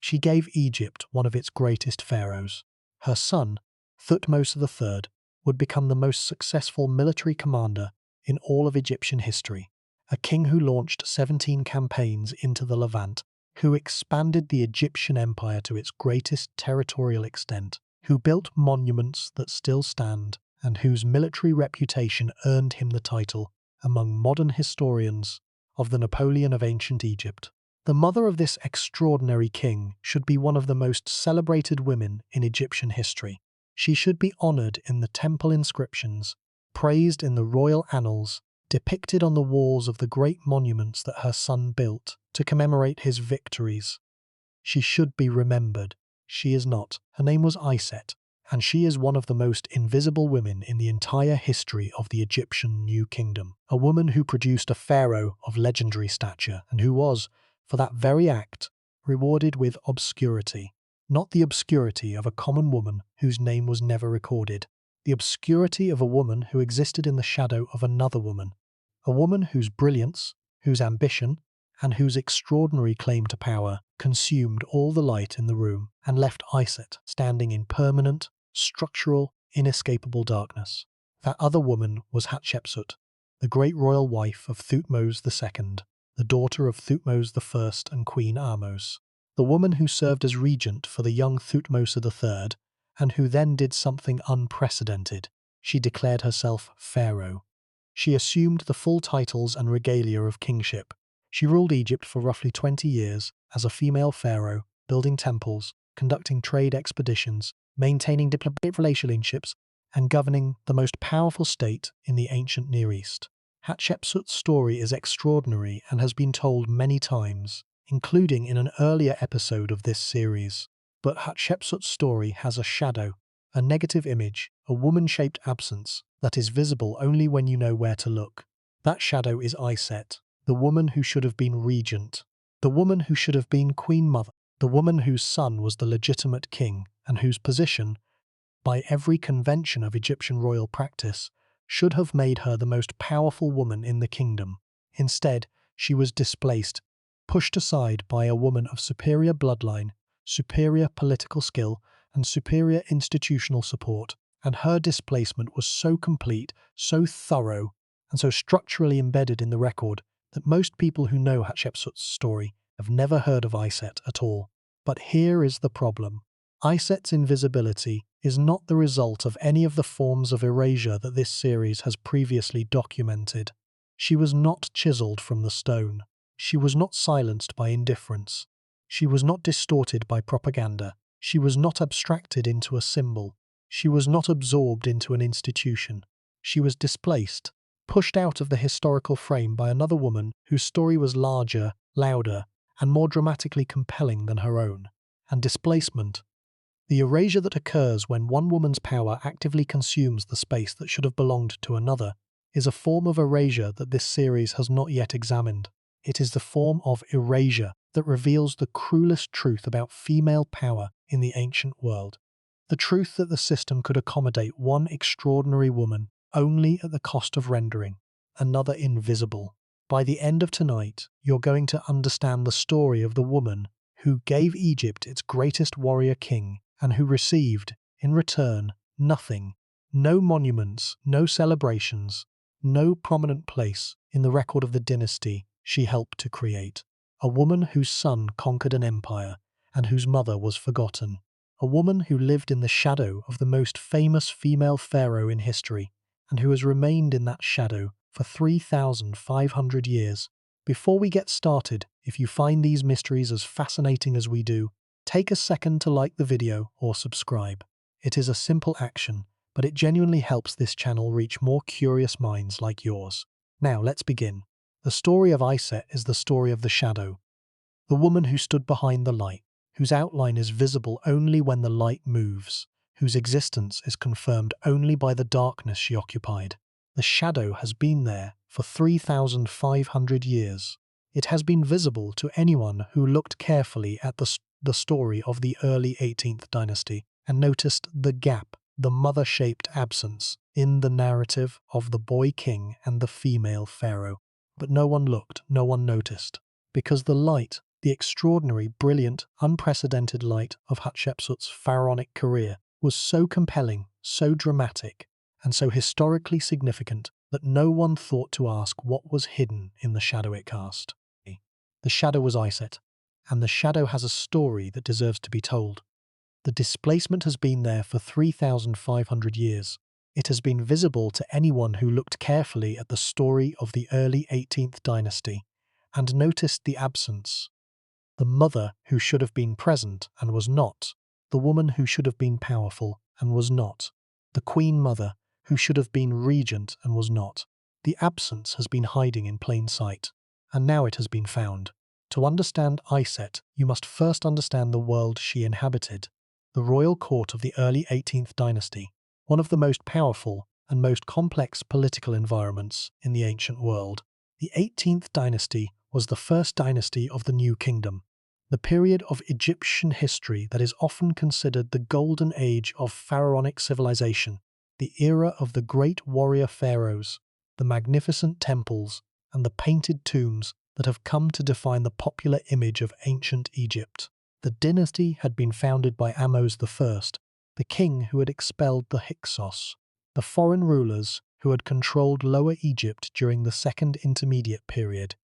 She gave Egypt one of its greatest pharaohs. Her son, Thutmose III, would become the most successful military commander in all of Egyptian history, a king who launched 17 campaigns into the Levant, who expanded the Egyptian empire to its greatest territorial extent, who built monuments that still stand, and whose military reputation earned him the title, among modern historians, of the Napoleon of ancient Egypt. The mother of this extraordinary king should be one of the most celebrated women in Egyptian history. She should be honored in the temple inscriptions, praised in the royal annals, depicted on the walls of the great monuments that her son built to commemorate his victories. She should be remembered. She is not. Her name was Iset, and she is one of the most invisible women in the entire history of the Egyptian New Kingdom. A woman who produced a pharaoh of legendary stature and who was, for that very act, rewarded with obscurity. Not the obscurity of a common woman whose name was never recorded. The obscurity of a woman who existed in the shadow of another woman. A woman whose brilliance, whose ambition, and whose extraordinary claim to power consumed all the light in the room and left Iset standing in permanent, structural, inescapable darkness. That other woman was Hatshepsut, the great royal wife of Thutmose II, the daughter of Thutmose I and Queen Ahmose, the woman who served as regent for the young Thutmose III, and who then did something unprecedented. She declared herself Pharaoh. She assumed the full titles and regalia of kingship. She ruled Egypt for roughly 20 years as a female pharaoh, building temples, conducting trade expeditions, maintaining diplomatic relationships, and governing the most powerful state in the ancient Near East. Hatshepsut's story is extraordinary and has been told many times, including in an earlier episode of this series. But Hatshepsut's story has a shadow, a negative image, a woman-shaped absence that is visible only when you know where to look. That shadow is Iset, the woman who should have been regent, the woman who should have been queen mother, the woman whose son was the legitimate king and whose position, by every convention of Egyptian royal practice, should have made her the most powerful woman in the kingdom. Instead, she was displaced, pushed aside by a woman of superior bloodline, superior political skill, and superior institutional support, and her displacement was so complete, so thorough, and so structurally embedded in the record that most people who know Hatshepsut's story have never heard of Iset at all. But here is the problem. Iset's invisibility is not the result of any of the forms of erasure that this series has previously documented. She was not chiseled from the stone. She was not silenced by indifference. She was not distorted by propaganda. She was not abstracted into a symbol. She was not absorbed into an institution. She was displaced, pushed out of the historical frame by another woman whose story was larger, louder, and more dramatically compelling than her own. And displacement, the erasure that occurs when one woman's power actively consumes the space that should have belonged to another, is a form of erasure that this series has not yet examined. It is the form of erasure that reveals the cruelest truth about female power in the ancient world. The truth that the system could accommodate one extraordinary woman only at the cost of rendering another invisible. By the end of tonight, you're going to understand the story of the woman who gave Egypt its greatest warrior king and who received, in return, nothing. No monuments, no celebrations, no prominent place in the record of the dynasty she helped to create. A woman whose son conquered an empire and whose mother was forgotten. A woman who lived in the shadow of the most famous female pharaoh in history and who has remained in that shadow for 3,500 years. Before we get started, if you find these mysteries as fascinating as we do, take a second to like the video or subscribe. It is a simple action, but it genuinely helps this channel reach more curious minds like yours. Now let's begin. The story of Iset is the story of the shadow, the woman who stood behind the light, whose outline is visible only when the light moves, whose existence is confirmed only by the darkness she occupied. The shadow has been there for 3,500 years. It has been visible to anyone who looked carefully at the story of the early 18th dynasty and noticed the gap, the mother-shaped absence, in the narrative of the boy king and the female pharaoh. But no one looked, no one noticed, because the light The extraordinary, brilliant, unprecedented light of Hatshepsut's pharaonic career was so compelling, so dramatic, and so historically significant that no one thought to ask what was hidden in the shadow it cast. The shadow was Iset, and the shadow has a story that deserves to be told. The displacement has been there for 3,500 years. It has been visible to anyone who looked carefully at the story of the early 18th dynasty and noticed the absence. The mother who should have been present and was not, the woman who should have been powerful and was not, the queen mother who should have been regent and was not. The absence has been hiding in plain sight, and now it has been found. To understand Iset, you must first understand the world she inhabited. The royal court of the early 18th dynasty, one of the most powerful and most complex political environments in the ancient world. The 18th dynasty was the first dynasty of the New Kingdom, the period of Egyptian history that is often considered the golden age of pharaonic civilization, the era of the great warrior pharaohs, the magnificent temples, and the painted tombs that have come to define the popular image of ancient Egypt. The dynasty had been founded by Thutmose I, the king who had expelled the Hyksos, the foreign rulers who had controlled Lower Egypt during the Second Intermediate Period,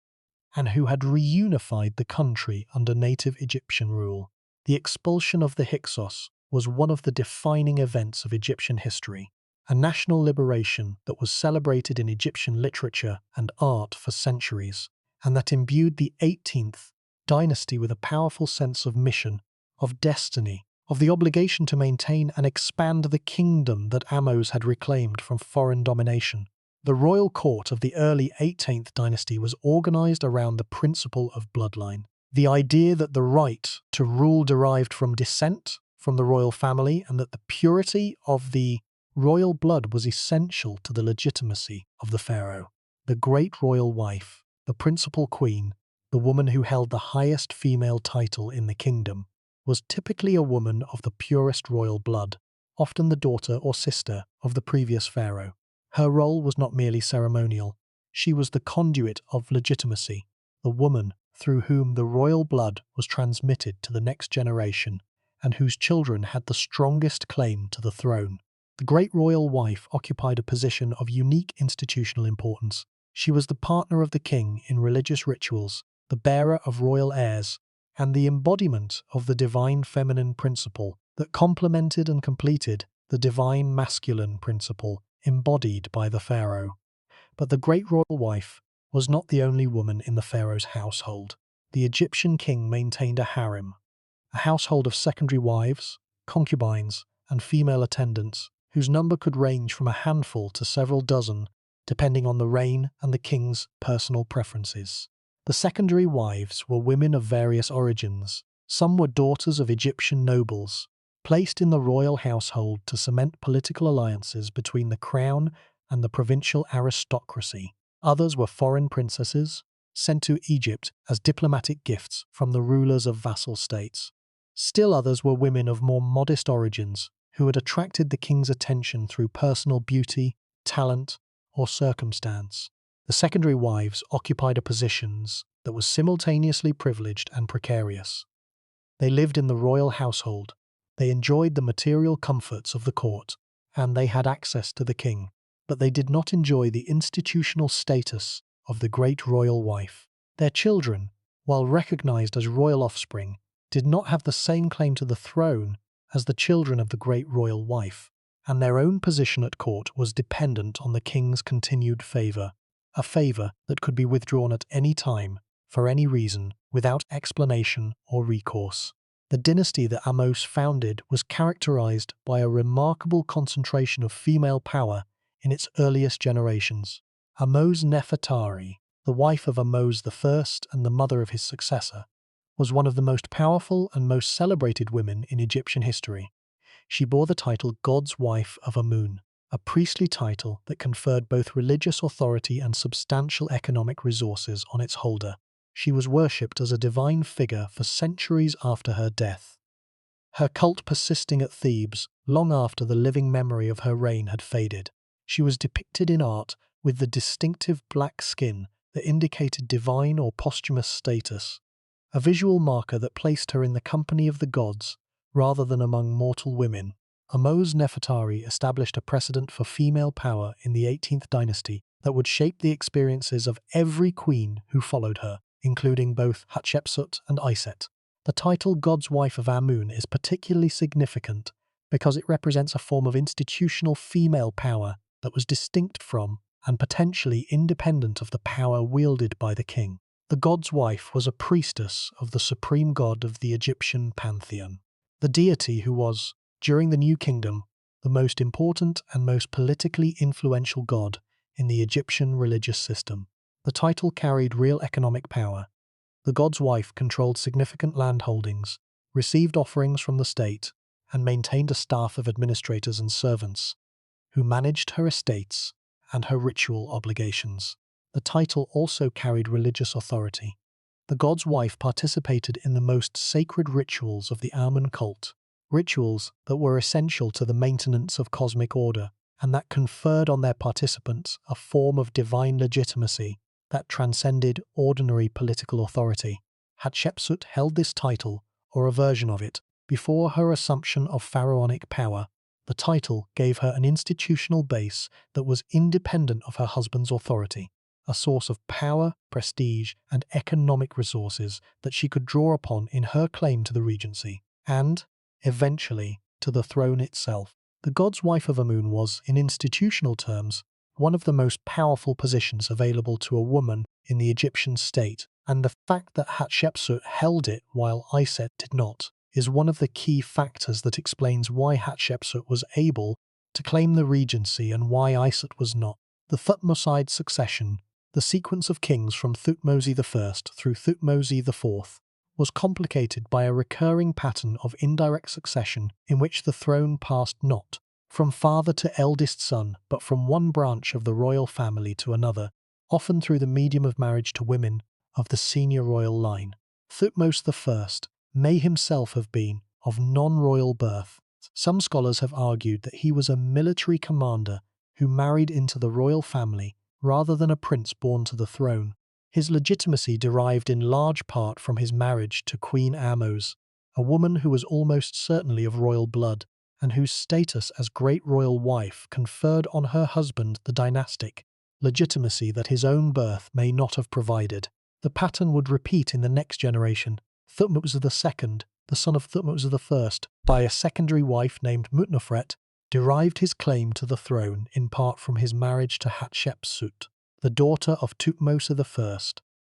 and who had reunified the country under native Egyptian rule. The expulsion of the Hyksos was one of the defining events of Egyptian history, a national liberation that was celebrated in Egyptian literature and art for centuries, and that imbued the 18th dynasty with a powerful sense of mission, of destiny, of the obligation to maintain and expand the kingdom that Thutmose had reclaimed from foreign domination. The royal court of the early 18th dynasty was organized around the principle of bloodline, the idea that the right to rule derived from descent from the royal family and that the purity of the royal blood was essential to the legitimacy of the pharaoh. The great royal wife, the principal queen, the woman who held the highest female title in the kingdom, was typically a woman of the purest royal blood, often the daughter or sister of the previous pharaoh. Her role was not merely ceremonial. She was the conduit of legitimacy, the woman through whom the royal blood was transmitted to the next generation and whose children had the strongest claim to the throne. The great royal wife occupied a position of unique institutional importance. She was the partner of the king in religious rituals, the bearer of royal heirs, and the embodiment of the divine feminine principle that complemented and completed the divine masculine principle embodied by the pharaoh. But the great royal wife was not the only woman in the pharaoh's household. The Egyptian king maintained a harem, a household of secondary wives, concubines, and female attendants, whose number could range from a handful to several dozen, depending on the reign and the king's personal preferences. The secondary wives were women of various origins. Some were daughters of Egyptian nobles, placed in the royal household to cement political alliances between the crown and the provincial aristocracy. Others were foreign princesses, sent to Egypt as diplomatic gifts from the rulers of vassal states. Still others were women of more modest origins, who had attracted the king's attention through personal beauty, talent, or circumstance. The secondary wives occupied a positions that was simultaneously privileged and precarious. They lived in the royal household, they enjoyed the material comforts of the court, and they had access to the king, but they did not enjoy the institutional status of the great royal wife. Their children, while recognized as royal offspring, did not have the same claim to the throne as the children of the great royal wife, and their own position at court was dependent on the king's continued favour, a favour that could be withdrawn at any time, for any reason, without explanation or recourse. The dynasty that Thutmose founded was characterized by a remarkable concentration of female power in its earliest generations. Thutmose Nefertari, the wife of Thutmose I and the mother of his successor, was one of the most powerful and most celebrated women in Egyptian history. She bore the title God's Wife of Amun, a priestly title that conferred both religious authority and substantial economic resources on its holder. She was worshipped as a divine figure for centuries after her death, her cult persisting at Thebes long after the living memory of her reign had faded. She was depicted in art with the distinctive black skin that indicated divine or posthumous status, a visual marker that placed her in the company of the gods rather than among mortal women. Thutmose Nefertari established a precedent for female power in the 18th dynasty that would shape the experiences of every queen who followed her, including both Hatshepsut and Iset. The title God's Wife of Amun is particularly significant because it represents a form of institutional female power that was distinct from and potentially independent of the power wielded by the king. The god's wife was a priestess of the supreme god of the Egyptian pantheon, the deity who was, during the New Kingdom, the most important and most politically influential god in the Egyptian religious system. The title carried real economic power. The god's wife controlled significant land holdings, received offerings from the state, and maintained a staff of administrators and servants, who managed her estates and her ritual obligations. The title also carried religious authority. The god's wife participated in the most sacred rituals of the Amun cult, rituals that were essential to the maintenance of cosmic order, and that conferred on their participants a form of divine legitimacy that transcended ordinary political authority. Hatshepsut held this title, or a version of it, before her assumption of pharaonic power. The title gave her an institutional base that was independent of her husband's authority, a source of power, prestige, and economic resources that she could draw upon in her claim to the regency, and, eventually, to the throne itself. The god's wife of Amun was, in institutional terms, one of the most powerful positions available to a woman in the Egyptian state, and the fact that Hatshepsut held it while Iset did not is one of the key factors that explains why Hatshepsut was able to claim the regency and why Iset was not. The Thutmoside succession, the sequence of kings from Thutmose I through Thutmose IV, was complicated by a recurring pattern of indirect succession in which the throne passed not from father to eldest son, but from one branch of the royal family to another, often through the medium of marriage to women of the senior royal line. Thutmose I may himself have been of non-royal birth. Some scholars have argued that he was a military commander who married into the royal family rather than a prince born to the throne. His legitimacy derived in large part from his marriage to Queen Thutmose, a woman who was almost certainly of royal blood, and whose status as great royal wife conferred on her husband the dynastic legitimacy that his own birth may not have provided. The pattern would repeat in the next generation. Thutmose II, the son of Thutmose I, by a secondary wife named Mutnefret, derived his claim to the throne in part from his marriage to Hatshepsut, the daughter of Thutmose I,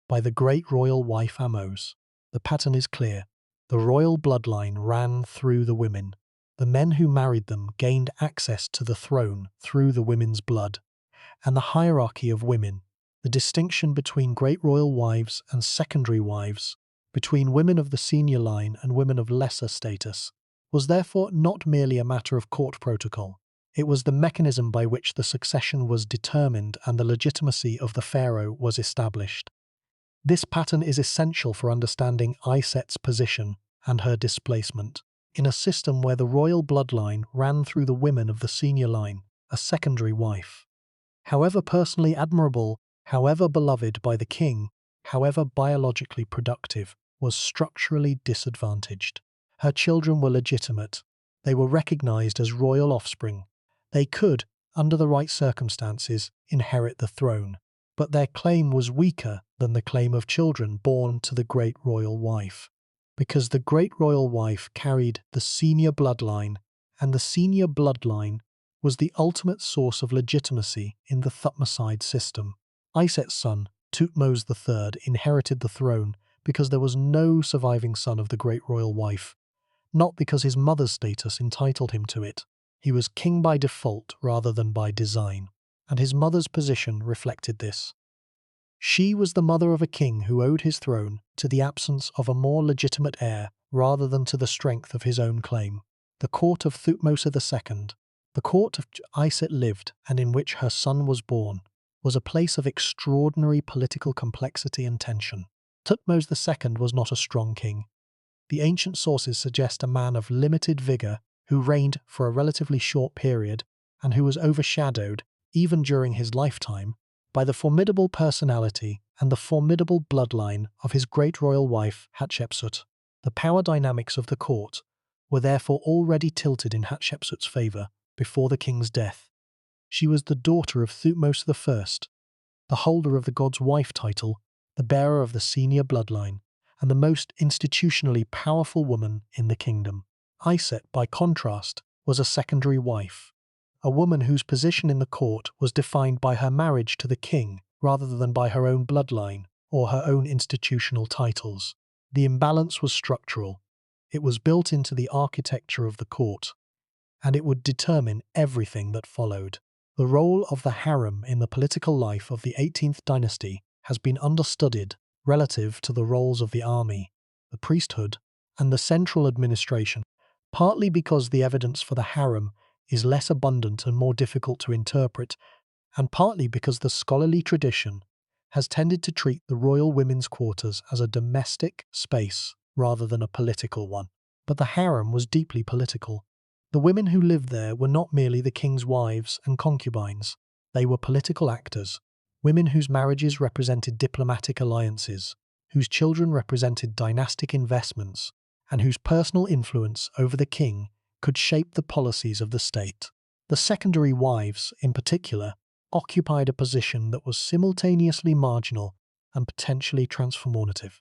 by the great royal wife Thutmose. The pattern is clear. The royal bloodline ran through the women. The men who married them gained access to the throne through the women's blood. And the hierarchy of women, the distinction between great royal wives and secondary wives, between women of the senior line and women of lesser status, was therefore not merely a matter of court protocol. It was the mechanism by which the succession was determined and the legitimacy of the pharaoh was established. This pattern is essential for understanding Iset's position and her displacement. In a system where the royal bloodline ran through the women of the senior line, a secondary wife, however personally admirable, however beloved by the king, however biologically productive, was structurally disadvantaged. Her children were legitimate. They were recognized as royal offspring. They could, under the right circumstances, inherit the throne, but their claim was weaker than the claim of children born to the great royal wife, because the great royal wife carried the senior bloodline, and the senior bloodline was the ultimate source of legitimacy in the Thutmoside system. Iset's son, Thutmose III, inherited the throne because there was no surviving son of the great royal wife, not because his mother's status entitled him to it. He was king by default rather than by design, and his mother's position reflected this. She was the mother of a king who owed his throne to the absence of a more legitimate heir rather than to the strength of his own claim. The court of Thutmose II, the court of Iset lived and in which her son was born, was a place of extraordinary political complexity and tension. Thutmose II was not a strong king. The ancient sources suggest a man of limited vigour who reigned for a relatively short period and who was overshadowed, even during his lifetime, by the formidable personality and the formidable bloodline of his great royal wife Hatshepsut. The power dynamics of the court were therefore already tilted in Hatshepsut's favour before the king's death. She was the daughter of Thutmose I, the holder of the god's wife title, the bearer of the senior bloodline, and the most institutionally powerful woman in the kingdom. Iset, by contrast, was a secondary wife, a woman whose position in the court was defined by her marriage to the king rather than by her own bloodline or her own institutional titles. The imbalance was structural. It was built into the architecture of the court, and it would determine everything that followed. The role of the harem in the political life of the 18th dynasty has been understudied relative to the roles of the army, the priesthood, and the central administration, partly because the evidence for the harem is less abundant and more difficult to interpret, and partly because the scholarly tradition has tended to treat the royal women's quarters as a domestic space rather than a political one. But the harem was deeply political. The women who lived there were not merely the king's wives and concubines. They were political actors, women whose marriages represented diplomatic alliances, whose children represented dynastic investments, and whose personal influence over the king could shape the policies of the state. The secondary wives, in particular, occupied a position that was simultaneously marginal and potentially transformative.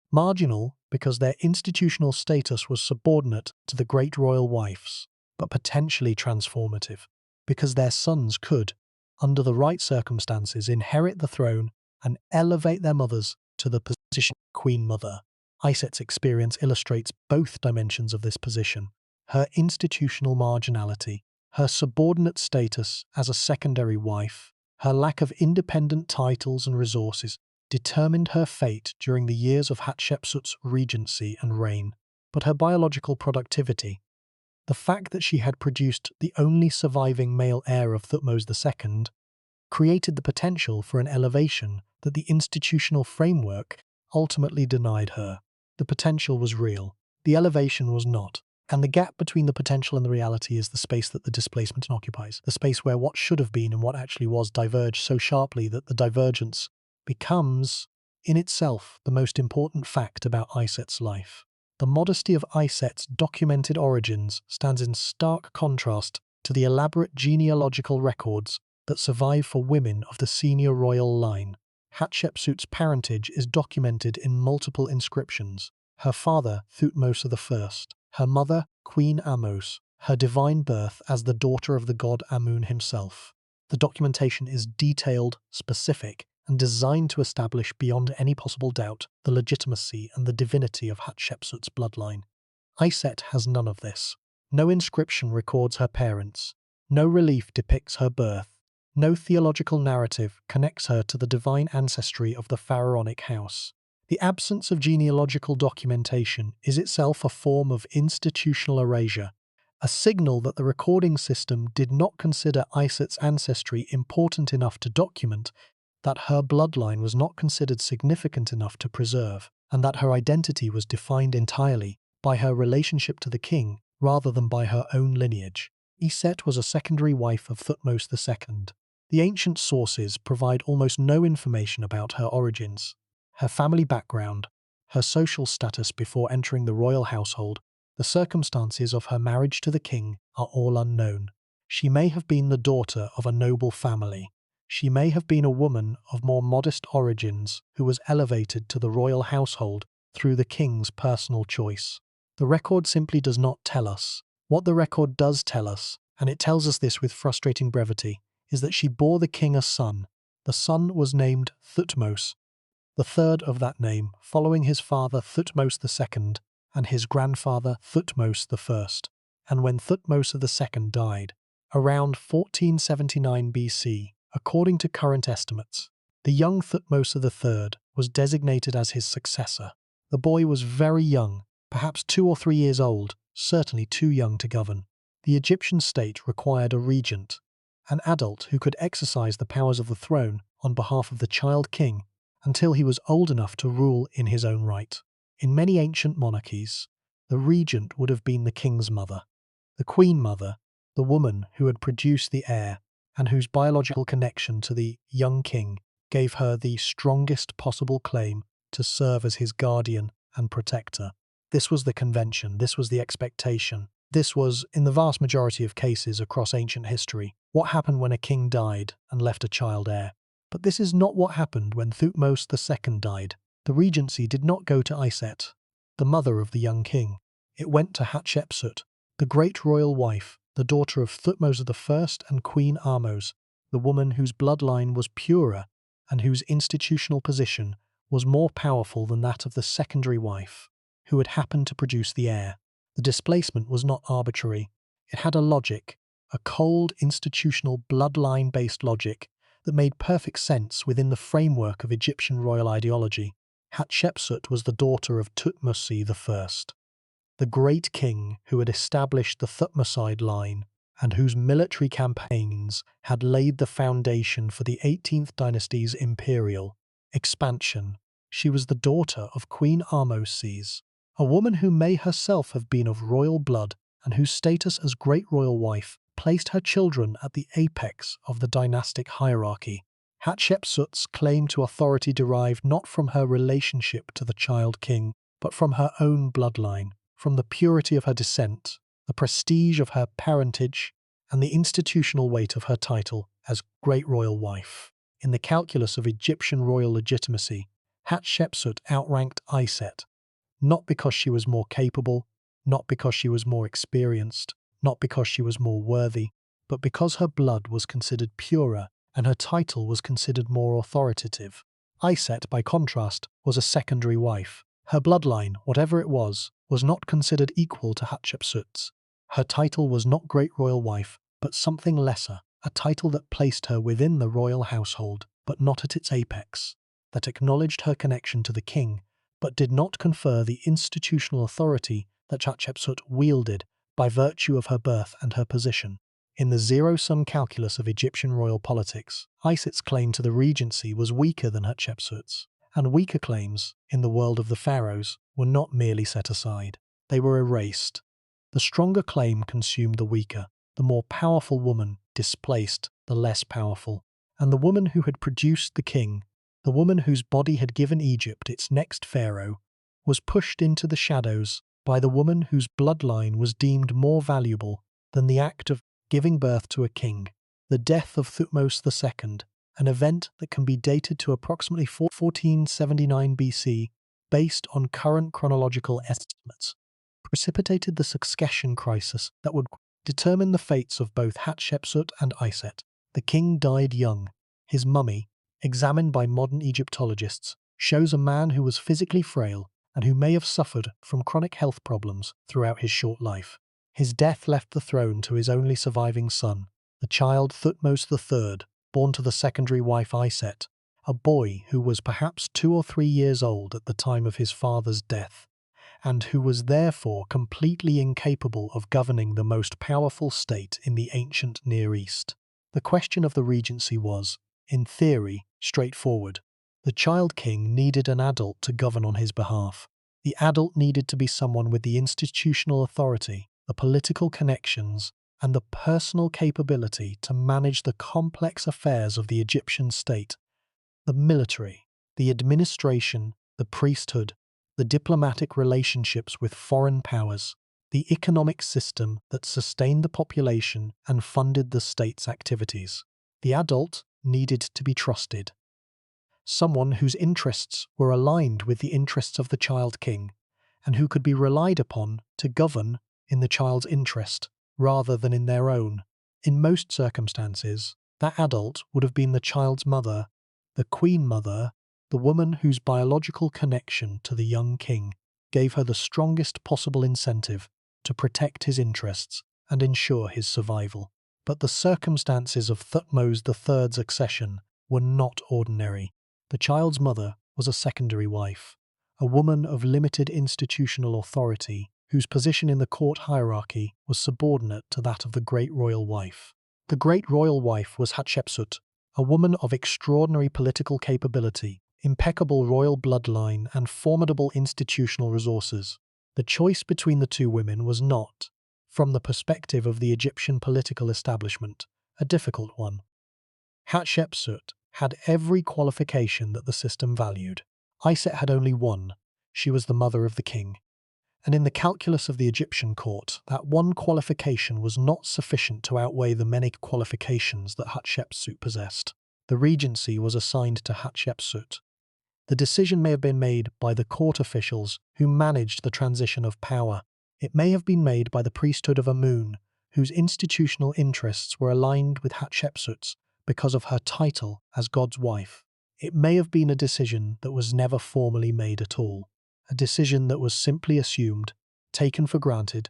Marginal because their institutional status was subordinate to the great royal wives, but potentially transformative because their sons could, under the right circumstances, inherit the throne and elevate their mothers to the position of queen mother. Iset's experience illustrates both dimensions of this position: her institutional marginality, her subordinate status as a secondary wife, her lack of independent titles and resources, determined her fate during the years of Hatshepsut's regency and reign. But her biological productivity, the fact that she had produced the only surviving male heir of Thutmose II, created the potential for an elevation that the institutional framework ultimately denied her. The potential was real, the elevation was not. And the gap between the potential and the reality is the space that the displacement occupies, the space where what should have been and what actually was diverge so sharply that the divergence becomes, in itself, the most important fact about Iset's life. The modesty of Iset's documented origins stands in stark contrast to the elaborate genealogical records that survive for women of the senior royal line. Hatshepsut's parentage is documented in multiple inscriptions. Her father, Thutmose I, her mother, Queen Amos, her divine birth as the daughter of the god Amun himself. The documentation is detailed, specific, and designed to establish beyond any possible doubt the legitimacy and the divinity of Hatshepsut's bloodline. Iset has none of this. No inscription records her parents. No relief depicts her birth. No theological narrative connects her to the divine ancestry of the pharaonic house. The absence of genealogical documentation is itself a form of institutional erasure, a signal that the recording system did not consider Iset's ancestry important enough to document, that her bloodline was not considered significant enough to preserve, and that her identity was defined entirely by her relationship to the king rather than by her own lineage. Iset was a secondary wife of Thutmose II. The ancient sources provide almost no information about her origins. Her family background, her social status before entering the royal household, the circumstances of her marriage to the king are all unknown. She may have been the daughter of a noble family. She may have been a woman of more modest origins who was elevated to the royal household through the king's personal choice. The record simply does not tell us. What the record does tell us, and it tells us this with frustrating brevity, is that she bore the king a son. The son was named Thutmose, the third of that name, following his father Thutmose II and his grandfather Thutmose I. And when Thutmose II died, around 1479 BC, according to current estimates, the young Thutmose III was designated as his successor. The boy was very young, perhaps 2 or 3 years old, certainly too young to govern. The Egyptian state required a regent, an adult who could exercise the powers of the throne on behalf of the child king until he was old enough to rule in his own right. In many ancient monarchies, the regent would have been the king's mother, the queen mother, the woman who had produced the heir and whose biological connection to the young king gave her the strongest possible claim to serve as his guardian and protector. This was the convention, this was the expectation. This was, in the vast majority of cases across ancient history, what happened when a king died and left a child heir. But this is not what happened when Thutmose II died. The regency did not go to Iset, the mother of the young king. It went to Hatshepsut, the great royal wife, the daughter of Thutmose I and Queen Ahmose, the woman whose bloodline was purer and whose institutional position was more powerful than that of the secondary wife, who had happened to produce the heir. The displacement was not arbitrary. It had a logic, a cold, institutional, bloodline-based logic that made perfect sense within the framework of Egyptian royal ideology. Hatshepsut was the daughter of Thutmose I, the great king who had established the Thutmoside line and whose military campaigns had laid the foundation for the 18th dynasty's imperial expansion. She was the daughter of Queen Ahmose, a woman who may herself have been of royal blood and whose status as great royal wife placed her children at the apex of the dynastic hierarchy. Hatshepsut's claim to authority derived not from her relationship to the child king, but from her own bloodline, from the purity of her descent, the prestige of her parentage, and the institutional weight of her title as great royal wife. In the calculus of Egyptian royal legitimacy, Hatshepsut outranked Iset, not because she was more capable, not because she was more experienced, not because she was more worthy, but because her blood was considered purer and her title was considered more authoritative. Iset, by contrast, was a secondary wife. Her bloodline, whatever it was not considered equal to Hatshepsut's. Her title was not great royal wife, but something lesser, a title that placed her within the royal household, but not at its apex, that acknowledged her connection to the king, but did not confer the institutional authority that Hatshepsut wielded by virtue of her birth and her position. In the zero-sum calculus of Egyptian royal politics, Iset's claim to the regency was weaker than Hatshepsut's, and weaker claims, in the world of the pharaohs, were not merely set aside. They were erased. The stronger claim consumed the weaker. The more powerful woman displaced the less powerful. And the woman who had produced the king, the woman whose body had given Egypt its next pharaoh, was pushed into the shadows by the woman whose bloodline was deemed more valuable than the act of giving birth to a king. The death of Thutmose II, an event that can be dated to approximately 1479 BC, based on current chronological estimates, precipitated the succession crisis that would determine the fates of both Hatshepsut and Iset. The king died young. His mummy, examined by modern Egyptologists, shows a man who was physically frail and who may have suffered from chronic health problems throughout his short life. His death left the throne to his only surviving son, the child Thutmose III, born to the secondary wife Iset, a boy who was perhaps 2 or 3 years old at the time of his father's death, and who was therefore completely incapable of governing the most powerful state in the ancient Near East. The question of the regency was, in theory, straightforward. The child king needed an adult to govern on his behalf. The adult needed to be someone with the institutional authority, the political connections, and the personal capability to manage the complex affairs of the Egyptian state, the military, the administration, the priesthood, the diplomatic relationships with foreign powers, the economic system that sustained the population and funded the state's activities. The adult needed to be trusted. Someone whose interests were aligned with the interests of the child king, and who could be relied upon to govern in the child's interest rather than in their own. In most circumstances, that adult would have been the child's mother, the queen mother, the woman whose biological connection to the young king gave her the strongest possible incentive to protect his interests and ensure his survival. But the circumstances of Thutmose III's accession were not ordinary. The child's mother was a secondary wife, a woman of limited institutional authority whose position in the court hierarchy was subordinate to that of the great royal wife. The great royal wife was Hatshepsut, a woman of extraordinary political capability, impeccable royal bloodline, and formidable institutional resources. The choice between the two women was not, from the perspective of the Egyptian political establishment, a difficult one. Hatshepsut had every qualification that the system valued. Iset had only one. She was the mother of the king. And in the calculus of the Egyptian court, that one qualification was not sufficient to outweigh the many qualifications that Hatshepsut possessed. The regency was assigned to Hatshepsut. The decision may have been made by the court officials who managed the transition of power. It may have been made by the priesthood of Amun, whose institutional interests were aligned with Hatshepsut's because of her title as God's wife. It may have been a decision that was never formally made at all, a decision that was simply assumed, taken for granted,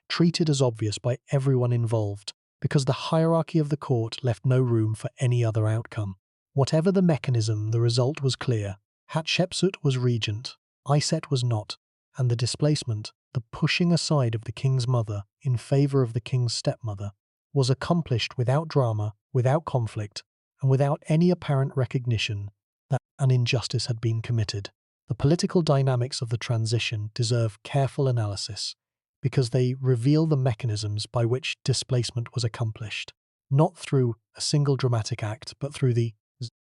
treated as obvious by everyone involved, because the hierarchy of the court left no room for any other outcome. Whatever the mechanism, the result was clear. Hatshepsut was regent, Iset was not, and the displacement, the pushing aside of the king's mother in favor of the king's stepmother, was accomplished without drama, without conflict, and without any apparent recognition that an injustice had been committed. The political dynamics of the transition deserve careful analysis because they reveal the mechanisms by which displacement was accomplished, not through a single dramatic act, but through the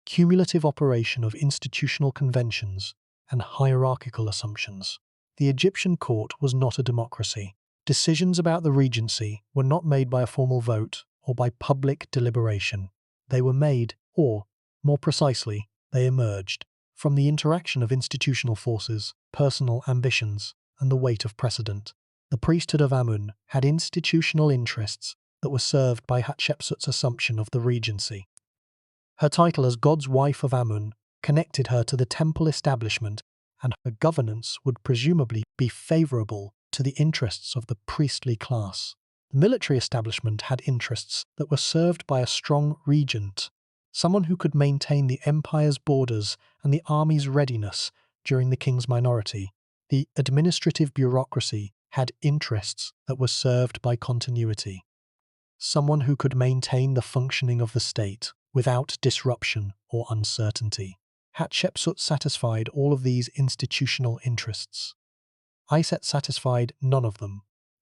cumulative operation of institutional conventions and hierarchical assumptions. The Egyptian court was not a democracy. Decisions about the regency were not made by a formal vote or by public deliberation. They were made, or, more precisely, they emerged, from the interaction of institutional forces, personal ambitions, and the weight of precedent. The priesthood of Amun had institutional interests that were served by Hatshepsut's assumption of the regency. Her title as God's wife of Amun connected her to the temple establishment, and her governance would presumably be favorable to the interests of the priestly class. The military establishment had interests that were served by a strong regent, someone who could maintain the empire's borders and the army's readiness during the king's minority. The administrative bureaucracy had interests that were served by continuity, someone who could maintain the functioning of the state without disruption or uncertainty. Hatshepsut satisfied all of these institutional interests. Iset satisfied none of them,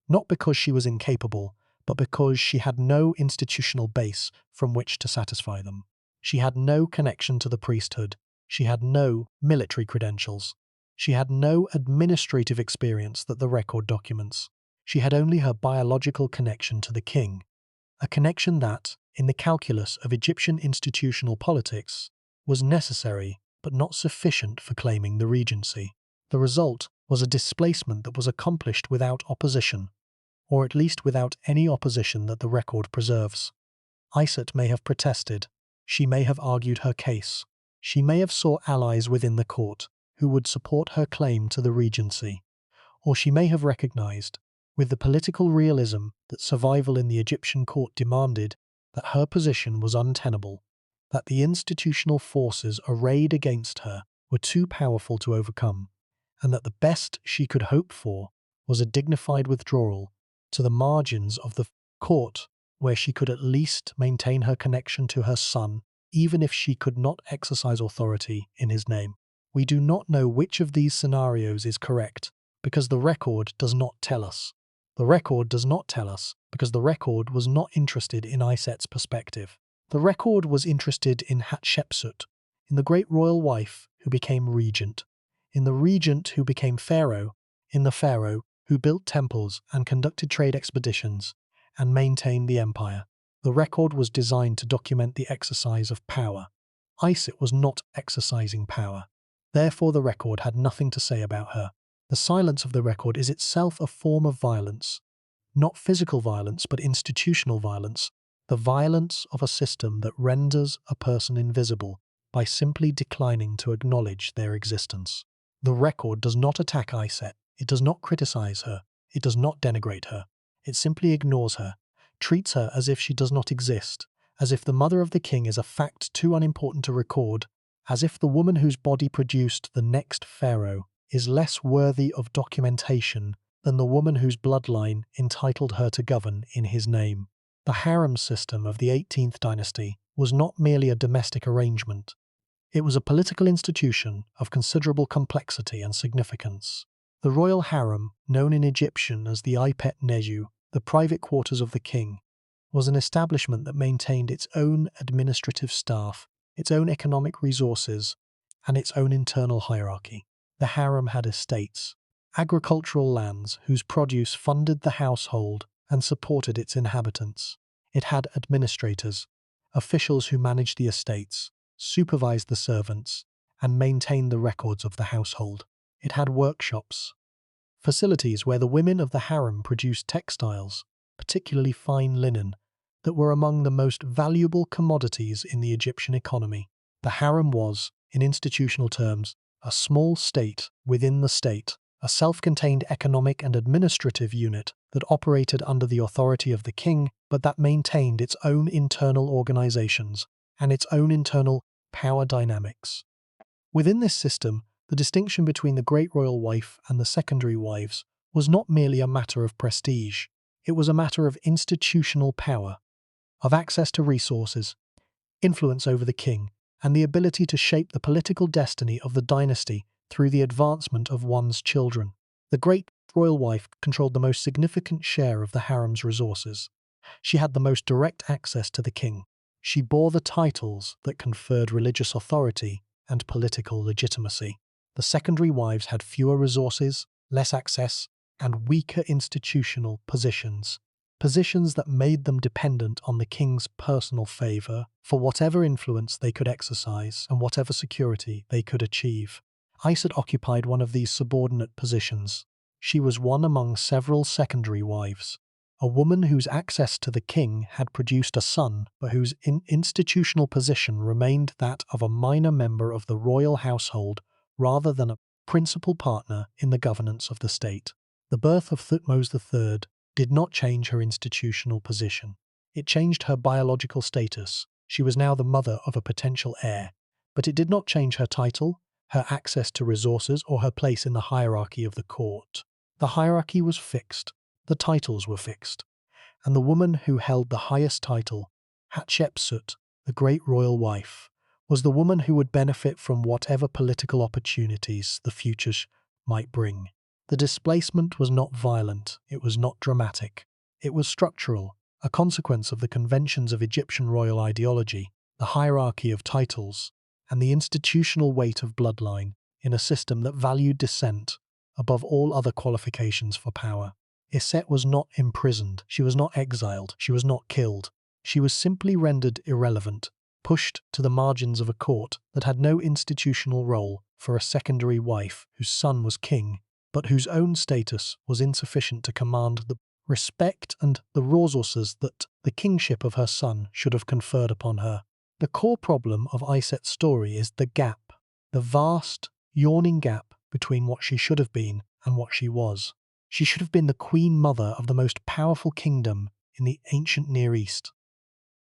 not because she was incapable, but because she had no institutional base from which to satisfy them. She had no connection to the priesthood. She had no military credentials. She had no administrative experience that the record documents. She had only her biological connection to the king, a connection that, in the calculus of Egyptian institutional politics, was necessary but not sufficient for claiming the regency. The result was a displacement that was accomplished without opposition, or at least without any opposition that the record preserves. Iset may have protested. She may have argued her case. She may have sought allies within the court who would support her claim to the regency. Or she may have recognized, with the political realism that survival in the Egyptian court demanded, that her position was untenable, that the institutional forces arrayed against her were too powerful to overcome, and that the best she could hope for was a dignified withdrawal to the margins of the court, where she could at least maintain her connection to her son, even if she could not exercise authority in his name. We do not know which of these scenarios is correct, because the record does not tell us. The record does not tell us because the record was not interested in Iset's perspective. The record was interested in Hatshepsut, in the great royal wife who became regent, in the regent who became pharaoh, in the pharaoh who built temples and conducted trade expeditions and maintained the empire. The record was designed to document the exercise of power. Iset was not exercising power. Therefore, the record had nothing to say about her. The silence of the record is itself a form of violence, not physical violence, but institutional violence, the violence of a system that renders a person invisible by simply declining to acknowledge their existence. The record does not attack Iset, it does not criticize her, it does not denigrate her, it simply ignores her, treats her as if she does not exist, as if the mother of the king is a fact too unimportant to record, as if the woman whose body produced the next pharaoh is less worthy of documentation than the woman whose bloodline entitled her to govern in his name. The harem system of the 18th dynasty was not merely a domestic arrangement. It was a political institution of considerable complexity and significance. The royal harem, known in Egyptian as the Ipet Neju, the private quarters of the king, was an establishment that maintained its own administrative staff its own economic resources, and its own internal hierarchy. The harem had estates, agricultural lands whose produce funded the household and supported its inhabitants. It had administrators, officials who managed the estates, supervised the servants, and maintained the records of the household. It had workshops, facilities where the women of the harem produced textiles, particularly fine linen, that were among the most valuable commodities in the Egyptian economy. The harem was, in institutional terms, a small state within the state, a self-contained economic and administrative unit that operated under the authority of the king, but that maintained its own internal organizations and its own internal power dynamics. Within this system, the distinction between the great royal wife and the secondary wives was not merely a matter of prestige, it was a matter of institutional power, of access to resources, influence over the king, and the ability to shape the political destiny of the dynasty through the advancement of one's children. The great royal wife controlled the most significant share of the harem's resources. She had the most direct access to the king. She bore the titles that conferred religious authority and political legitimacy. The secondary wives had fewer resources, less access, and weaker institutional positions that made them dependent on the king's personal favor for whatever influence they could exercise and whatever security they could achieve. Iset occupied one of these subordinate positions. She was one among several secondary wives, a woman whose access to the king had produced a son, but whose institutional position remained that of a minor member of the royal household rather than a principal partner in the governance of the state. The birth of Thutmose III did not change her institutional position. It changed her biological status. She was now the mother of a potential heir, but it did not change her title, her access to resources, or her place in the hierarchy of the court. The hierarchy was fixed, the titles were fixed, and the woman who held the highest title, Hatshepsut, the great royal wife, was the woman who would benefit from whatever political opportunities the future might bring. The displacement was not violent, it was not dramatic. It was structural, a consequence of the conventions of Egyptian royal ideology, the hierarchy of titles, and the institutional weight of bloodline in a system that valued descent above all other qualifications for power. Iset was not imprisoned, she was not exiled, she was not killed. She was simply rendered irrelevant, pushed to the margins of a court that had no institutional role for a secondary wife whose son was king, but whose own status was insufficient to command the respect and the resources that the kingship of her son should have conferred upon her. The core problem of Iset's story is the gap, the vast, yawning gap between what she should have been and what she was. She should have been the queen mother of the most powerful kingdom in the ancient Near East.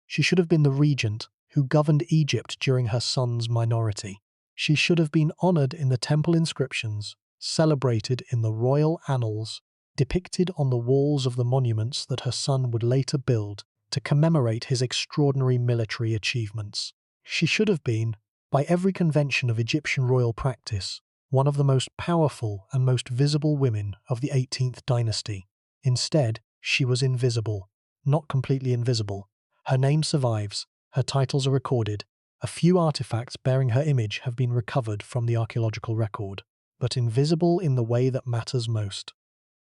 She should have been the regent who governed Egypt during her son's minority. She should have been honored in the temple inscriptions, celebrated in the royal annals, depicted on the walls of the monuments that her son would later build to commemorate his extraordinary military achievements. She should have been, by every convention of Egyptian royal practice, one of the most powerful and most visible women of the 18th dynasty. Instead, she was invisible, not completely invisible. Her name survives, her titles are recorded, a few artifacts bearing her image have been recovered from the archaeological record, but invisible in the way that matters most.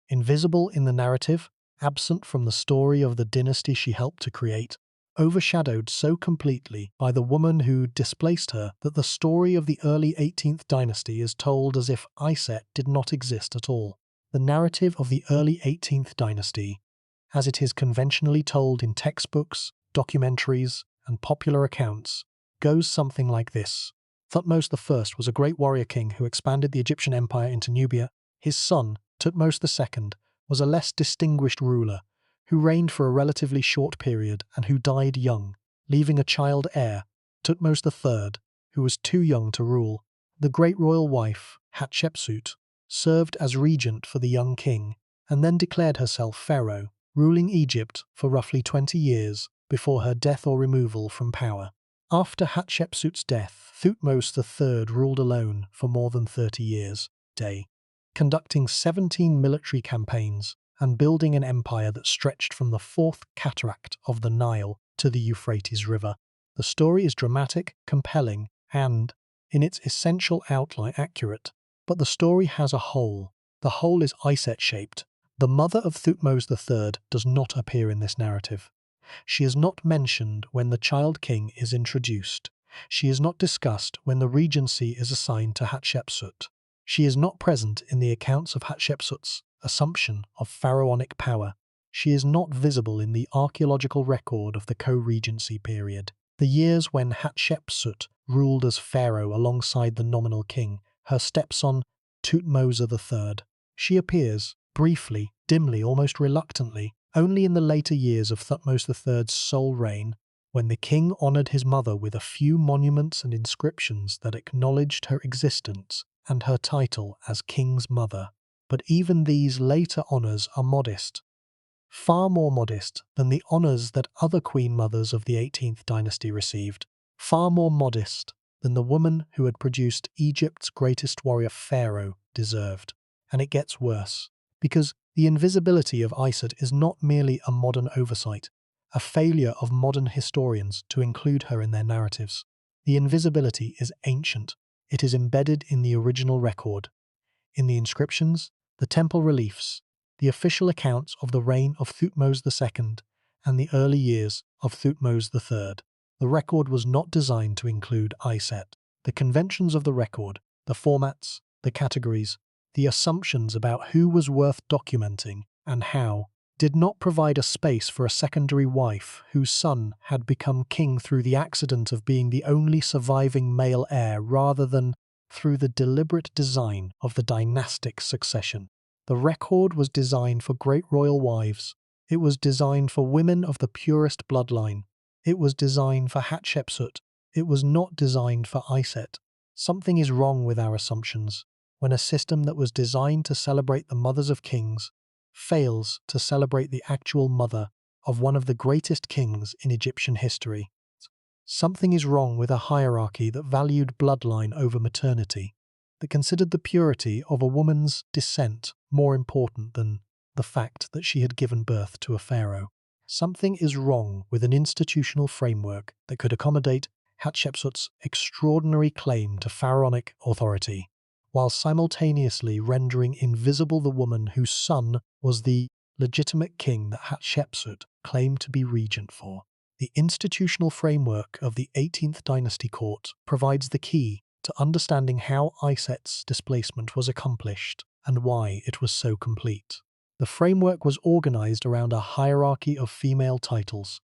Invisible in the narrative, absent from the story of the dynasty she helped to create, overshadowed so completely by the woman who displaced her that the story of the early 18th dynasty is told as if Iset did not exist at all. The narrative of the early 18th dynasty, as it is conventionally told in textbooks, documentaries, and popular accounts, goes something like this. Thutmose I was a great warrior king who expanded the Egyptian empire into Nubia. His son, Thutmose II, was a less distinguished ruler who reigned for a relatively short period and who died young, leaving a child heir, Thutmose III, who was too young to rule. The great royal wife, Hatshepsut, served as regent for the young king and then declared herself pharaoh, ruling Egypt for roughly 20 years before her death or removal from power. After Hatshepsut's death, Thutmose III ruled alone for more than 30 years, conducting 17 military campaigns and building an empire that stretched from the fourth cataract of the Nile to the Euphrates River. The story is dramatic, compelling, and, in its essential outline, accurate. But the story has a hole. The hole is Iset-shaped. The mother of Thutmose III does not appear in this narrative. She is not mentioned when the child king is introduced. She is not discussed when the regency is assigned to Hatshepsut. She is not present in the accounts of Hatshepsut's assumption of pharaonic power. She is not visible in the archaeological record of the co-regency period, the years when Hatshepsut ruled as pharaoh alongside the nominal king, her stepson Thutmose III. She appears, briefly, dimly, almost reluctantly, only in the later years of Thutmose III's sole reign, when the king honoured his mother with a few monuments and inscriptions that acknowledged her existence and her title as king's mother. But even these later honours are modest, far more modest than the honours that other queen mothers of the 18th dynasty received, far more modest than the woman who had produced Egypt's greatest warrior Pharaoh deserved. And it gets worse, because the invisibility of Iset is not merely a modern oversight, a failure of modern historians to include her in their narratives. The invisibility is ancient. It is embedded in the original record, in the inscriptions, the temple reliefs, the official accounts of the reign of Thutmose II and the early years of Thutmose III. The record was not designed to include Iset. The conventions of the record, the formats, the categories, the assumptions about who was worth documenting and how, did not provide a space for a secondary wife whose son had become king through the accident of being the only surviving male heir rather than through the deliberate design of the dynastic succession. The record was designed for great royal wives. It was designed for women of the purest bloodline. It was designed for Hatshepsut. It was not designed for Iset. Something is wrong with our assumptions when a system that was designed to celebrate the mothers of kings fails to celebrate the actual mother of one of the greatest kings in Egyptian history. Something is wrong with a hierarchy that valued bloodline over maternity, that considered the purity of a woman's descent more important than the fact that she had given birth to a pharaoh. Something is wrong with an institutional framework that could accommodate Hatshepsut's extraordinary claim to pharaonic authority, while simultaneously rendering invisible the woman whose son was the legitimate king that Hatshepsut claimed to be regent for. The institutional framework of the 18th dynasty court provides the key to understanding how Iset's displacement was accomplished and why it was so complete. The framework was organized around a hierarchy of female titles,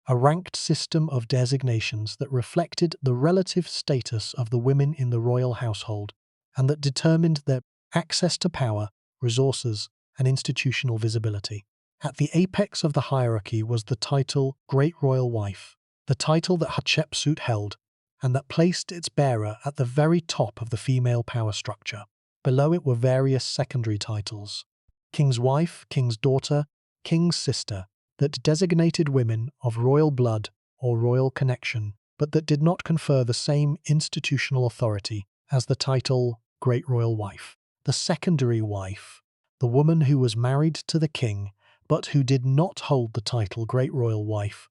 a ranked system of designations that reflected the relative status of the women in the royal household and that determined their access to power, resources, and institutional visibility. At the apex of the hierarchy was the title Great Royal Wife, the title that Hatshepsut held, and that placed its bearer at the very top of the female power structure. Below it were various secondary titles: King's Wife, King's Daughter, King's Sister, that designated women of royal blood or royal connection, but that did not confer the same institutional authority as the title Great Royal Wife. The secondary wife, the woman who was married to the king, but who did not hold the title Great Royal Wife,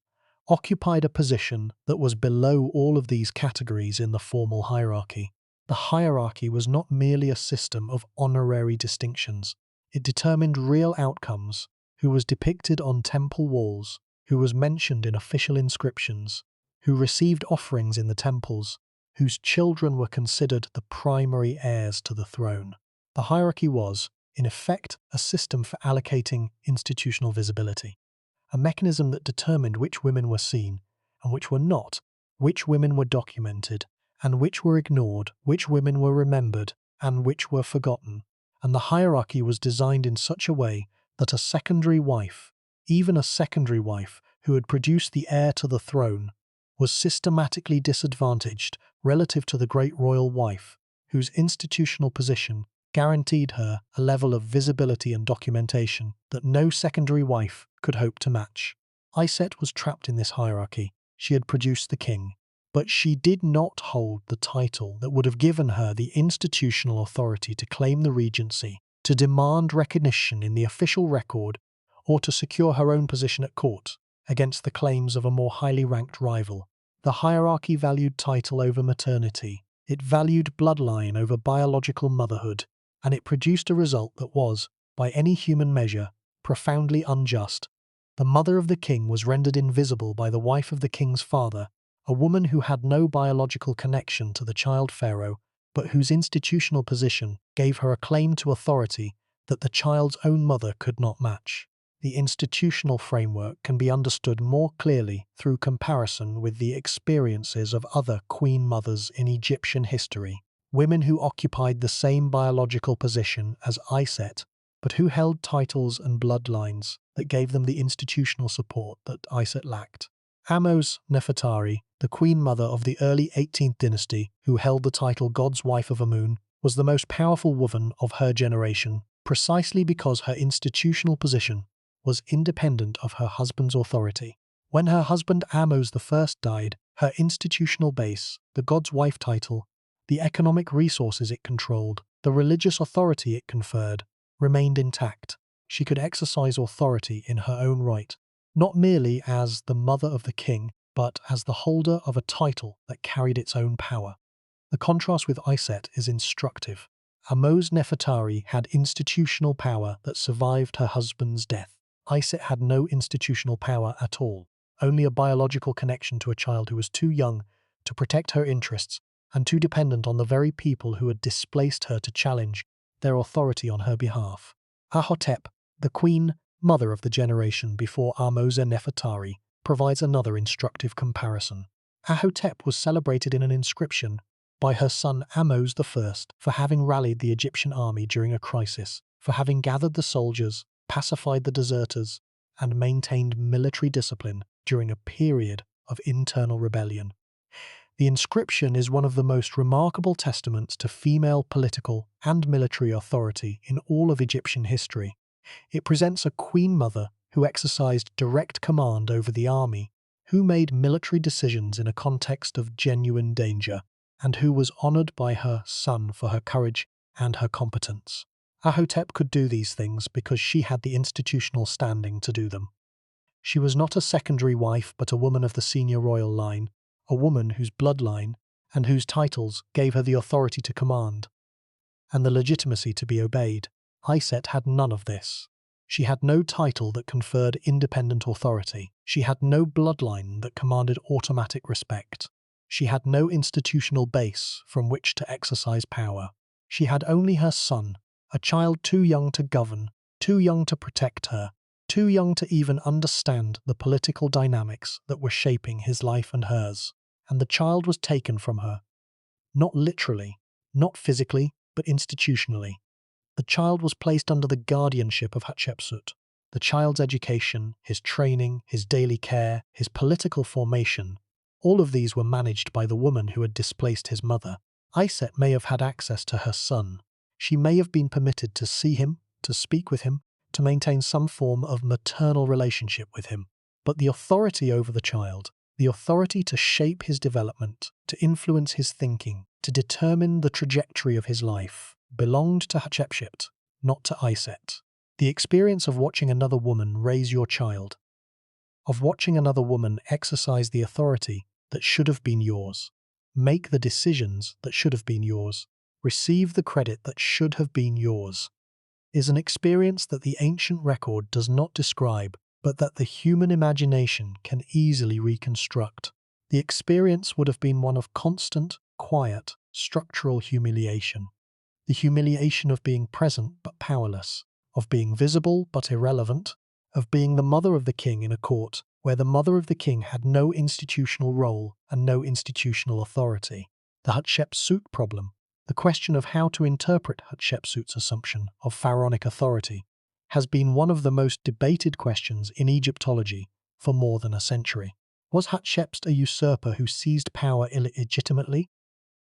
occupied a position that was below all of these categories in the formal hierarchy. The hierarchy was not merely a system of honorary distinctions. It determined real outcomes: who was depicted on temple walls, who was mentioned in official inscriptions, who received offerings in the temples, whose children were considered the primary heirs to the throne. The hierarchy was, in effect, a system for allocating institutional visibility, a mechanism that determined which women were seen and which were not, which women were documented and which were ignored, which women were remembered and which were forgotten. And the hierarchy was designed in such a way that a secondary wife, even a secondary wife who had produced the heir to the throne, was systematically disadvantaged relative to the great royal wife, whose institutional position guaranteed her a level of visibility and documentation that no secondary wife could hope to match. Iset was trapped in this hierarchy. She had produced the king, but she did not hold the title that would have given her the institutional authority to claim the regency, to demand recognition in the official record, or to secure her own position at court against the claims of a more highly ranked rival. The hierarchy valued title over maternity. It valued bloodline over biological motherhood, and it produced a result that was, by any human measure, profoundly unjust. The mother of the king was rendered invisible by the wife of the king's father, a woman who had no biological connection to the child pharaoh, but whose institutional position gave her a claim to authority that the child's own mother could not match. The institutional framework can be understood more clearly through comparison with the experiences of other queen mothers in Egyptian history, women who occupied the same biological position as Iset, but who held titles and bloodlines that gave them the institutional support that Iset lacked. Thutmose Nefertari, the queen mother of the early 18th dynasty who held the title God's wife of Amun, was the most powerful woman of her generation, precisely because her institutional position was independent of her husband's authority. When her husband Thutmose I died, her institutional base, the God's wife title, the economic resources it controlled, the religious authority it conferred, remained intact. She could exercise authority in her own right, not merely as the mother of the king, but as the holder of a title that carried its own power. The contrast with Iset is instructive. Thutmose Nefertari had institutional power that survived her husband's death. Iset had no institutional power at all, only a biological connection to a child who was too young to protect her interests and too dependent on the very people who had displaced her to challenge their authority on her behalf. Hatshepsut, the queen mother of the generation before Thutmose Nefertari, provides another instructive comparison. Hatshepsut was celebrated in an inscription by her son Thutmose I for having rallied the Egyptian army during a crisis, for having gathered the soldiers, pacified the deserters, and maintained military discipline during a period of internal rebellion. The inscription is one of the most remarkable testaments to female political and military authority in all of Egyptian history. It presents a queen mother who exercised direct command over the army, who made military decisions in a context of genuine danger, and who was honored by her son for her courage and her competence. Hatshepsut could do these things because she had the institutional standing to do them. She was not a secondary wife but a woman of the senior royal line, a woman whose bloodline and whose titles gave her the authority to command and the legitimacy to be obeyed. Iset had none of this. She had no title that conferred independent authority. She had no bloodline that commanded automatic respect. She had no institutional base from which to exercise power. She had only her son, a child too young to govern, too young to protect her, too young to even understand the political dynamics that were shaping his life and hers. And the child was taken from her. Not literally, not physically, but institutionally. The child was placed under the guardianship of Hatshepsut. The child's education, his training, his daily care, his political formation, all of these were managed by the woman who had displaced his mother. Iset may have had access to her son. She may have been permitted to see him, to speak with him, to maintain some form of maternal relationship with him. But the authority over the child, the authority to shape his development, to influence his thinking, to determine the trajectory of his life, belonged to Hatshepsut, not to Iset. The experience of watching another woman raise your child, of watching another woman exercise the authority that should have been yours, make the decisions that should have been yours, receive the credit that should have been yours, is an experience that the ancient record does not describe, but that the human imagination can easily reconstruct. The experience would have been one of constant, quiet, structural humiliation. The humiliation of being present but powerless, of being visible but irrelevant, of being the mother of the king in a court where the mother of the king had no institutional role and no institutional authority. The Hatshepsut problem, the question of how to interpret Hatshepsut's assumption of pharaonic authority, has been one of the most debated questions in Egyptology for more than a century. Was Hatshepsut a usurper who seized power illegitimately?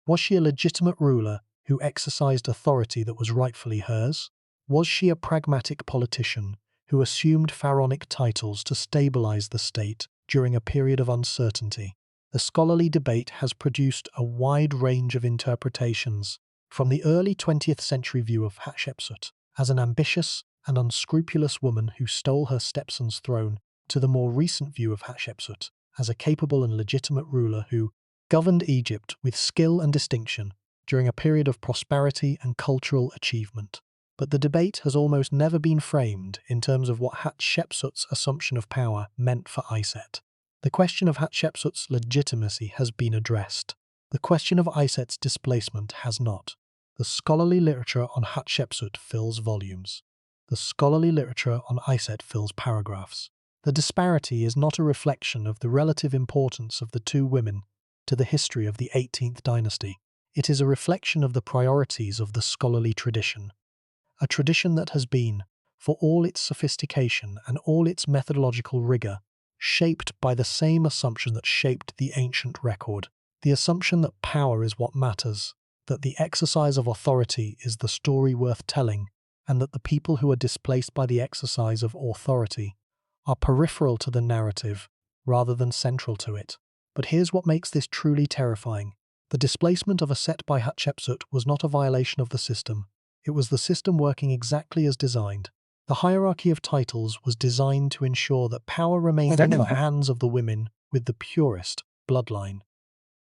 Was she a legitimate ruler who exercised authority that was rightfully hers? Was she a pragmatic politician who assumed pharaonic titles to stabilize the state during a period of uncertainty? The scholarly debate has produced a wide range of interpretations, from the early 20th century view of Hatshepsut as an ambitious and unscrupulous woman who stole her stepson's throne, to the more recent view of Hatshepsut as a capable and legitimate ruler who governed Egypt with skill and distinction during a period of prosperity and cultural achievement. But the debate has almost never been framed in terms of what Hatshepsut's assumption of power meant for Iset. The question of Hatshepsut's legitimacy has been addressed. The question of Iset's displacement has not. The scholarly literature on Hatshepsut fills volumes. The scholarly literature on Iset fills paragraphs. The disparity is not a reflection of the relative importance of the two women to the history of the 18th dynasty. It is a reflection of the priorities of the scholarly tradition, a tradition that has been, for all its sophistication and all its methodological rigor, shaped by the same assumption that shaped the ancient record, the assumption that power is what matters, that the exercise of authority is the story worth telling, and that the people who are displaced by the exercise of authority are peripheral to the narrative rather than central to it. But here's what makes this truly terrifying. The displacement of Iset by Hatshepsut was not a violation of the system. It was the system working exactly as designed. The hierarchy of titles was designed to ensure that power remained in the hands of the women with the purest bloodline.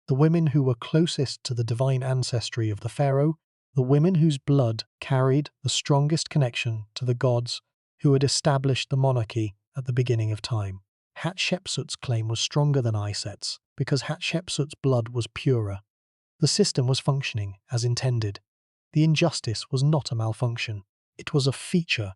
The women who were closest to the divine ancestry of the pharaoh, the women whose blood carried the strongest connection to the gods who had established the monarchy at the beginning of time. Hatshepsut's claim was stronger than Iset's because Hatshepsut's blood was purer. The system was functioning as intended. The injustice was not a malfunction. It was a feature,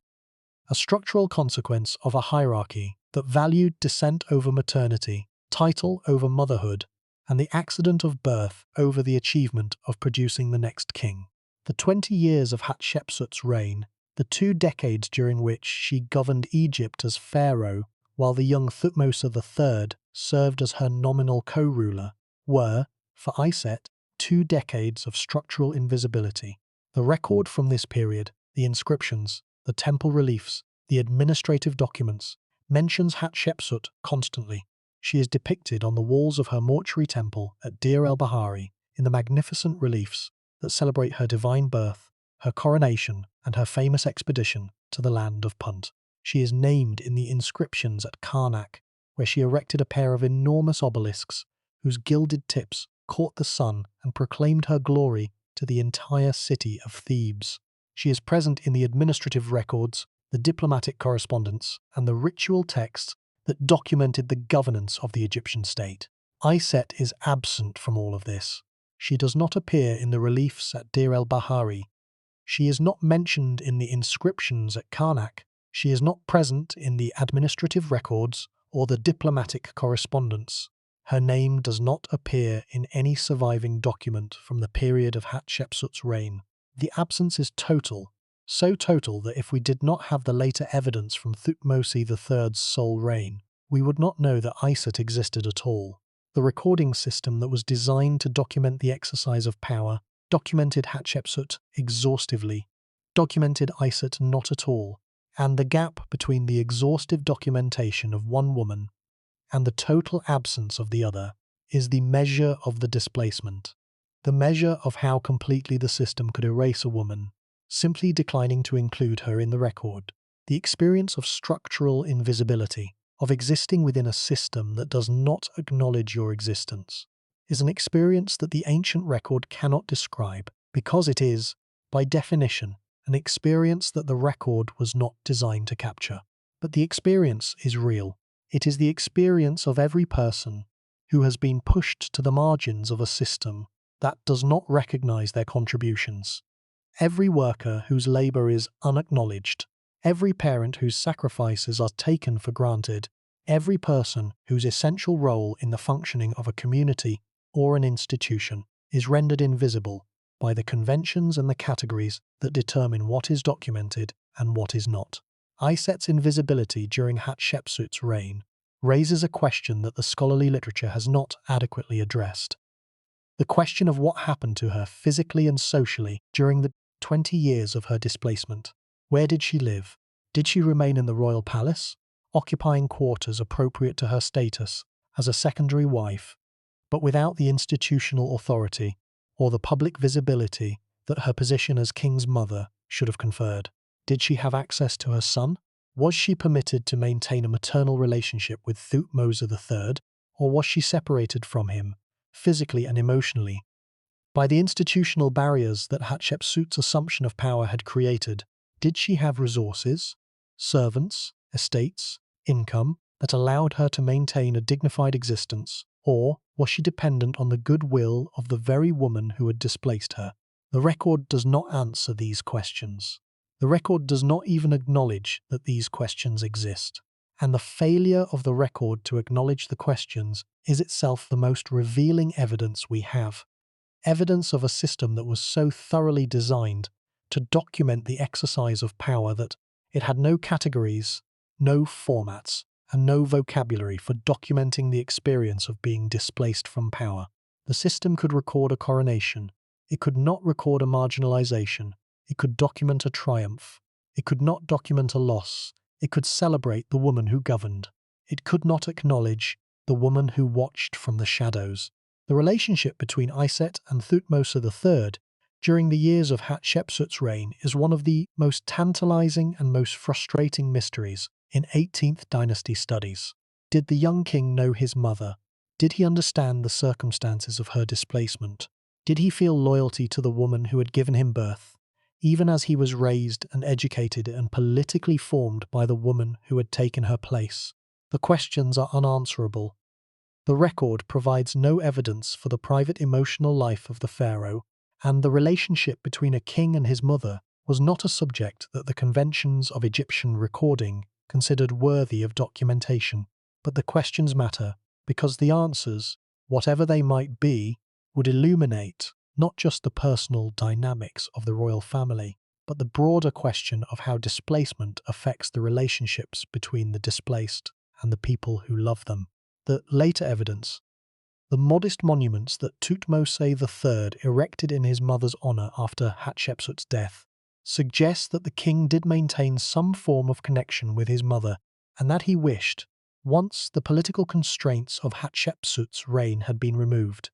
a structural consequence of a hierarchy that valued descent over maternity, title over motherhood, and the accident of birth over the achievement of producing the next king. The 20 years of Hatshepsut's reign, the 2 decades during which she governed Egypt as pharaoh, while the young Thutmose III served as her nominal co-ruler, were, for Iset, 2 decades of structural invisibility. The record from this period, the inscriptions, the temple reliefs, the administrative documents, mentions Hatshepsut constantly. She is depicted on the walls of her mortuary temple at Deir el-Bahari in the magnificent reliefs that celebrate her divine birth, her coronation, and her famous expedition to the land of Punt. She is named in the inscriptions at Karnak, where she erected a pair of enormous obelisks whose gilded tips caught the sun and proclaimed her glory to the entire city of Thebes. She is present in the administrative records, the diplomatic correspondence, and the ritual texts that documented the governance of the Egyptian state. Iset is absent from all of this. She does not appear in the reliefs at Deir el-Bahari. She is not mentioned in the inscriptions at Karnak. She is not present in the administrative records or the diplomatic correspondence. Her name does not appear in any surviving document from the period of Hatshepsut's reign. The absence is total, so total that if we did not have the later evidence from Thutmose III's sole reign, we would not know that Iset existed at all. The recording system that was designed to document the exercise of power documented Hatshepsut exhaustively, documented Iset not at all, and the gap between the exhaustive documentation of one woman and the total absence of the other is the measure of the displacement, the measure of how completely the system could erase a woman, simply declining to include her in the record. The experience of structural invisibility, of existing within a system that does not acknowledge your existence, is an experience that the ancient record cannot describe because it is, by definition, an experience that the record was not designed to capture. But the experience is real. It is the experience of every person who has been pushed to the margins of a system that does not recognize their contributions. Every worker whose labor is unacknowledged, every parent whose sacrifices are taken for granted, every person whose essential role in the functioning of a community or an institution is rendered invisible by the conventions and the categories that determine what is documented and what is not. Iset's invisibility during Hatshepsut's reign raises a question that the scholarly literature has not adequately addressed. The question of what happened to her physically and socially during the 20 years of her displacement. Where did she live? Did she remain in the royal palace, occupying quarters appropriate to her status as a secondary wife, but without the institutional authority or the public visibility that her position as king's mother should have conferred? Did she have access to her son? Was she permitted to maintain a maternal relationship with Thutmose III, or was she separated from him, physically and emotionally, by the institutional barriers that Hatshepsut's assumption of power had created? Did she have resources, servants, estates, income that allowed her to maintain a dignified existence, or was she dependent on the goodwill of the very woman who had displaced her? The record does not answer these questions. The record does not even acknowledge that these questions exist. And the failure of the record to acknowledge the questions is itself the most revealing evidence we have. Evidence of a system that was so thoroughly designed to document the exercise of power that it had no categories, no formats, and no vocabulary for documenting the experience of being displaced from power. The system could record a coronation. It could not record a marginalization. It could document a triumph. It could not document a loss. It could celebrate the woman who governed. It could not acknowledge the woman who watched from the shadows. The relationship between Iset and Thutmose III during the years of Hatshepsut's reign is one of the most tantalizing and most frustrating mysteries in 18th dynasty studies. Did the young king know his mother? Did he understand the circumstances of her displacement? Did he feel loyalty to the woman who had given him birth, even as he was raised and educated and politically formed by the woman who had taken her place? The questions are unanswerable. The record provides no evidence for the private emotional life of the pharaoh, and the relationship between a king and his mother was not a subject that the conventions of Egyptian recording considered worthy of documentation. But the questions matter because the answers, whatever they might be, would illuminate not just the personal dynamics of the royal family, but the broader question of how displacement affects the relationships between the displaced and the people who love them. The later evidence, the modest monuments that Thutmose III erected in his mother's honour after Hatshepsut's death, suggests that the king did maintain some form of connection with his mother, and that he wished, once the political constraints of Hatshepsut's reign had been removed,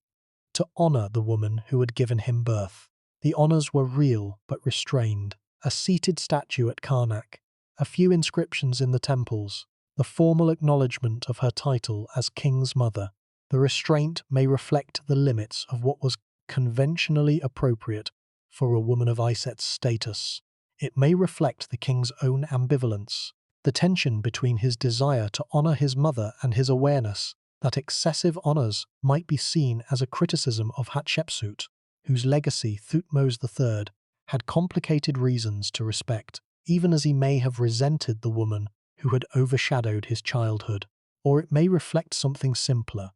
to honour the woman who had given him birth. The honours were real but restrained. A seated statue at Karnak, a few inscriptions in the temples, the formal acknowledgement of her title as king's mother. The restraint may reflect the limits of what was conventionally appropriate for a woman of Iset's status. It may reflect the king's own ambivalence, the tension between his desire to honour his mother and his awareness that excessive honours might be seen as a criticism of Hatshepsut, whose legacy Thutmose III had complicated reasons to respect, even as he may have resented the woman who had overshadowed his childhood. Or it may reflect something simpler,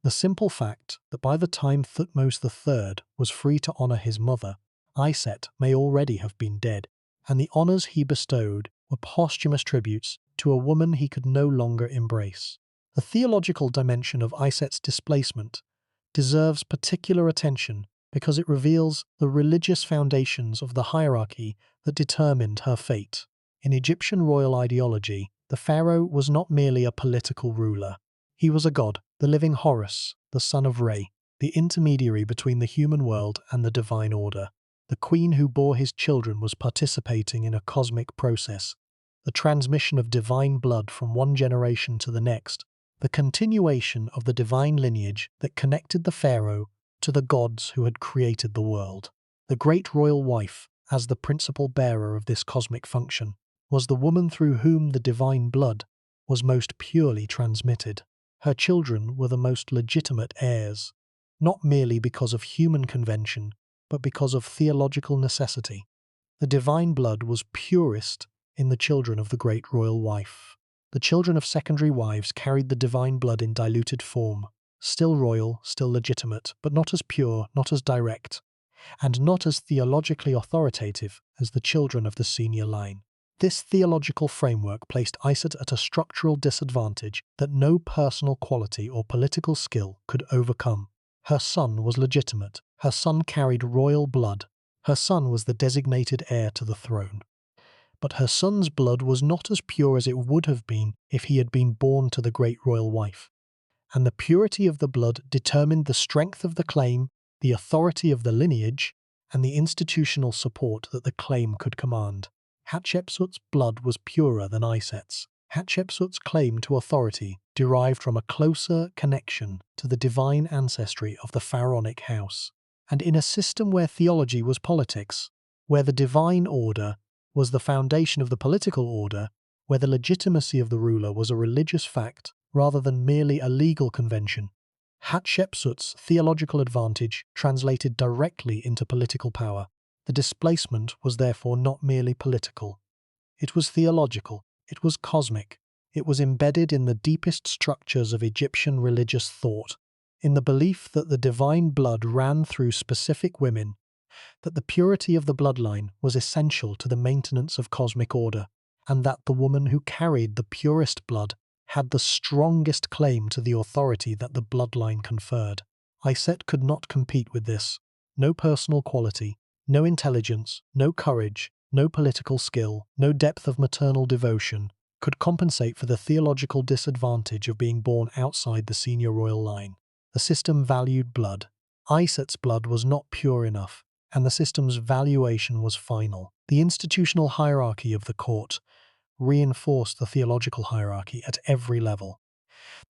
the simple fact that by the time Thutmose III was free to honour his mother, Iset may already have been dead, and the honours he bestowed were posthumous tributes to a woman he could no longer embrace. The theological dimension of Iset's displacement deserves particular attention because it reveals the religious foundations of the hierarchy that determined her fate. In Egyptian royal ideology, the pharaoh was not merely a political ruler. He was a god, the living Horus, the son of Re, the intermediary between the human world and the divine order. The queen who bore his children was participating in a cosmic process, the transmission of divine blood from one generation to the next, the continuation of the divine lineage that connected the pharaoh to the gods who had created the world. The great royal wife, as the principal bearer of this cosmic function, was the woman through whom the divine blood was most purely transmitted. Her children were the most legitimate heirs, not merely because of human convention, but because of theological necessity. The divine blood was purest in the children of the great royal wife. The children of secondary wives carried the divine blood in diluted form, still royal, still legitimate, but not as pure, not as direct, and not as theologically authoritative as the children of the senior line. This theological framework placed Iset at a structural disadvantage that no personal quality or political skill could overcome. Her son was legitimate. Her son carried royal blood. Her son was the designated heir to the throne. But her son's blood was not as pure as it would have been if he had been born to the great royal wife. And the purity of the blood determined the strength of the claim, the authority of the lineage, and the institutional support that the claim could command. Hatshepsut's blood was purer than Iset's. Hatshepsut's claim to authority derived from a closer connection to the divine ancestry of the pharaonic house. And in a system where theology was politics, where the divine order was the foundation of the political order, where the legitimacy of the ruler was a religious fact rather than merely a legal convention, Hatshepsut's theological advantage translated directly into political power. The displacement was therefore not merely political. It was theological, it was cosmic, it was embedded in the deepest structures of Egyptian religious thought, in the belief that the divine blood ran through specific women, that the purity of the bloodline was essential to the maintenance of cosmic order, and that the woman who carried the purest blood had the strongest claim to the authority that the bloodline conferred. Iset could not compete with this. No personal quality, no intelligence, no courage, no political skill, no depth of maternal devotion could compensate for the theological disadvantage of being born outside the senior royal line. The system valued blood. Iset's blood was not pure enough, and the system's valuation was final. The institutional hierarchy of the court reinforced the theological hierarchy at every level.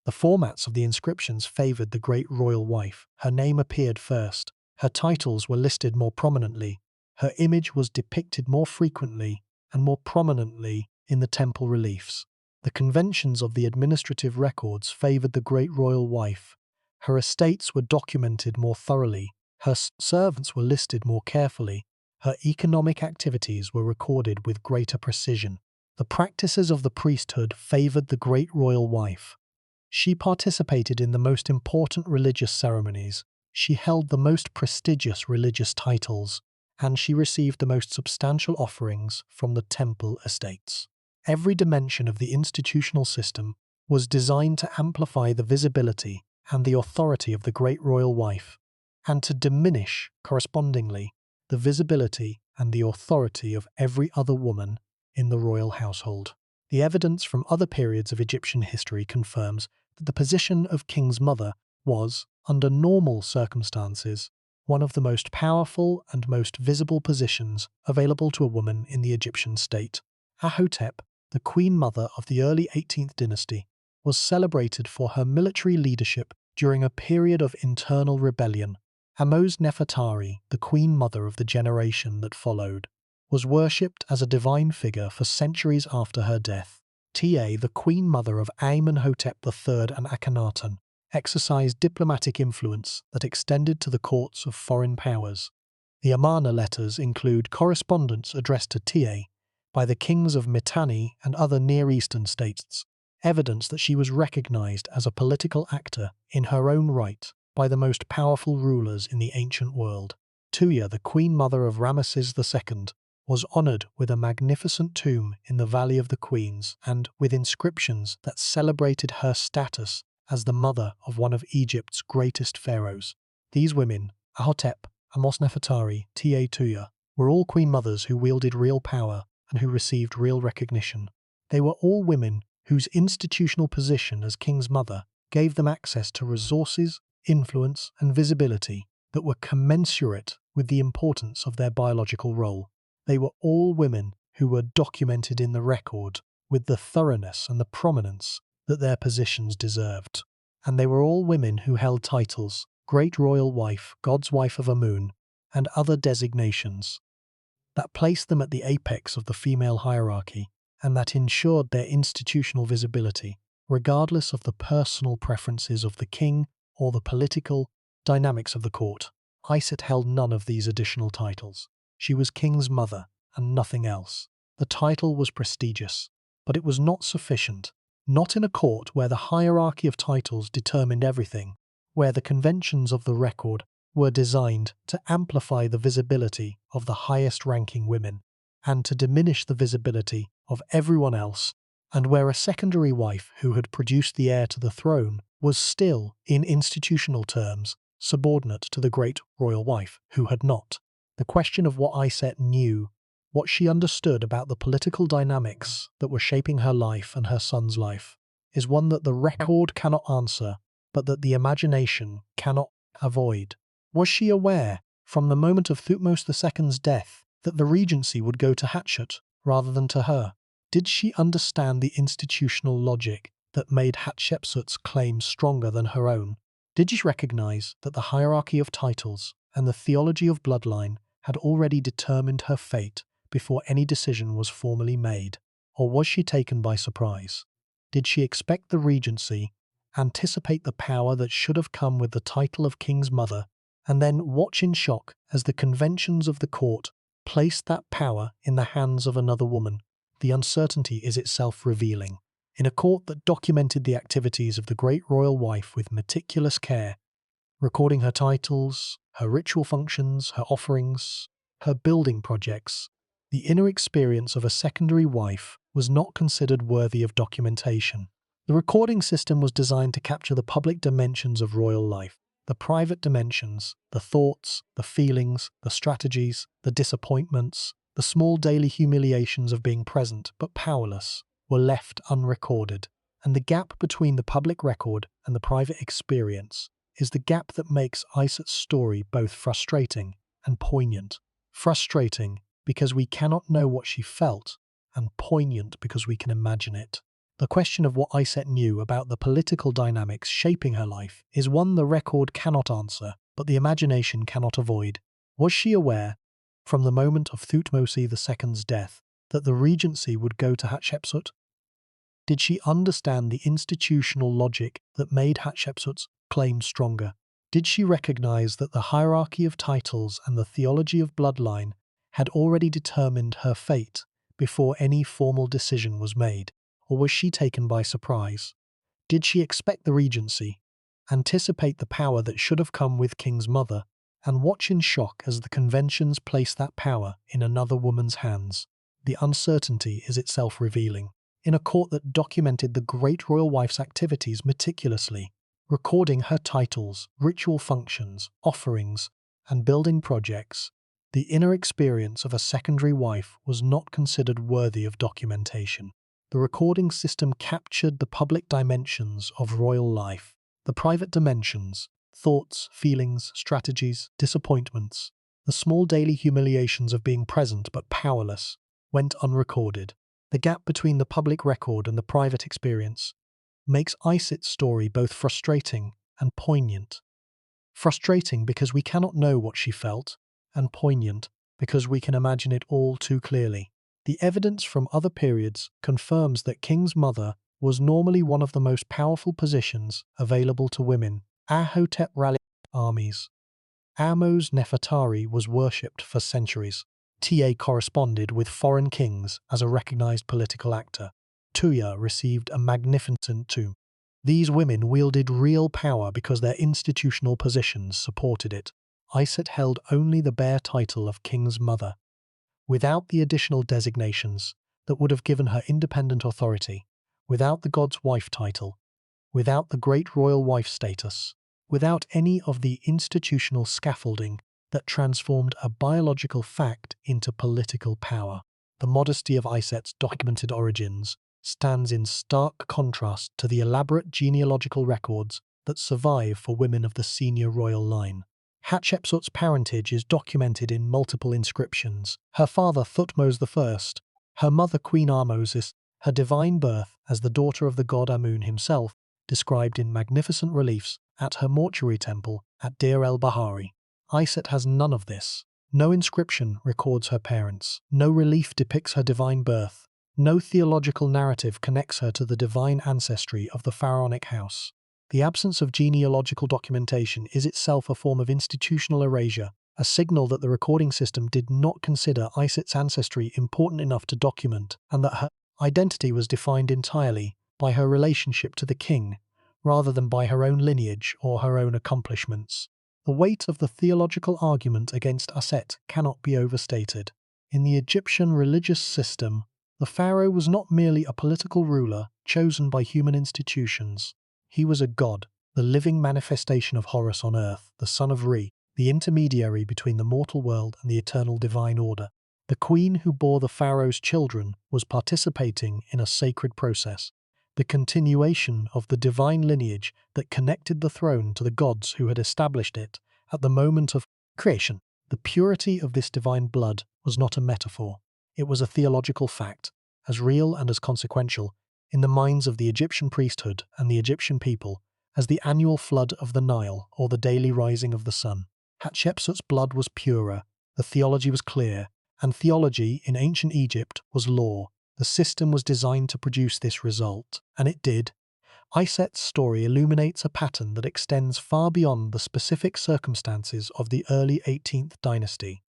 The formats of the inscriptions favored the great royal wife. Her name appeared first. Her titles were listed more prominently. Her image was depicted more frequently and more prominently in the temple reliefs. The conventions of the administrative records favored the great royal wife. Her estates were documented more thoroughly. Her servants were listed more carefully. Her economic activities were recorded with greater precision. The practices of the priesthood favored the great royal wife. She participated in the most important religious ceremonies, she held the most prestigious religious titles, and she received the most substantial offerings from the temple estates. Every dimension of the institutional system was designed to amplify the visibility and the authority of the great royal wife, and to diminish, correspondingly, the visibility and the authority of every other woman in the royal household. The evidence from other periods of Egyptian history confirms that the position of king's mother was, under normal circumstances, one of the most powerful and most visible positions available to a woman in the Egyptian state. Ahotep, the queen mother of the early 18th dynasty, was celebrated for her military leadership during a period of internal rebellion. Ahmose Nefertari, the queen mother of the generation that followed, was worshipped as a divine figure for centuries after her death. Ta, the queen mother of Amenhotep III and Akhenaten, exercised diplomatic influence that extended to the courts of foreign powers. The Amarna letters include correspondence addressed to Ta by the kings of Mitanni and other Near Eastern states, evidence that she was recognized as a political actor in her own right by the most powerful rulers in the ancient world. Tuya, the queen mother of Ramesses II, was honored with a magnificent tomb in the Valley of the Queens and with inscriptions that celebrated her status as the mother of one of Egypt's greatest pharaohs. These women, Ahotep, Ahmose Nefertari, Ta Tuya, were all queen mothers who wielded real power and who received real recognition. They were all women whose institutional position as king's mother gave them access to resources, influence, and visibility that were commensurate with the importance of their biological role. They were all women who were documented in the record with the thoroughness and the prominence that their positions deserved. And they were all women who held titles, Great Royal Wife, God's Wife of Amun, and other designations that placed them at the apex of the female hierarchy and that ensured their institutional visibility, regardless of the personal preferences of the king or the political dynamics of the court. Iset held none of these additional titles. She was king's mother and nothing else. The title was prestigious, but it was not sufficient. Not in a court where the hierarchy of titles determined everything, where the conventions of the record were designed to amplify the visibility of the highest-ranking women and to diminish the visibility of everyone else, and where a secondary wife who had produced the heir to the throne was still, in institutional terms, subordinate to the great royal wife who had not. The question of what Iset knew, what she understood about the political dynamics that were shaping her life and her son's life, is one that the record cannot answer, but that the imagination cannot avoid. Was she aware, from the moment of Thutmose II's death, that the regency would go to Hatshepsut rather than to her? Did she understand the institutional logic that made Hatshepsut's claims stronger than her own? Did she recognize that the hierarchy of titles and the theology of bloodline had already determined her fate before any decision was formally made? Or was she taken by surprise? Did she expect the regency, anticipate the power that should have come with the title of king's mother, and then watch in shock as the conventions of the court placed that power in the hands of another woman? The uncertainty is itself revealing. In a court that documented the activities of the great royal wife with meticulous care, recording her titles, her ritual functions, her offerings, her building projects, the inner experience of a secondary wife was not considered worthy of documentation. The recording system was designed to capture the public dimensions of royal life, the private dimensions, the thoughts, the feelings, the strategies, the disappointments, the small daily humiliations of being present but powerless, were left unrecorded. And the gap between the public record and the private experience is the gap that makes Iset's story both frustrating and poignant. Frustrating because we cannot know what she felt, and poignant because we can imagine it. The question of what Iset knew about the political dynamics shaping her life is one the record cannot answer, but the imagination cannot avoid. Was she aware, from the moment of Thutmose II's death, that the regency would go to Hatshepsut? Did she understand the institutional logic that made Hatshepsut's claim stronger? Did she recognize that the hierarchy of titles and the theology of bloodline had already determined her fate before any formal decision was made? Or was she taken by surprise? Did she expect the regency, anticipate the power that should have come with king's mother, and watch in shock as the conventions placed that power in another woman's hands? The uncertainty is itself revealing. In a court that documented the great royal wife's activities meticulously, recording her titles, ritual functions, offerings, and building projects, the inner experience of a secondary wife was not considered worthy of documentation. The recording system captured the public dimensions of royal life, the private dimensions, thoughts, feelings, strategies, disappointments, the small daily humiliations of being present but powerless, went unrecorded. The gap between the public record and the private experience makes Iset's story both frustrating and poignant. Frustrating because we cannot know what she felt, and poignant because we can imagine it all too clearly. The evidence from other periods confirms that king's mother was normally one of the most powerful positions available to women. Ahotep rallied armies. Ahmose Nefertari was worshipped for centuries. Ta corresponded with foreign kings as a recognized political actor. Tuya received a magnificent tomb. These women wielded real power because their institutional positions supported it. Iset held only the bare title of king's mother, without the additional designations that would have given her independent authority, without the god's wife title, without the great royal wife status, without any of the institutional scaffolding that transformed a biological fact into political power. The modesty of Iset's documented origins stands in stark contrast to the elaborate genealogical records that survive for women of the senior royal line. Hatshepsut's parentage is documented in multiple inscriptions. Her father Thutmose I, her mother Queen Ahmose, her divine birth as the daughter of the god Amun himself, described in magnificent reliefs at her mortuary temple at Deir el-Bahari. Iset has none of this. No inscription records her parents. No relief depicts her divine birth. No theological narrative connects her to the divine ancestry of the pharaonic house. The absence of genealogical documentation is itself a form of institutional erasure, a signal that the recording system did not consider Iset's ancestry important enough to document, and that her identity was defined entirely by her relationship to the king, rather than by her own lineage or her own accomplishments. The weight of the theological argument against Iset cannot be overstated. In the Egyptian religious system, the pharaoh was not merely a political ruler chosen by human institutions. He was a god, the living manifestation of Horus on earth, the son of Re, the intermediary between the mortal world and the eternal divine order. The queen who bore the pharaoh's children was participating in a sacred process, the continuation of the divine lineage that connected the throne to the gods who had established it at the moment of creation. The purity of this divine blood was not a metaphor. It was a theological fact, as real and as consequential in the minds of the Egyptian priesthood and the Egyptian people as the annual flood of the Nile or the daily rising of the sun. Hatshepsut's blood was purer, the theology was clear, and theology in ancient Egypt was law. The system was designed to produce this result, and it did. Iset's story illuminates a pattern that extends far beyond the specific circumstances of the early 18th dynasty,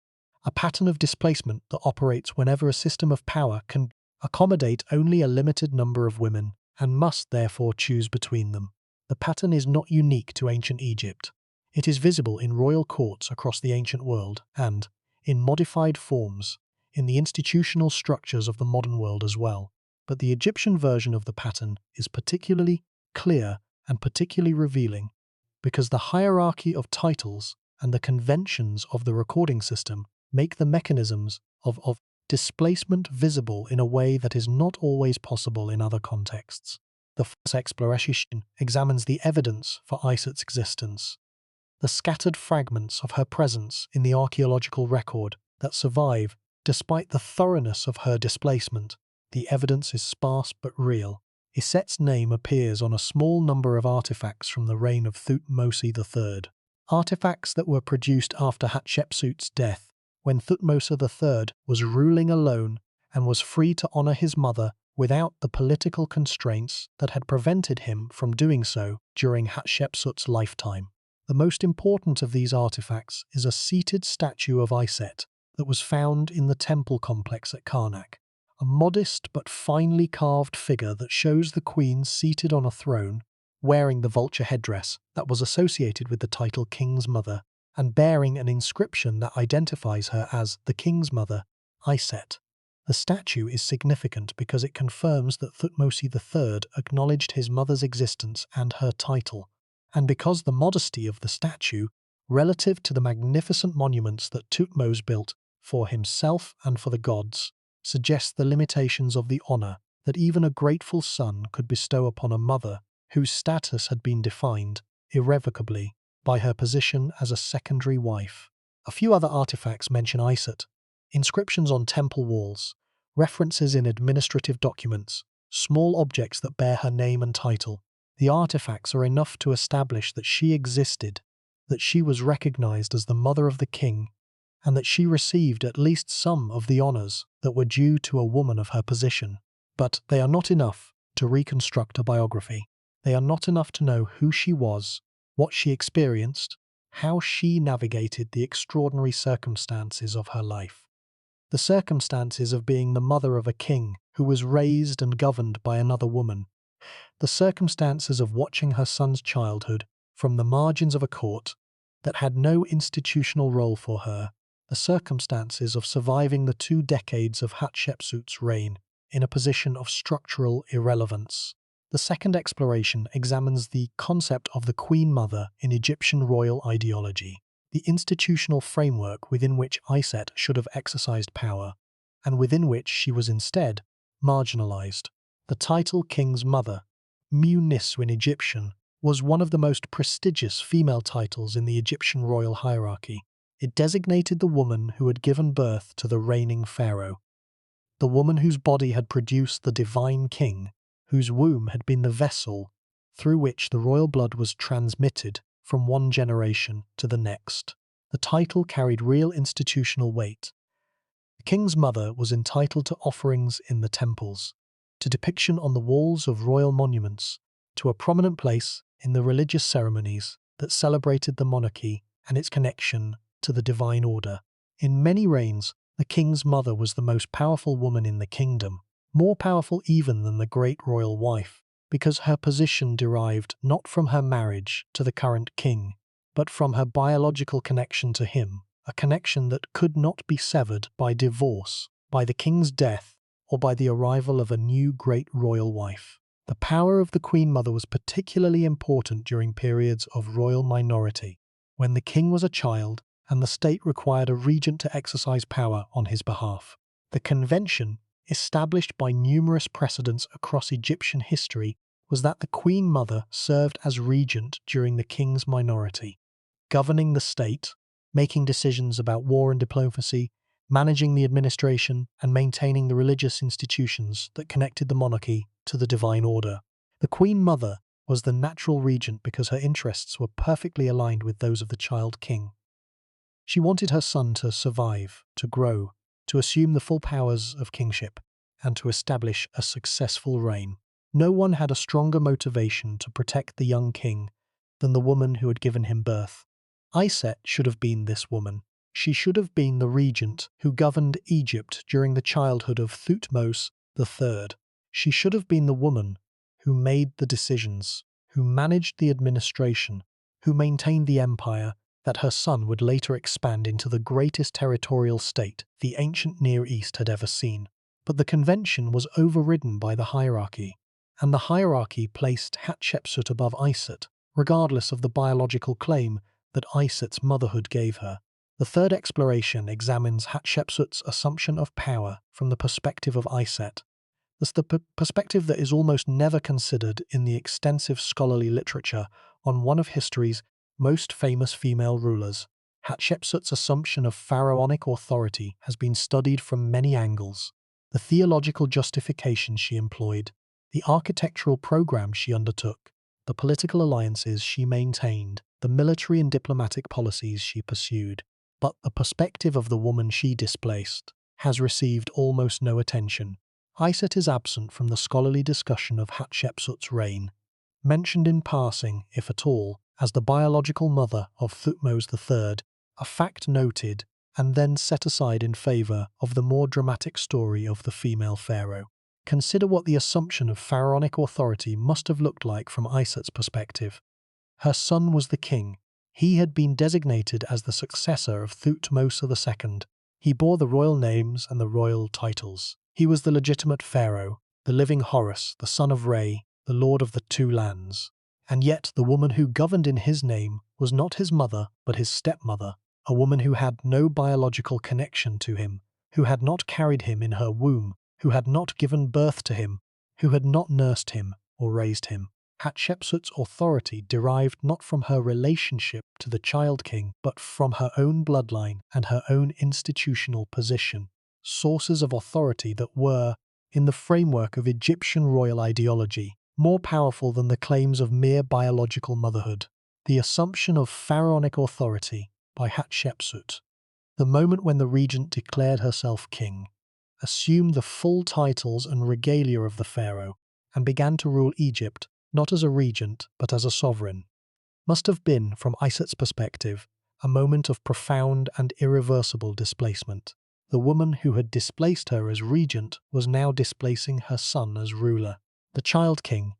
a pattern of displacement that operates whenever a system of power can accommodate only a limited number of women and must therefore choose between them. The pattern is not unique to ancient Egypt. It is visible in royal courts across the ancient world and, in modified forms, in the institutional structures of the modern world as well. But the Egyptian version of the pattern is particularly clear and particularly revealing because the hierarchy of titles and the conventions of the recording system make the mechanisms of displacement visible in a way that is not always possible in other contexts. The first exploration examines the evidence for Iset's existence, the scattered fragments of her presence in the archaeological record that survive despite the thoroughness of her displacement. The evidence is sparse but real. Iset's name appears on a small number of artifacts from the reign of Thutmose III, artifacts that were produced after Hatshepsut's death, when Thutmose III was ruling alone and was free to honor his mother without the political constraints that had prevented him from doing so during Hatshepsut's lifetime. The most important of these artifacts is a seated statue of Iset that was found in the temple complex at Karnak, a modest but finely carved figure that shows the queen seated on a throne, wearing the vulture headdress that was associated with the title King's Mother, and bearing an inscription that identifies her as the King's Mother, Iset. The statue is significant because it confirms that Thutmose III acknowledged his mother's existence and her title, and because the modesty of the statue, relative to the magnificent monuments that Thutmose built for himself and for the gods, suggests the limitations of the honor that even a grateful son could bestow upon a mother whose status had been defined irrevocably by her position as a secondary wife. A few other artifacts mention Iset: inscriptions on temple walls, references in administrative documents, small objects that bear her name and title. The artifacts are enough to establish that she existed, that she was recognized as the mother of the king, and that she received at least some of the honors that were due to a woman of her position. But they are not enough to reconstruct a biography. They are not enough to know who she was, what she experienced, how she navigated the extraordinary circumstances of her life. The circumstances of being the mother of a king who was raised and governed by another woman. The circumstances of watching her son's childhood from the margins of a court that had no institutional role for her. The circumstances of surviving the 2 decades of Hatshepsut's reign in a position of structural irrelevance. The second exploration examines the concept of the Queen Mother in Egyptian royal ideology, the institutional framework within which Iset should have exercised power, and within which she was instead marginalized. The title King's Mother, Mu Nisw in Egyptian, was one of the most prestigious female titles in the Egyptian royal hierarchy. It designated the woman who had given birth to the reigning pharaoh, the woman whose body had produced the divine king, whose womb had been the vessel through which the royal blood was transmitted from one generation to the next. The title carried real institutional weight. The king's mother was entitled to offerings in the temples, to depiction on the walls of royal monuments, to a prominent place in the religious ceremonies that celebrated the monarchy and its connection to the divine order. In many reigns, the king's mother was the most powerful woman in the kingdom, more powerful even than the great royal wife, because her position derived not from her marriage to the current king, but from her biological connection to him, a connection that could not be severed by divorce, by the king's death, or by the arrival of a new great royal wife. The power of the Queen Mother was particularly important during periods of royal minority, when the king was a child and the state required a regent to exercise power on his behalf. The convention, established by numerous precedents across Egyptian history, was that the Queen Mother served as regent during the king's minority, governing the state, making decisions about war and diplomacy, managing the administration, and maintaining the religious institutions that connected the monarchy to the divine order. The Queen Mother was the natural regent because her interests were perfectly aligned with those of the child king. She wanted her son to survive, to grow, to assume the full powers of kingship, and to establish a successful reign. No one had a stronger motivation to protect the young king than the woman who had given him birth. Iset should have been this woman. She should have been the regent who governed Egypt during the childhood of Thutmose III. She should have been the woman who made the decisions, who managed the administration, who maintained the empire that her son would later expand into the greatest territorial state the ancient Near East had ever seen. But the convention was overridden by the hierarchy, and the hierarchy placed Hatshepsut above Iset, regardless of the biological claim that Iset's motherhood gave her. The third exploration examines Hatshepsut's assumption of power from the perspective of Iset. That's the perspective that is almost never considered in the extensive scholarly literature on one of history's most famous female rulers. Hatshepsut's assumption of pharaonic authority has been studied from many angles. The theological justification she employed, the architectural program she undertook, the political alliances she maintained, the military and diplomatic policies she pursued. But the perspective of the woman she displaced has received almost no attention. Iset is absent from the scholarly discussion of Hatshepsut's reign, mentioned in passing, if at all, as the biological mother of Thutmose III, a fact noted and then set aside in favour of the more dramatic story of the female pharaoh. Consider what the assumption of pharaonic authority must have looked like from Iset's perspective. Her son was the king. He had been designated as the successor of Thutmose II. He bore the royal names and the royal titles. He was the legitimate pharaoh, the living Horus, the son of Re, the lord of the two lands. And yet the woman who governed in his name was not his mother but his stepmother, a woman who had no biological connection to him, who had not carried him in her womb, who had not given birth to him, who had not nursed him or raised him. Hatshepsut's authority derived not from her relationship to the child king, but from her own bloodline and her own institutional position, sources of authority that were, in the framework of Egyptian royal ideology, more powerful than the claims of mere biological motherhood. The assumption of pharaonic authority by Hatshepsut, the moment when the regent declared herself king, assumed the full titles and regalia of the pharaoh, and began to rule Egypt not as a regent but as a sovereign, must have been, from Iset's perspective, a moment of profound and irreversible displacement. The woman who had displaced her as regent was now displacing her son as ruler. The child king,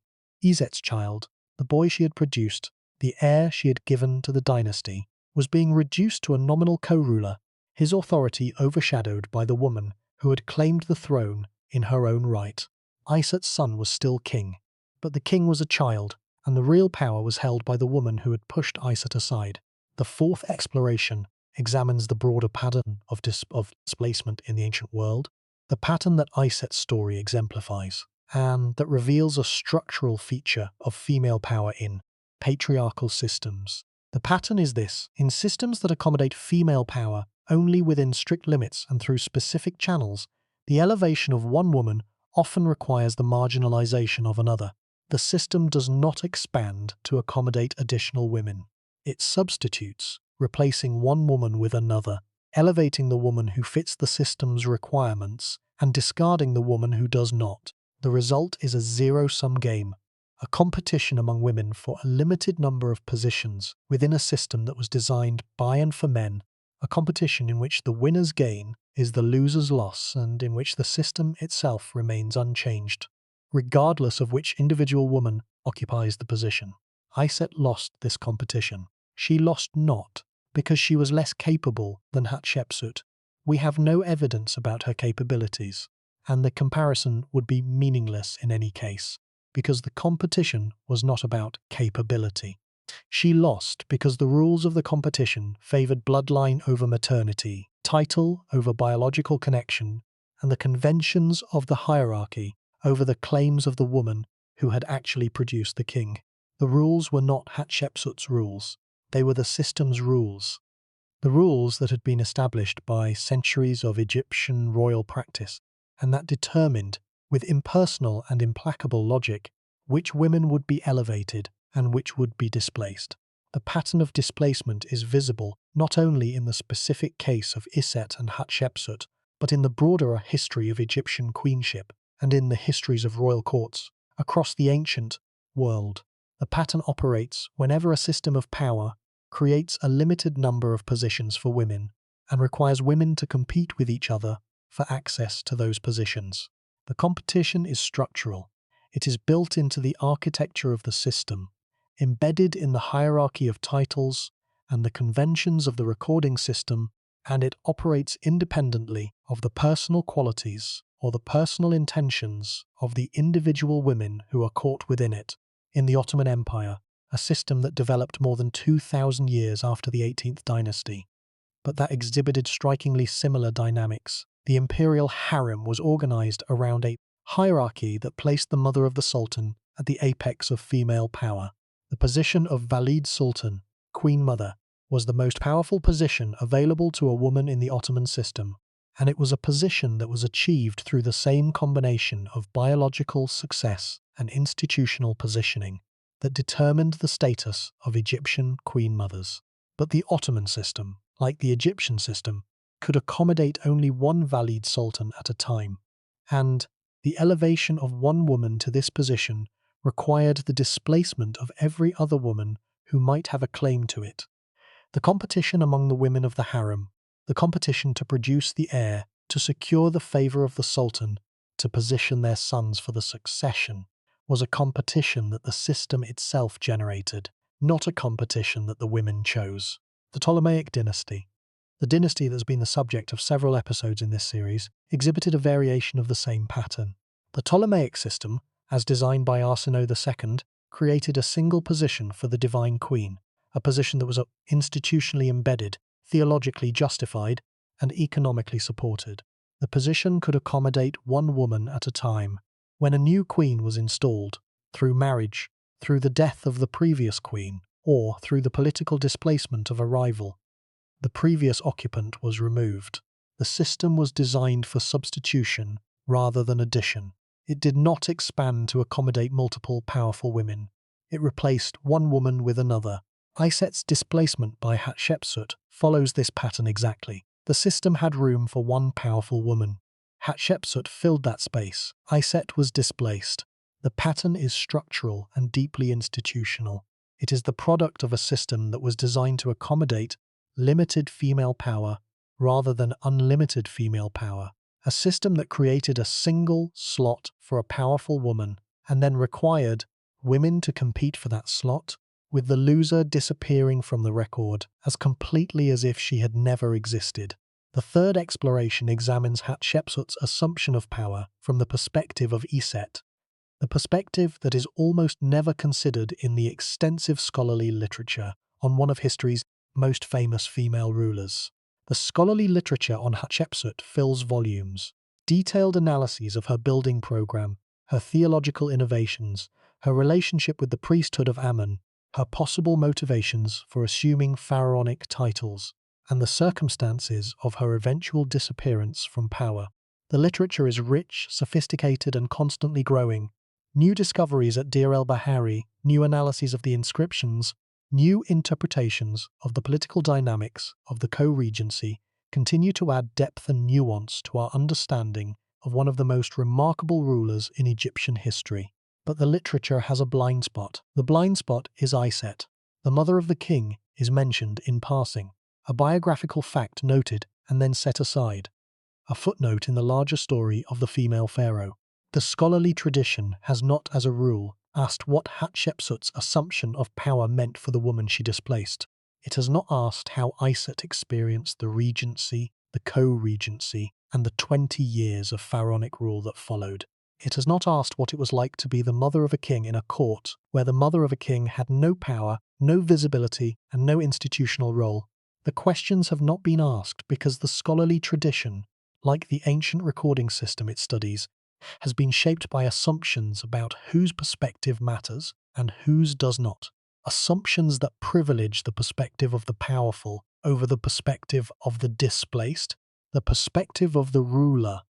Iset's child, the boy she had produced, the heir she had given to the dynasty, was being reduced to a nominal co-ruler, his authority overshadowed by the woman who had claimed the throne in her own right. Iset's son was still king, but the king was a child, and the real power was held by the woman who had pushed Iset aside. The fourth exploration examines the broader pattern of displacement in the ancient world, the pattern that Iset's story exemplifies, and that reveals a structural feature of female power in patriarchal systems. The pattern is this: in systems that accommodate female power only within strict limits and through specific channels, the elevation of one woman often requires the marginalization of another. The system does not expand to accommodate additional women. It substitutes, replacing one woman with another, elevating the woman who fits the system's requirements and discarding the woman who does not. The result is a zero-sum game, a competition among women for a limited number of positions within a system that was designed by and for men, a competition in which the winner's gain is the loser's loss and in which the system itself remains unchanged, regardless of which individual woman occupies the position. Iset lost this competition. She lost not because she was less capable than Hatshepsut. We have no evidence about her capabilities, and the comparison would be meaningless in any case, because the competition was not about capability. She lost because the rules of the competition favored bloodline over maternity, title over biological connection, and the conventions of the hierarchy over the claims of the woman who had actually produced the king. The rules were not Hatshepsut's rules. They were the system's rules. The rules that had been established by centuries of Egyptian royal practice, and that determined with impersonal and implacable logic, which women would be elevated and which would be displaced. The pattern of displacement is visible not only in the specific case of Iset and Hatshepsut, but in the broader history of Egyptian queenship and in the histories of royal courts across the ancient world. The pattern operates whenever a system of power creates a limited number of positions for women and requires women to compete with each other for access to those positions. The competition is structural. It is built into the architecture of the system, embedded in the hierarchy of titles and the conventions of the recording system, and it operates independently of the personal qualities or the personal intentions of the individual women who are caught within it. In the Ottoman Empire, a system that developed more than 2,000 years after the 18th dynasty, but that exhibited strikingly similar dynamics. The imperial harem was organized around a hierarchy that placed the mother of the sultan at the apex of female power. The position of Valide Sultan, Queen Mother, was the most powerful position available to a woman in the Ottoman system, and it was a position that was achieved through the same combination of biological success and institutional positioning that determined the status of Egyptian queen mothers. But the Ottoman system, like the Egyptian system, could accommodate only one Valide Sultan at a time, and the elevation of one woman to this position required the displacement of every other woman who might have a claim to it. The competition among the women of the harem, the competition to produce the heir, to secure the favour of the sultan, to position their sons for the succession, was a competition that the system itself generated, not a competition that the women chose. The Ptolemaic dynasty, the dynasty that has been the subject of several episodes in this series, exhibited a variation of the same pattern. The Ptolemaic system, as designed by Arsinoe II, created a single position for the divine queen, a position that was institutionally embedded, theologically justified, and economically supported. The position could accommodate one woman at a time. When a new queen was installed, through marriage, through the death of the previous queen, or through the political displacement of a rival, the previous occupant was removed. The system was designed for substitution rather than addition. It did not expand to accommodate multiple powerful women. It replaced one woman with another. Iset's displacement by Hatshepsut follows this pattern exactly. The system had room for one powerful woman. Hatshepsut filled that space. Iset was displaced. The pattern is structural and deeply institutional. It is the product of a system that was designed to accommodate limited female power rather than unlimited female power. A system that created a single slot for a powerful woman and then required women to compete for that slot, with the loser disappearing from the record as completely as if she had never existed. The third exploration examines Hatshepsut's assumption of power from the perspective of Iset, the perspective that is almost never considered in the extensive scholarly literature on one of history's most famous female rulers. The scholarly literature on Hatshepsut fills volumes. Detailed analyses of her building program, her theological innovations, her relationship with the priesthood of Ammon, her possible motivations for assuming pharaonic titles, and the circumstances of her eventual disappearance from power. The literature is rich, sophisticated, and constantly growing. New discoveries at Deir el-Bahari, new analyses of the inscriptions, new interpretations of the political dynamics of the co-regency continue to add depth and nuance to our understanding of one of the most remarkable rulers in Egyptian history. But the literature has a blind spot. The blind spot is Iset. The mother of the king is mentioned in passing, a biographical fact noted and then set aside, a footnote in the larger story of the female pharaoh. The scholarly tradition has not, as a rule, asked what Hatshepsut's assumption of power meant for the woman she displaced. It has not asked how Iset experienced the regency, the co-regency, and the 20 years of pharaonic rule that followed. It has not asked what it was like to be the mother of a king in a court where the mother of a king had no power, no visibility, and no institutional role. The questions have not been asked because the scholarly tradition, like the ancient recording system it studies, has been shaped by assumptions about whose perspective matters and whose does not. Assumptions that privilege the perspective of the powerful over the perspective of the displaced, the perspective of the ruler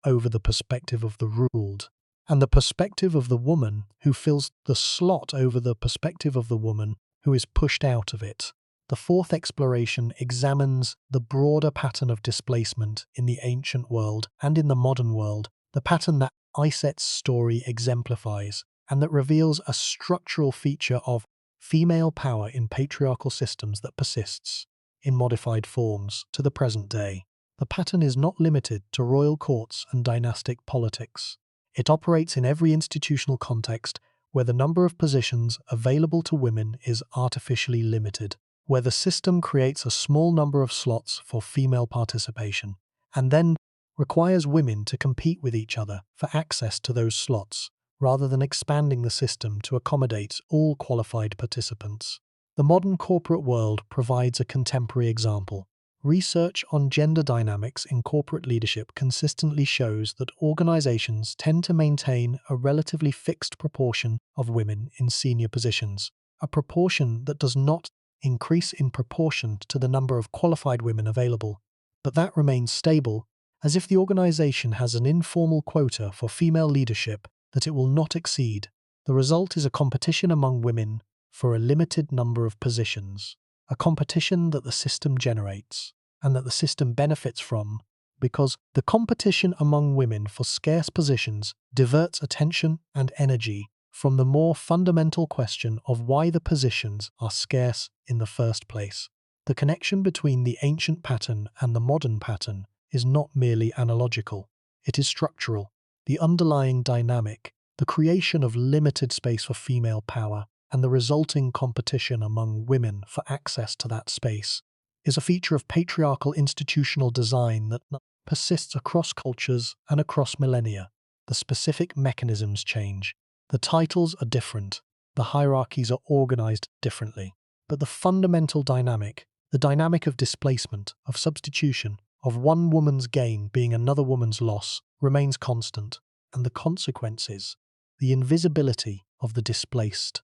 over the perspective of the ruled, and the perspective of the woman who fills the slot over the perspective of the woman who is pushed out of it. The fourth exploration examines the broader pattern of displacement in the ancient world and in the modern world, the pattern that Iset's story exemplifies, and that reveals a structural feature of female power in patriarchal systems that persists, in modified forms, to the present day. The pattern is not limited to royal courts and dynastic politics. It operates in every institutional context where the number of positions available to women is artificially limited, where the system creates a small number of slots for female participation, and then requires women to compete with each other for access to those slots, rather than expanding the system to accommodate all qualified participants. The modern corporate world provides a contemporary example. Research on gender dynamics in corporate leadership consistently shows that organizations tend to maintain a relatively fixed proportion of women in senior positions, a proportion that does not increase in proportion to the number of qualified women available, but that remains stable, as if the organization has an informal quota for female leadership that it will not exceed. The result is a competition among women for a limited number of positions, a competition that the system generates, and that the system benefits from, because the competition among women for scarce positions diverts attention and energy from the more fundamental question of why the positions are scarce in the first place. The connection between the ancient pattern and the modern pattern is not merely analogical, it is structural. The underlying dynamic, the creation of limited space for female power, and the resulting competition among women for access to that space, is a feature of patriarchal institutional design that persists across cultures and across millennia. The specific mechanisms change. The titles are different. The hierarchies are organized differently. But the fundamental dynamic, the dynamic of displacement, of substitution, of one woman's gain being another woman's loss, remains constant, and the consequences, the invisibility of the displaced,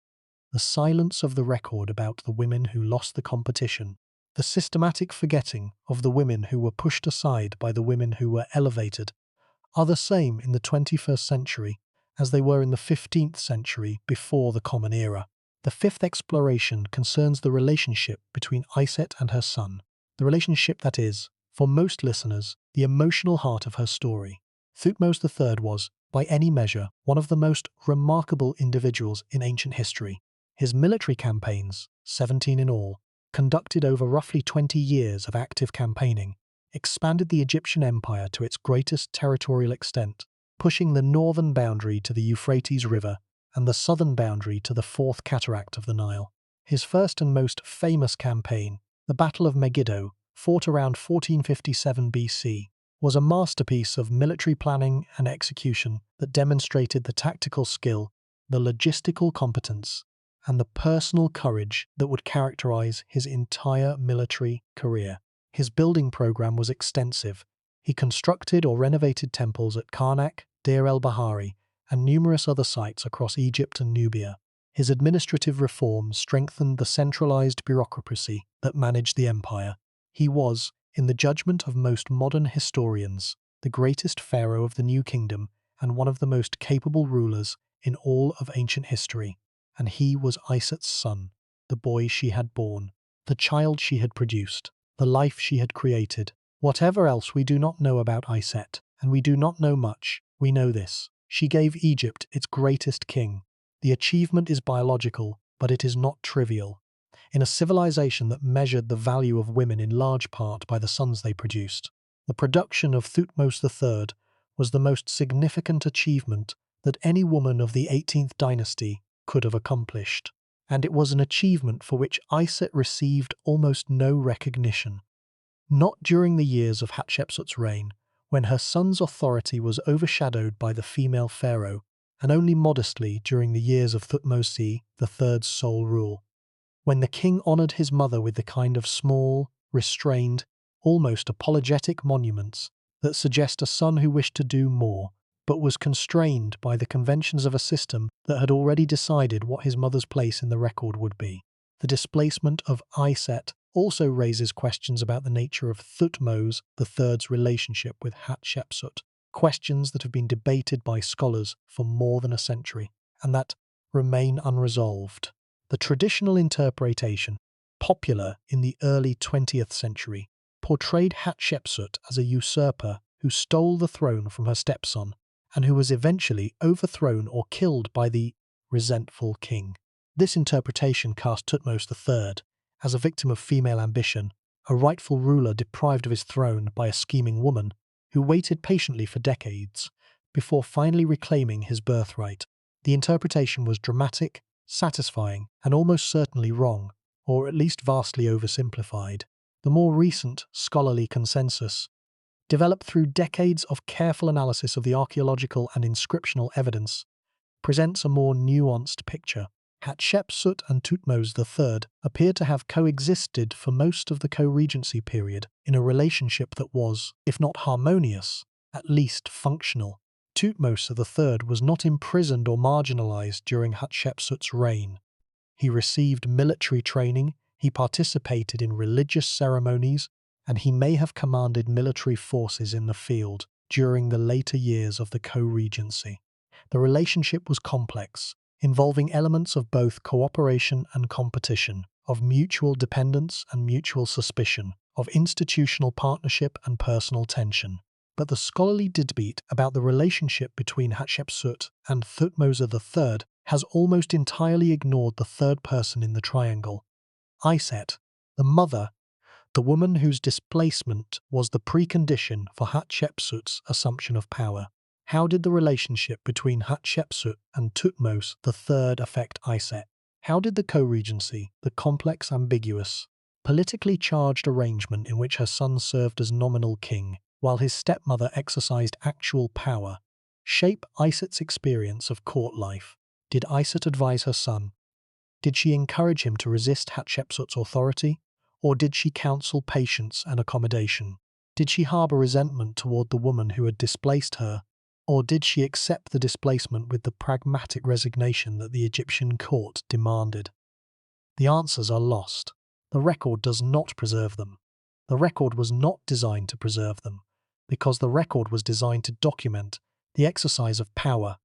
the silence of the record about the women who lost the competition, the systematic forgetting of the women who were pushed aside by the women who were elevated, are the same in the 21st century as they were in the 15th century before the Common Era. The fifth exploration concerns the relationship between Iset and her son, the relationship that is, for most listeners, the emotional heart of her story. Thutmose III was, by any measure, one of the most remarkable individuals in ancient history. His military campaigns, 17 in all, conducted over roughly 20 years of active campaigning, expanded the Egyptian empire to its greatest territorial extent, pushing the northern boundary to the Euphrates River and the southern boundary to the fourth cataract of the Nile. His first and most famous campaign, the Battle of Megiddo, fought around 1457 BC, was a masterpiece of military planning and execution that demonstrated the tactical skill, the logistical competence, and the personal courage that would characterize his entire military career. His building program was extensive. He constructed or renovated temples at Karnak, Deir el-Bahari, and numerous other sites across Egypt and Nubia. His administrative reforms strengthened the centralized bureaucracy that managed the empire. He was, in the judgment of most modern historians, the greatest pharaoh of the New Kingdom and one of the most capable rulers in all of ancient history. And he was Iset's son, the boy she had borne, the child she had produced, the life she had created. Whatever else we do not know about Iset, and we do not know much, we know this. She gave Egypt its greatest king. The achievement is biological, but it is not trivial. In a civilization that measured the value of women in large part by the sons they produced, the production of Thutmose III was the most significant achievement that any woman of the 18th dynasty could have accomplished, and it was an achievement for which Iset received almost no recognition. Not during the years of Hatshepsut's reign, when her son's authority was overshadowed by the female pharaoh, and only modestly during the years of Thutmose III's sole rule, when the king honoured his mother with the kind of small, restrained, almost apologetic monuments that suggest a son who wished to do more, but was constrained by the conventions of a system that had already decided what his mother's place in the record would be. The displacement of Iset also raises questions about the nature of Thutmose III's relationship with Hatshepsut, questions that have been debated by scholars for more than a century, and that remain unresolved. The traditional interpretation, popular in the early 20th century, portrayed Hatshepsut as a usurper who stole the throne from her stepson and who was eventually overthrown or killed by the resentful king. This interpretation cast Thutmose III as a victim of female ambition, a rightful ruler deprived of his throne by a scheming woman who waited patiently for decades before finally reclaiming his birthright. The interpretation was dramatic, satisfying, and almost certainly wrong, or at least vastly oversimplified. The more recent scholarly consensus, developed through decades of careful analysis of the archaeological and inscriptional evidence, presents a more nuanced picture. Hatshepsut and Thutmose III appear to have coexisted for most of the co-regency period in a relationship that was, if not harmonious, at least functional. Thutmose III was not imprisoned or marginalized during Hatshepsut's reign. He received military training, he participated in religious ceremonies, and he may have commanded military forces in the field during the later years of the co-regency. The relationship was complex, involving elements of both cooperation and competition, of mutual dependence and mutual suspicion, of institutional partnership and personal tension. But the scholarly debate about the relationship between Hatshepsut and Thutmose III has almost entirely ignored the third person in the triangle, Iset, the mother, the woman whose displacement was the precondition for Hatshepsut's assumption of power. How did the relationship between Hatshepsut and Thutmose III affect Iset? How did the co-regency, the complex, ambiguous, politically charged arrangement in which her son served as nominal king, while his stepmother exercised actual power, shape Iset's experience of court life? Did Iset advise her son? Did she encourage him to resist Hatshepsut's authority? Or did she counsel patience and accommodation? Did she harbour resentment toward the woman who had displaced her? Or did she accept the displacement with the pragmatic resignation that the Egyptian court demanded? The answers are lost. The record does not preserve them. The record was not designed to preserve them, because the record was designed to document the exercise of power,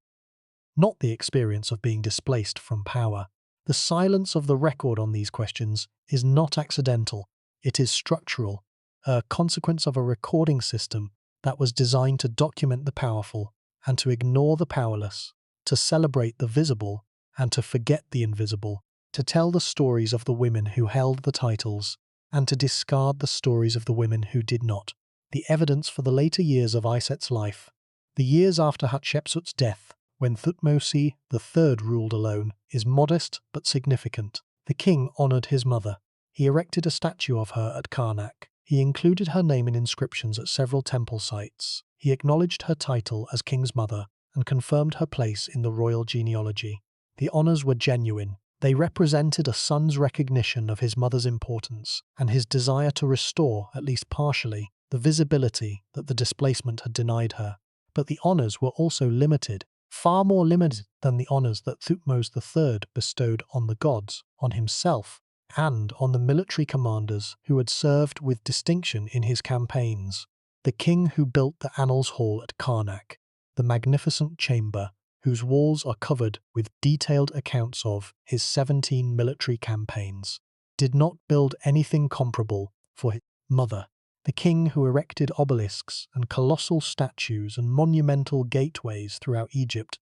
not the experience of being displaced from power. The silence of the record on these questions is not accidental, it is structural, a consequence of a recording system that was designed to document the powerful and to ignore the powerless, to celebrate the visible and to forget the invisible, to tell the stories of the women who held the titles and to discard the stories of the women who did not. The evidence for the later years of Iset's life, the years after Hatshepsut's death, when Thutmose III ruled alone, is modest but significant. The king honoured his mother. He erected a statue of her at Karnak. He included her name in inscriptions at several temple sites. He acknowledged her title as king's mother and confirmed her place in the royal genealogy. The honours were genuine. They represented a son's recognition of his mother's importance and his desire to restore, at least partially, the visibility that the displacement had denied her. But the honours were also limited, far more limited than the honours that Thutmose III bestowed on the gods, on himself, and on the military commanders who had served with distinction in his campaigns. The king who built the Annals Hall at Karnak, the magnificent chamber whose walls are covered with detailed accounts of his 17 military campaigns, did not build anything comparable for his mother. The king who erected obelisks and colossal statues and monumental gateways throughout Egypt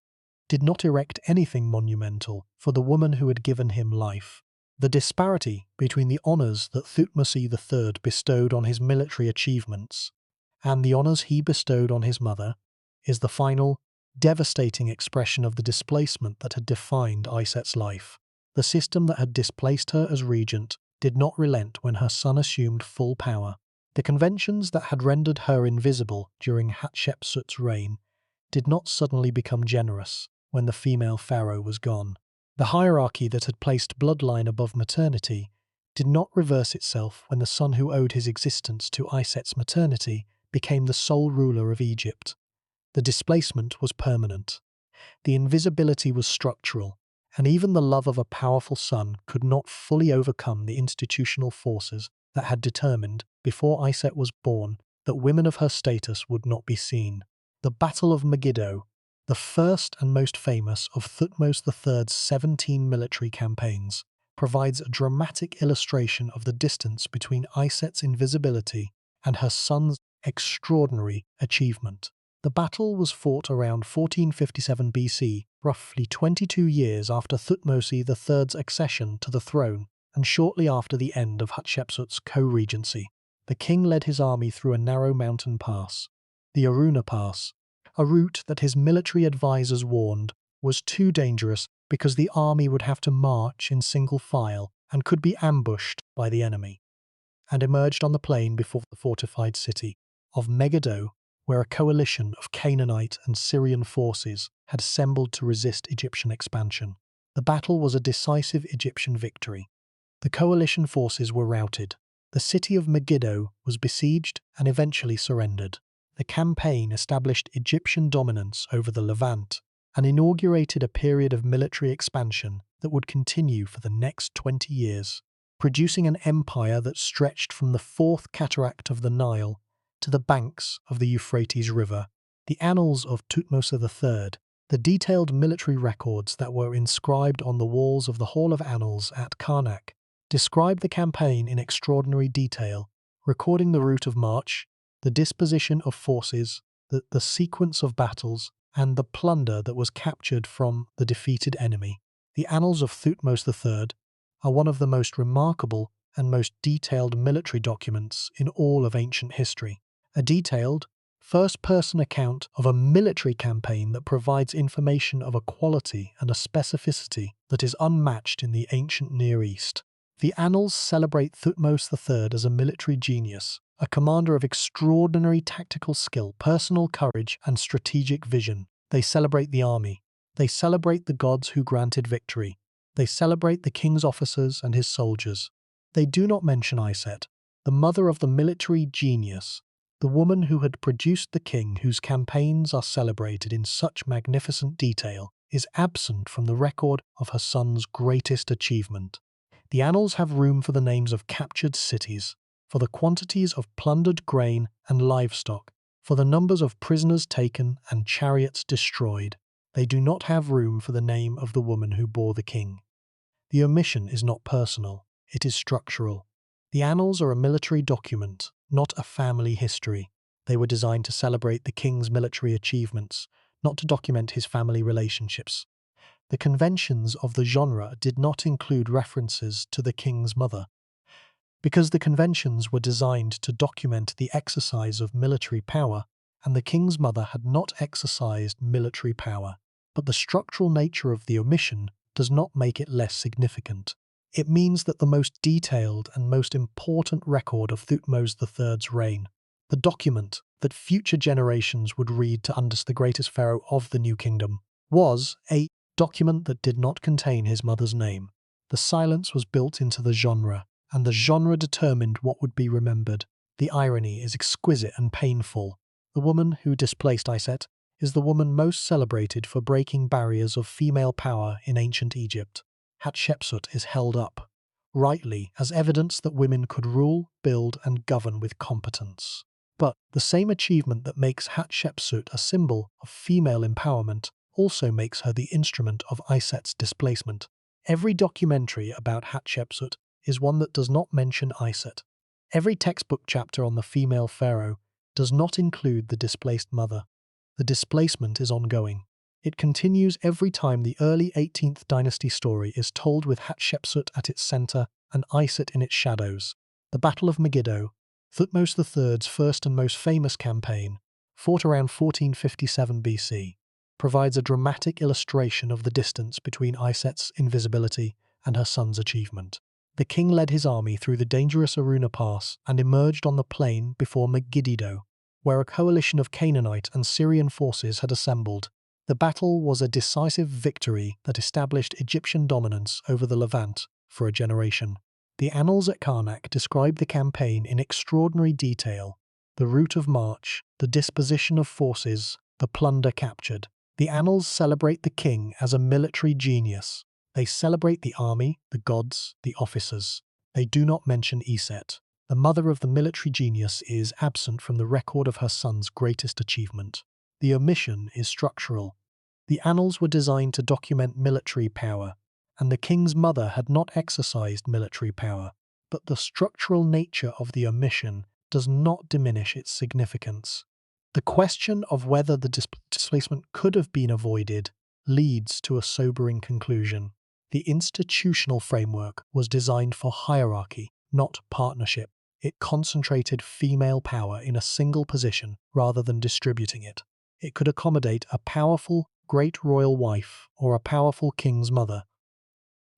did not erect anything monumental for the woman who had given him life. The disparity between the honours that Thutmose III bestowed on his military achievements and the honours he bestowed on his mother is the final, devastating expression of the displacement that had defined Iset's life. The system that had displaced her as regent did not relent when her son assumed full power. The conventions that had rendered her invisible during Hatshepsut's reign did not suddenly become generous when the female pharaoh was gone. The hierarchy that had placed bloodline above maternity did not reverse itself when the son who owed his existence to Iset's maternity became the sole ruler of Egypt. The displacement was permanent. The invisibility was structural, and even the love of a powerful son could not fully overcome the institutional forces that had determined, before Iset was born, that women of her status would not be seen. The Battle of Megiddo, the first and most famous of Thutmose III's 17 military campaigns, provides a dramatic illustration of the distance between Iset's invisibility and her son's extraordinary achievement. The battle was fought around 1457 BC, roughly 22 years after Thutmose III's accession to the throne and shortly after the end of Hatshepsut's co-regency. The king led his army through a narrow mountain pass, the Aruna Pass, a route that his military advisors warned was too dangerous because the army would have to march in single file and could be ambushed by the enemy, and emerged on the plain before the fortified city of Megiddo, where a coalition of Canaanite and Syrian forces had assembled to resist Egyptian expansion. The battle was a decisive Egyptian victory. The coalition forces were routed. The city of Megiddo was besieged and eventually surrendered. The campaign established Egyptian dominance over the Levant and inaugurated a period of military expansion that would continue for the next 20 years, producing an empire that stretched from the fourth cataract of the Nile to the banks of the Euphrates River. The annals of Thutmose III, the detailed military records that were inscribed on the walls of the Hall of Annals at Karnak, describe the campaign in extraordinary detail, recording the route of march, the disposition of forces, the sequence of battles, and the plunder that was captured from the defeated enemy. The annals of Thutmose III are one of the most remarkable and most detailed military documents in all of ancient history. A detailed, first-person account of a military campaign that provides information of a quality and a specificity that is unmatched in the ancient Near East. The annals celebrate Thutmose III as a military genius, a commander of extraordinary tactical skill, personal courage, and strategic vision. They celebrate the army. They celebrate the gods who granted victory. They celebrate the king's officers and his soldiers. They do not mention Iset, the mother of the military genius, the woman who had produced the king whose campaigns are celebrated in such magnificent detail, is absent from the record of her son's greatest achievement. The annals have room for the names of captured cities, for the quantities of plundered grain and livestock, for the numbers of prisoners taken and chariots destroyed. They do not have room for the name of the woman who bore the king. The omission is not personal, it is structural. The annals are a military document, not a family history. They were designed to celebrate the king's military achievements, not to document his family relationships. The conventions of the genre did not include references to the king's mother, because the conventions were designed to document the exercise of military power, and the king's mother had not exercised military power. But the structural nature of the omission does not make it less significant. It means that the most detailed and most important record of Thutmose III's reign, the document that future generations would read to understand the greatest pharaoh of the New Kingdom, was a document that did not contain his mother's name. The silence was built into the genre, and the genre determined what would be remembered. The irony is exquisite and painful. The woman who displaced Iset is the woman most celebrated for breaking barriers of female power in ancient Egypt. Hatshepsut is held up, rightly, as evidence that women could rule, build, and govern with competence. But the same achievement that makes Hatshepsut a symbol of female empowerment also makes her the instrument of Iset's displacement. Every documentary about Hatshepsut is one that does not mention Iset. Every textbook chapter on the female pharaoh does not include the displaced mother. The displacement is ongoing. It continues every time the early 18th dynasty story is told with Hatshepsut at its center and Iset in its shadows. The Battle of Megiddo, Thutmose III's first and most famous campaign, fought around 1457 BC, provides a dramatic illustration of the distance between Iset's invisibility and her son's achievement. The king led his army through the dangerous Aruna Pass and emerged on the plain before Megiddo, where a coalition of Canaanite and Syrian forces had assembled. The battle was a decisive victory that established Egyptian dominance over the Levant for a generation. The annals at Karnak describe the campaign in extraordinary detail: the route of march, the disposition of forces, the plunder captured. The annals celebrate the king as a military genius. They celebrate the army, the gods, the officers. They do not mention Iset. The mother of the military genius is absent from the record of her son's greatest achievement. The omission is structural. The annals were designed to document military power, and the king's mother had not exercised military power, but the structural nature of the omission does not diminish its significance. The question of whether the displacement could have been avoided leads to a sobering conclusion. The institutional framework was designed for hierarchy, not partnership. It concentrated female power in a single position rather than distributing it. It could accommodate a powerful great royal wife or a powerful king's mother,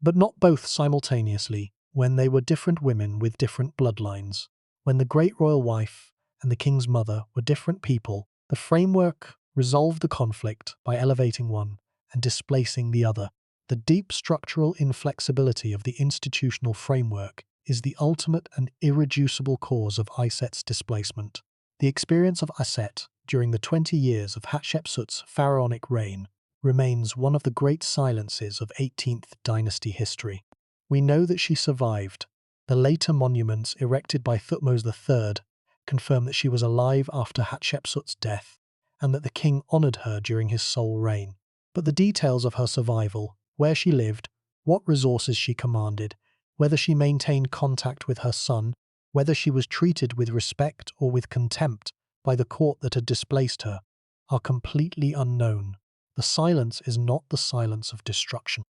but not both simultaneously when they were different women with different bloodlines. When the great royal wife and the king's mother were different people, the framework resolved the conflict by elevating one and displacing the other. The deep structural inflexibility of the institutional framework is the ultimate and irreducible cause of Iset's displacement. The experience of Iset during the 20 years of Hatshepsut's pharaonic reign remains one of the great silences of 18th dynasty history. We know that she survived. The later monuments erected by Thutmose III confirm that she was alive after Hatshepsut's death and that the king honoured her during his sole reign. But the details of her survival, where she lived, what resources she commanded, whether she maintained contact with her son, whether she was treated with respect or with contempt by the court that had displaced her, are completely unknown. The silence is not the silence of destruction.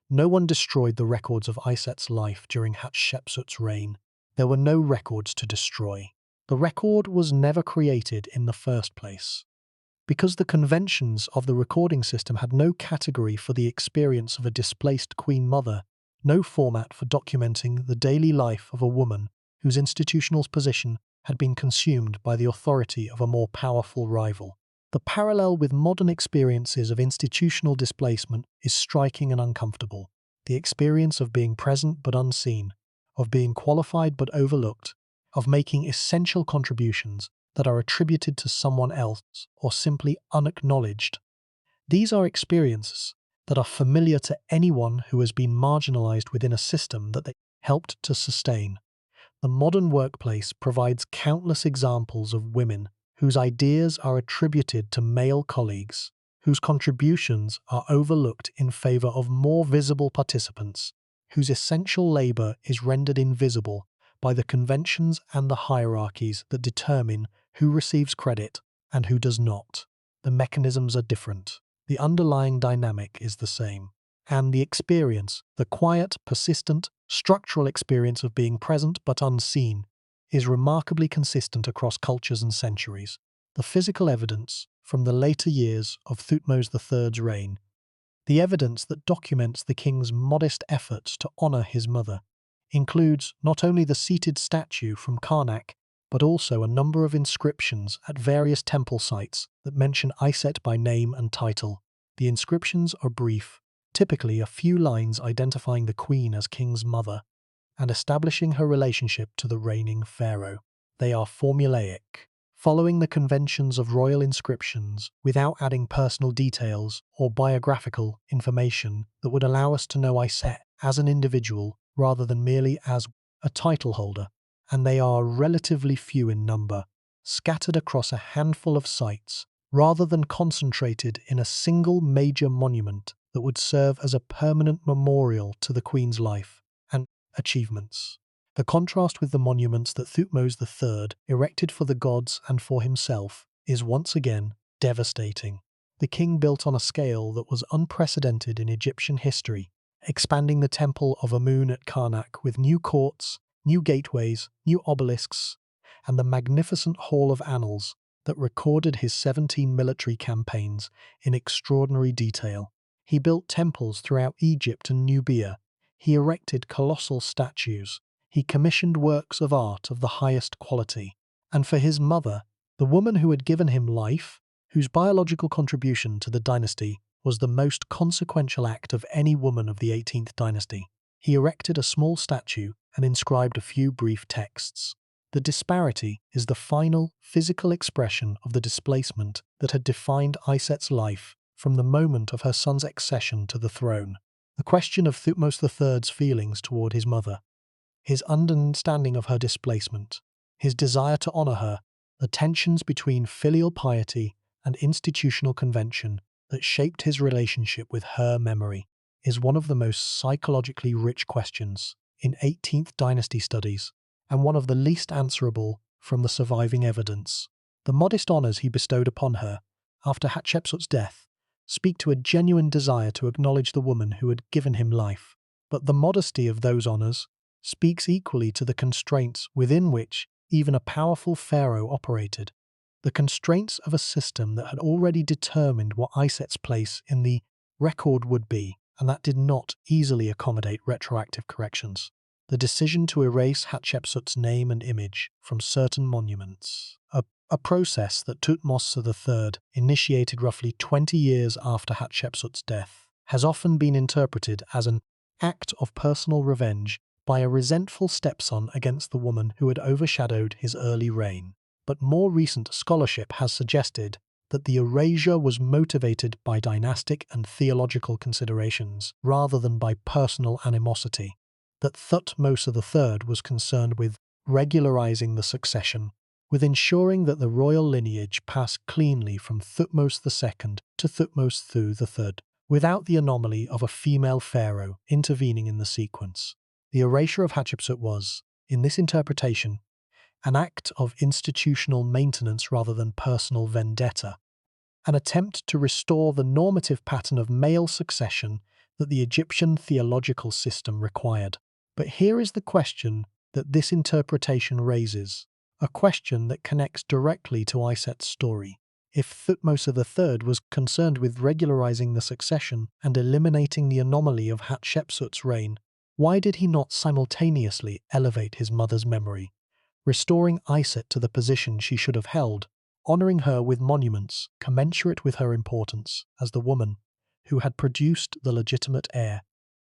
No one destroyed the records of Iset's life during Hatshepsut's reign. There were no records to destroy. The record was never created in the first place. Because the conventions of the recording system had no category for the experience of a displaced queen mother, no format for documenting the daily life of a woman whose institutional position had been consumed by the authority of a more powerful rival. The parallel with modern experiences of institutional displacement is striking and uncomfortable. The experience of being present but unseen, of being qualified but overlooked, of making essential contributions that are attributed to someone else or simply unacknowledged. These are experiences that are familiar to anyone who has been marginalized within a system that they helped to sustain. The modern workplace provides countless examples of women whose ideas are attributed to male colleagues, whose contributions are overlooked in favor of more visible participants, whose essential labor is rendered invisible by the conventions and the hierarchies that determine who receives credit and who does not. The mechanisms are different. The underlying dynamic is the same. And the experience, the quiet, persistent, structural experience of being present but unseen, is remarkably consistent across cultures and centuries. The physical evidence from the later years of Thutmose III's reign, the evidence that documents the king's modest efforts to honour his mother, includes not only the seated statue from Karnak, but also a number of inscriptions at various temple sites that mention Iset by name and title. The inscriptions are brief, typically a few lines identifying the queen as king's mother and establishing her relationship to the reigning pharaoh. They are formulaic, following the conventions of royal inscriptions without adding personal details or biographical information that would allow us to know Iset as an individual rather than merely as a title holder, and they are relatively few in number, scattered across a handful of sites rather than concentrated in a single major monument that would serve as a permanent memorial to the queen's life and achievements. The contrast with the monuments that Thutmose III erected for the gods and for himself is once again devastating. The king built on a scale that was unprecedented in Egyptian history, expanding the temple of Amun at Karnak with new courts, new gateways, new obelisks, and the magnificent Hall of Annals that recorded his 17 military campaigns in extraordinary detail. He built temples throughout Egypt and Nubia. He erected colossal statues. He commissioned works of art of the highest quality. And for his mother, the woman who had given him life, whose biological contribution to the dynasty was the most consequential act of any woman of the 18th dynasty, he erected a small statue and inscribed a few brief texts. The disparity is the final physical expression of the displacement that had defined Iset's life from the moment of her son's accession to the throne. The question of Thutmose III's feelings toward his mother, his understanding of her displacement, his desire to honour her, the tensions between filial piety and institutional convention that shaped his relationship with her memory is one of the most psychologically rich questions in 18th dynasty studies, and one of the least answerable from the surviving evidence. The modest honors he bestowed upon her after Hatshepsut's death speak to a genuine desire to acknowledge the woman who had given him life. But the modesty of those honors speaks equally to the constraints within which even a powerful pharaoh operated, the constraints of a system that had already determined what Iset's place in the record would be, and that did not easily accommodate retroactive corrections. The decision to erase Hatshepsut's name and image from certain monuments, a process that Thutmose III initiated roughly 20 years after Hatshepsut's death, has often been interpreted as an act of personal revenge by a resentful stepson against the woman who had overshadowed his early reign. But more recent scholarship has suggested that the erasure was motivated by dynastic and theological considerations rather than by personal animosity, that Thutmose III was concerned with regularizing the succession, with ensuring that the royal lineage passed cleanly from Thutmose II to Thutmose III, without the anomaly of a female pharaoh intervening in the sequence. The erasure of Hatshepsut was, in this interpretation, an act of institutional maintenance rather than personal vendetta, an attempt to restore the normative pattern of male succession that the Egyptian theological system required. But here is the question that this interpretation raises, a question that connects directly to Iset's story. If Thutmose III was concerned with regularizing the succession and eliminating the anomaly of Hatshepsut's reign, why did he not simultaneously elevate his mother's memory, restoring Iset to the position she should have held, honoring her with monuments commensurate with her importance as the woman who had produced the legitimate heir,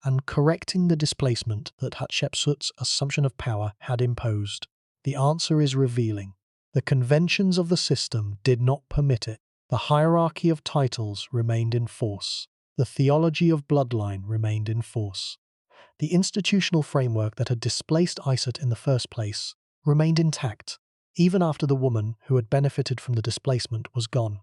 and correcting the displacement that Hatshepsut's assumption of power had imposed? The answer is revealing. The conventions of the system did not permit it. The hierarchy of titles remained in force. The theology of bloodline remained in force. The institutional framework that had displaced Iset in the first place remained intact, even after the woman who had benefited from the displacement was gone.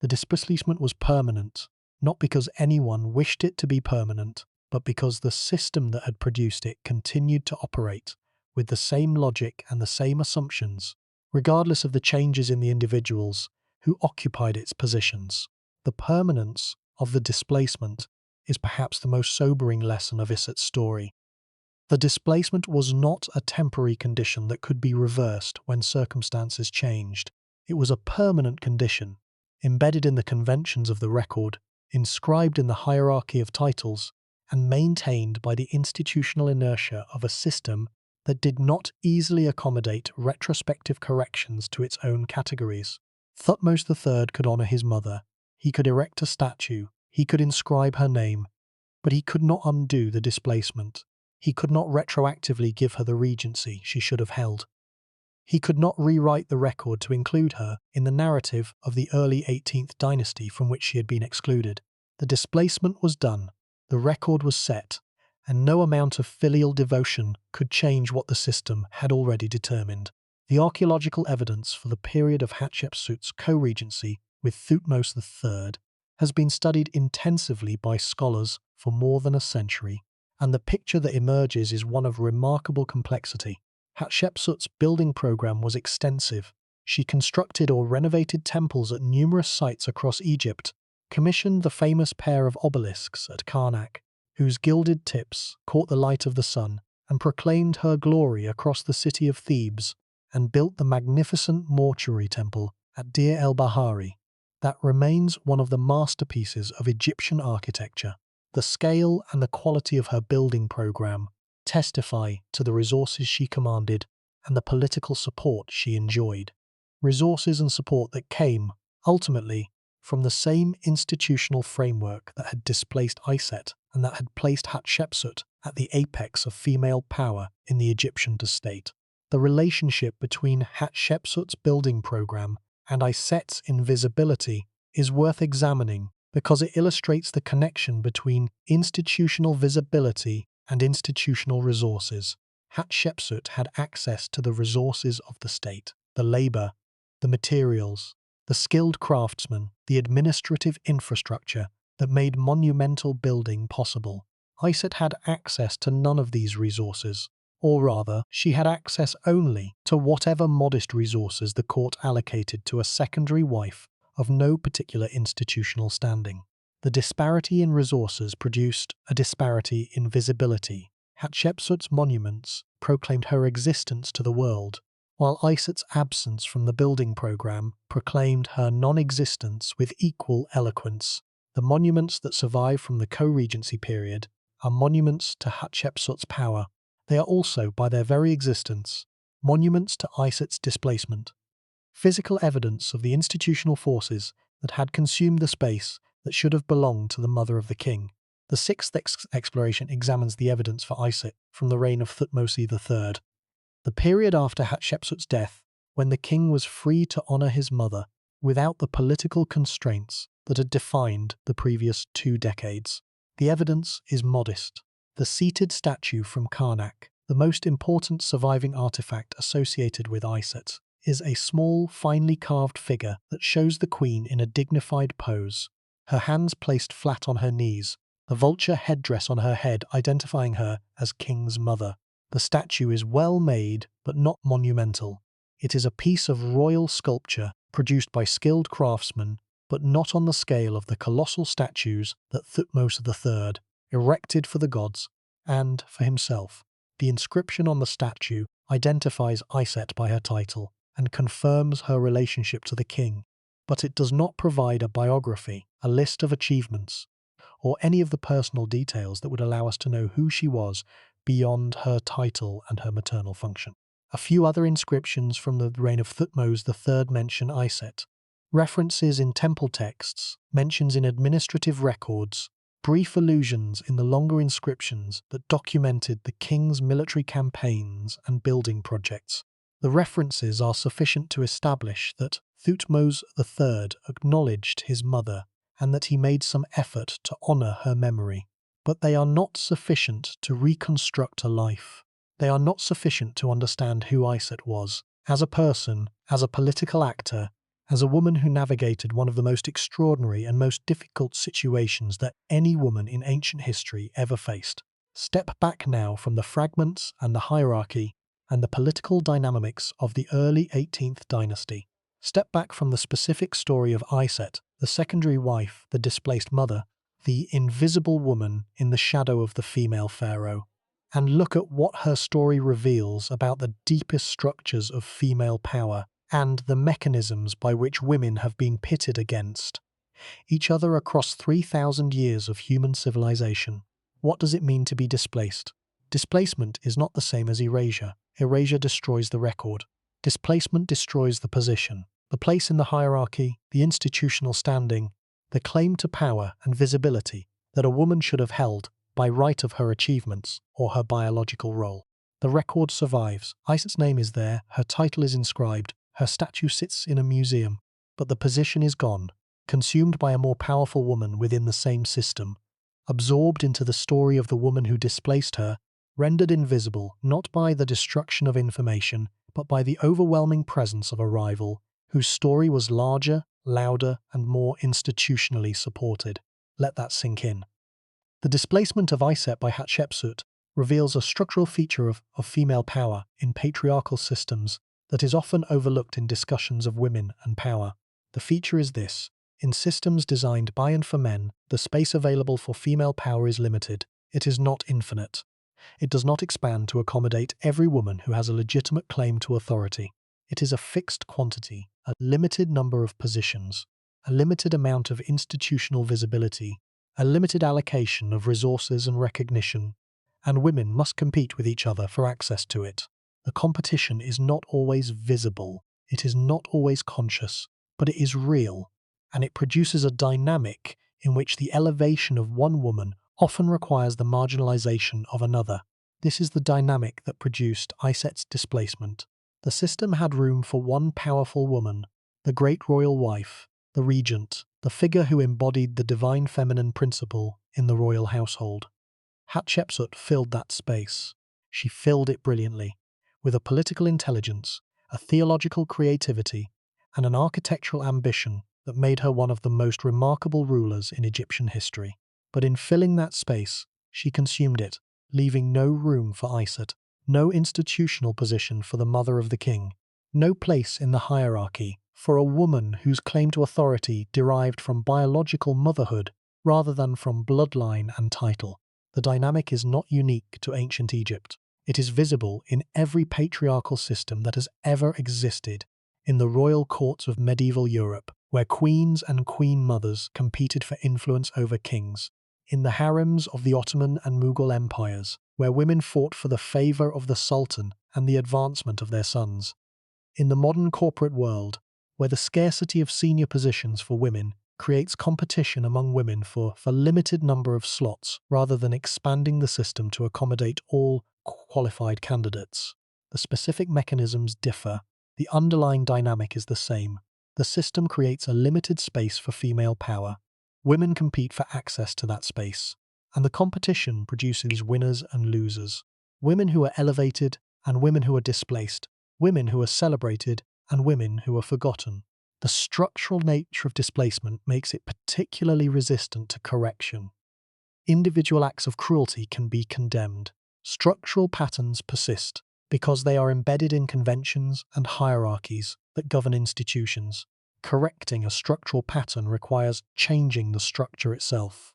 The displacement was permanent, not because anyone wished it to be permanent, but because the system that had produced it continued to operate with the same logic and the same assumptions, regardless of the changes in the individuals who occupied its positions. The permanence of the displacement is perhaps the most sobering lesson of Iset's story. The displacement was not a temporary condition that could be reversed when circumstances changed. It was a permanent condition, embedded in the conventions of the record, inscribed in the hierarchy of titles, and maintained by the institutional inertia of a system that did not easily accommodate retrospective corrections to its own categories. Thutmose III could honor his mother. He could erect a statue. He could inscribe her name. But he could not undo the displacement. He could not retroactively give her the regency she should have held. He could not rewrite the record to include her in the narrative of the early 18th dynasty from which she had been excluded. The displacement was done. The record was set, and no amount of filial devotion could change what the system had already determined. The archaeological evidence for the period of Hatshepsut's co-regency with Thutmose III has been studied intensively by scholars for more than a century, and the picture that emerges is one of remarkable complexity. Hatshepsut's building program was extensive. She constructed or renovated temples at numerous sites across Egypt, commissioned the famous pair of obelisks at Karnak, whose gilded tips caught the light of the sun, and proclaimed her glory across the city of Thebes, and built the magnificent mortuary temple at Deir el-Bahari that remains one of the masterpieces of Egyptian architecture. The scale and the quality of her building program testify to the resources she commanded and the political support she enjoyed. Resources and support that came, ultimately, from the same institutional framework that had displaced Iset and that had placed Hatshepsut at the apex of female power in the Egyptian state. The relationship between Hatshepsut's building program and Iset's invisibility is worth examining because it illustrates the connection between institutional visibility and institutional resources. Hatshepsut had access to the resources of the state, the labor, the materials, the skilled craftsmen, the administrative infrastructure that made monumental building possible. Iset had access to none of these resources, or rather, she had access only to whatever modest resources the court allocated to a secondary wife of no particular institutional standing. The disparity in resources produced a disparity in visibility. Hatshepsut's monuments proclaimed her existence to the world, while Iset's absence from the building program proclaimed her non-existence with equal eloquence. The monuments that survive from the co-regency period are monuments to Hatshepsut's power. They are also, by their very existence, monuments to Iset's displacement. Physical evidence of the institutional forces that had consumed the space that should have belonged to the mother of the king. The sixth exploration examines the evidence for Iset from the reign of Thutmose III, the period after Hatshepsut's death, when the king was free to honour his mother without the political constraints that had defined the previous 2 decades. The evidence is modest. The seated statue from Karnak, the most important surviving artifact associated with Iset, is a small, finely carved figure that shows the queen in a dignified pose, her hands placed flat on her knees, the vulture headdress on her head identifying her as king's mother. The statue is well made but not monumental. It is a piece of royal sculpture produced by skilled craftsmen, but not on the scale of the colossal statues that Thutmose III erected for the gods and for himself. The inscription on the statue identifies Iset by her title and confirms her relationship to the king, but it does not provide a biography, a list of achievements, or any of the personal details that would allow us to know who she was beyond her title and her maternal function. A few other inscriptions from the reign of Thutmose III mention Iset. References in temple texts, mentions in administrative records, brief allusions in the longer inscriptions that documented the king's military campaigns and building projects. The references are sufficient to establish that Thutmose III acknowledged his mother and that he made some effort to honour her memory. But they are not sufficient to reconstruct a life. They are not sufficient to understand who Iset was, as a person, as a political actor, as a woman who navigated one of the most extraordinary and most difficult situations that any woman in ancient history ever faced. Step back now from the fragments and the hierarchy and the political dynamics of the early 18th dynasty. Step back from the specific story of Iset, the secondary wife, the displaced mother, the invisible woman in the shadow of the female pharaoh, and look at what her story reveals about the deepest structures of female power and the mechanisms by which women have been pitted against each other across 3,000 years of human civilization. What does it mean to be displaced? Displacement is not the same as erasure. Erasure destroys the record. Displacement destroys the position, the place in the hierarchy, the institutional standing, the claim to power and visibility that a woman should have held by right of her achievements or her biological role. The record survives. Iset's name is there, her title is inscribed, her statue sits in a museum, but the position is gone, consumed by a more powerful woman within the same system, absorbed into the story of the woman who displaced her, rendered invisible not by the destruction of information, but by the overwhelming presence of a rival whose story was larger, louder, and more institutionally supported. Let that sink in. The displacement of Iset by Hatshepsut reveals a structural feature of female power in patriarchal systems that is often overlooked in discussions of women and power. The feature is this: in systems designed by and for men, the space available for female power is limited. It is not infinite. It does not expand to accommodate every woman who has a legitimate claim to authority. It is a fixed quantity, a limited number of positions, a limited amount of institutional visibility, a limited allocation of resources and recognition, and women must compete with each other for access to it. The competition is not always visible, it is not always conscious, but it is real, and it produces a dynamic in which the elevation of one woman often requires the marginalization of another. This is the dynamic that produced Iset's displacement. The system had room for one powerful woman, the great royal wife, the regent, the figure who embodied the divine feminine principle in the royal household. Hatshepsut filled that space. She filled it brilliantly, with a political intelligence, a theological creativity, and an architectural ambition that made her one of the most remarkable rulers in Egyptian history. But in filling that space, she consumed it, leaving no room for Iset, no institutional position for the mother of the king, no place in the hierarchy for a woman whose claim to authority derived from biological motherhood rather than from bloodline and title. The dynamic is not unique to ancient Egypt. It is visible in every patriarchal system that has ever existed, in the royal courts of medieval Europe, where queens and queen mothers competed for influence over kings, in the harems of the Ottoman and Mughal empires, where women fought for the favor of the sultan and the advancement of their sons, in the modern corporate world, where the scarcity of senior positions for women creates competition among women for limited number of slots rather than expanding the system to accommodate all qualified candidates. The specific mechanisms differ. The underlying dynamic is the same. The system creates a limited space for female power. Women compete for access to that space, and the competition produces winners and losers. Women who are elevated and women who are displaced. Women who are celebrated and women who are forgotten. The structural nature of displacement makes it particularly resistant to correction. Individual acts of cruelty can be condemned. Structural patterns persist because they are embedded in conventions and hierarchies that govern institutions. Correcting a structural pattern requires changing the structure itself,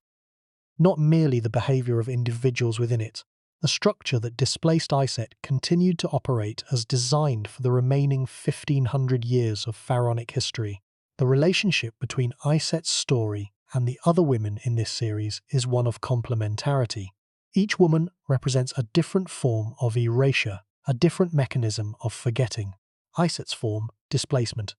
not merely the behavior of individuals within it. The structure that displaced Iset continued to operate as designed for the remaining 1500 years of pharaonic history. The relationship between Iset's story and the other women in this series is one of complementarity. Each woman represents a different form of erasure, a different mechanism of forgetting. Iset's form, displacement,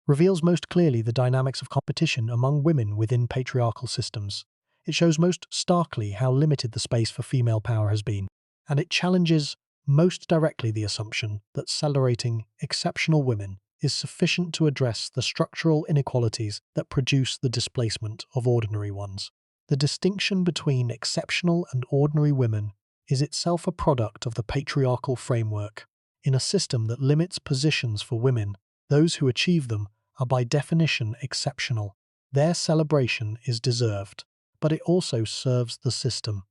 reveals most clearly the dynamics of competition among women within patriarchal systems. It shows most starkly how limited the space for female power has been, and it challenges most directly the assumption that celebrating exceptional women is sufficient to address the structural inequalities that produce the displacement of ordinary ones. The distinction between exceptional and ordinary women is itself a product of the patriarchal framework. In a system that limits positions for women, those who achieve them are by definition exceptional. Their celebration is deserved, but it also serves the system,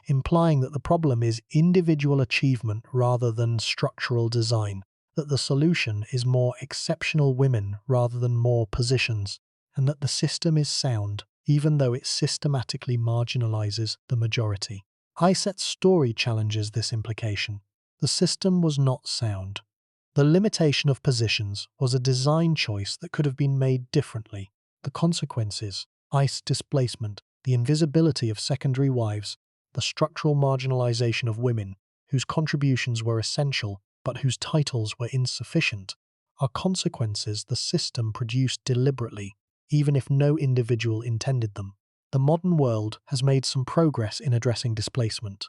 implying that the problem is individual achievement rather than structural design, that the solution is more exceptional women rather than more positions, and that the system is sound, even though it systematically marginalizes the majority. Iset's story challenges this implication. The system was not sound. The limitation of positions was a design choice that could have been made differently. The consequences, ICE displacement, the invisibility of secondary wives, the structural marginalization of women, whose contributions were essential but whose titles were insufficient, are consequences the system produced deliberately, even if no individual intended them. The modern world has made some progress in addressing displacement,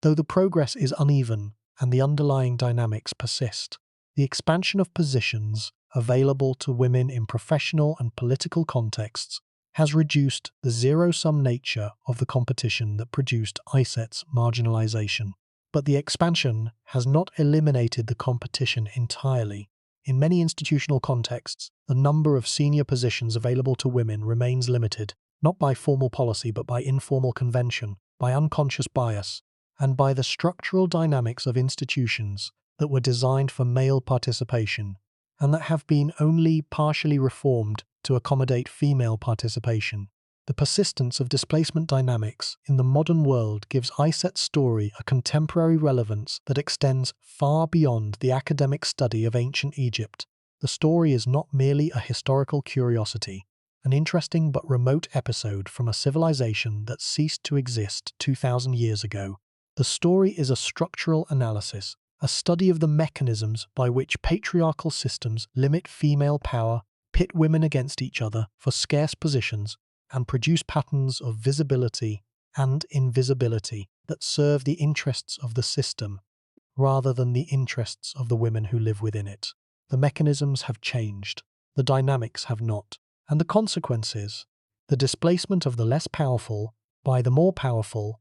though the progress is uneven and the underlying dynamics persist. The expansion of positions available to women in professional and political contexts has reduced the zero-sum nature of the competition that produced Iset's marginalization. But the expansion has not eliminated the competition entirely. In many institutional contexts, the number of senior positions available to women remains limited, not by formal policy but by informal convention, by unconscious bias, and by the structural dynamics of institutions that were designed for male participation and that have been only partially reformed to accommodate female participation. The persistence of displacement dynamics in the modern world gives Iset's story a contemporary relevance that extends far beyond the academic study of ancient Egypt. The story is not merely a historical curiosity, an interesting but remote episode from a civilization that ceased to exist 2,000 years ago. The story is a structural analysis, a study of the mechanisms by which patriarchal systems limit female power, pit women against each other for scarce positions, and produce patterns of visibility and invisibility that serve the interests of the system rather than the interests of the women who live within it. The mechanisms have changed, the dynamics have not, and the consequences, the displacement of the less powerful by the more powerful,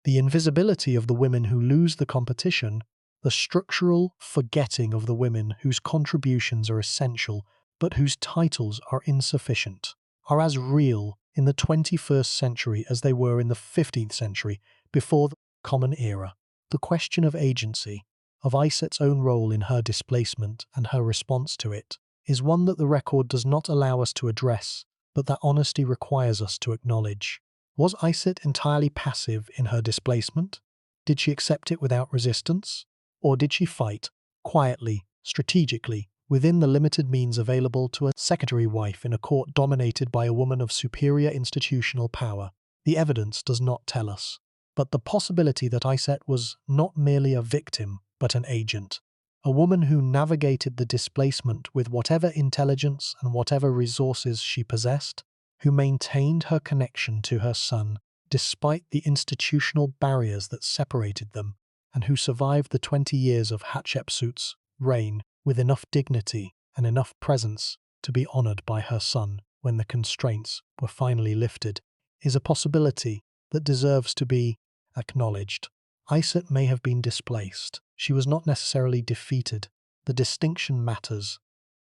the invisibility of the women who lose the competition, the structural forgetting of the women whose contributions are essential but whose titles are insufficient, are as real in the 21st century as they were in the 15th century before the Common Era. The question of agency, of Iset's own role in her displacement and her response to it, is one that the record does not allow us to address, but that honesty requires us to acknowledge. Was Iset entirely passive in her displacement? Did she accept it without resistance? Or did she fight, quietly, strategically, within the limited means available to a secondary wife in a court dominated by a woman of superior institutional power? The evidence does not tell us. But the possibility that Iset was not merely a victim, but an agent, a woman who navigated the displacement with whatever intelligence and whatever resources she possessed, who maintained her connection to her son despite the institutional barriers that separated them, and who survived the 20 years of Hatshepsut's reign with enough dignity and enough presence to be honored by her son when the constraints were finally lifted, is a possibility that deserves to be acknowledged. Iset may have been displaced. She was not necessarily defeated. The distinction matters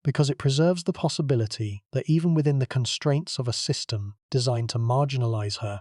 because it preserves the possibility that even within the constraints of a system designed to marginalize her,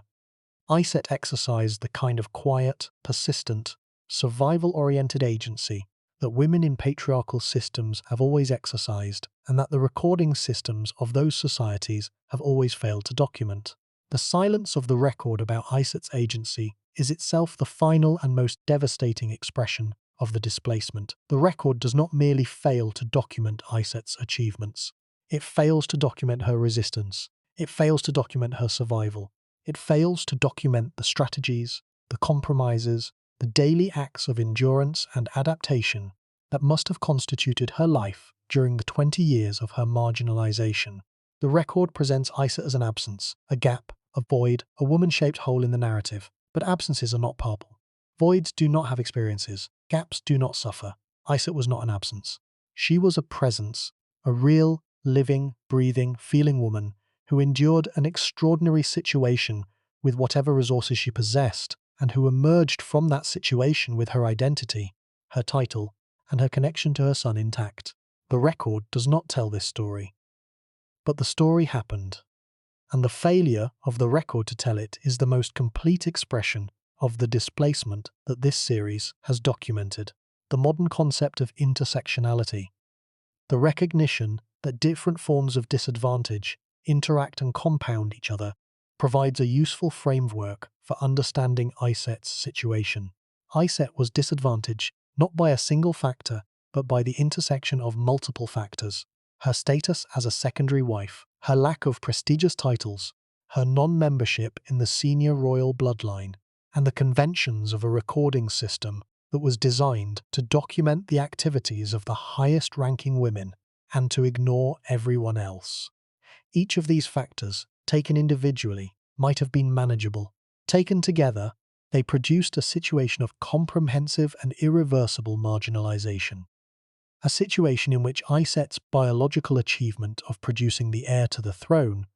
Iset exercised the kind of quiet, persistent, survival-oriented agency that women in patriarchal systems have always exercised, and that the recording systems of those societies have always failed to document. The silence of the record about Iset's agency is itself the final and most devastating expression of the displacement. The record does not merely fail to document Iset's achievements. It fails to document her resistance. It fails to document her survival. It fails to document the strategies, the compromises, the daily acts of endurance and adaptation that must have constituted her life during the 20 years of her marginalization. The record presents Iset as an absence, a gap, a void, a woman-shaped hole in the narrative. But absences are not palpable. Voids do not have experiences. Gaps do not suffer. Iset was not an absence. She was a presence, a real, living, breathing, feeling woman who endured an extraordinary situation with whatever resources she possessed, and who emerged from that situation with her identity, her title, and her connection to her son intact. The record does not tell this story. But the story happened. And the failure of the record to tell it is the most complete expression of the displacement that this series has documented. The modern concept of intersectionality, the recognition that different forms of disadvantage interact and compound each other, provides a useful framework for understanding Iset's situation. Iset was disadvantaged not by a single factor, but by the intersection of multiple factors. Her status as a secondary wife, her lack of prestigious titles, her non-membership in the senior royal bloodline, and the conventions of a recording system that was designed to document the activities of the highest-ranking women and to ignore everyone else. Each of these factors, taken individually, might have been manageable. Taken together, they produced a situation of comprehensive and irreversible marginalization. A situation in which Iset's biological achievement of producing the heir to the throne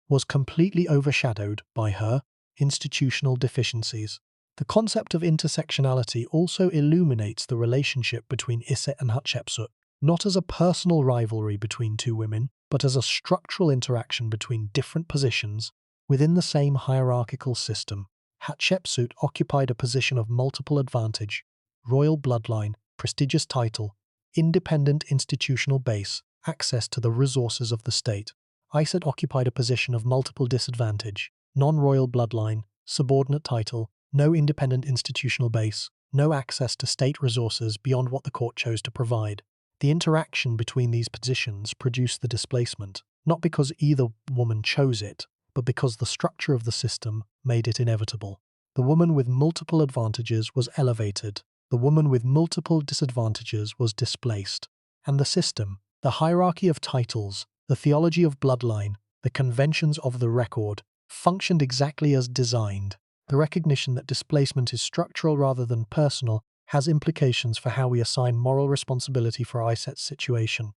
was completely overshadowed by her institutional deficiencies. The concept of intersectionality also illuminates the relationship between Iset and Hatshepsut, not as a personal rivalry between two women, but as a structural interaction between different positions within the same hierarchical system. Hatshepsut occupied a position of multiple advantage: royal bloodline, prestigious title, independent institutional base, access to the resources of the state. Iset occupied a position of multiple disadvantage: non-royal bloodline, subordinate title, no independent institutional base, no access to state resources beyond what the court chose to provide. The interaction between these positions produced the displacement, not because either woman chose it, but because the structure of the system made it inevitable. The woman with multiple advantages was elevated. The woman with multiple disadvantages was displaced. And the system, the hierarchy of titles, the theology of bloodline, the conventions of the record, functioned exactly as designed. The recognition that displacement is structural rather than personal has implications for how we assign moral responsibility for Iset's situation.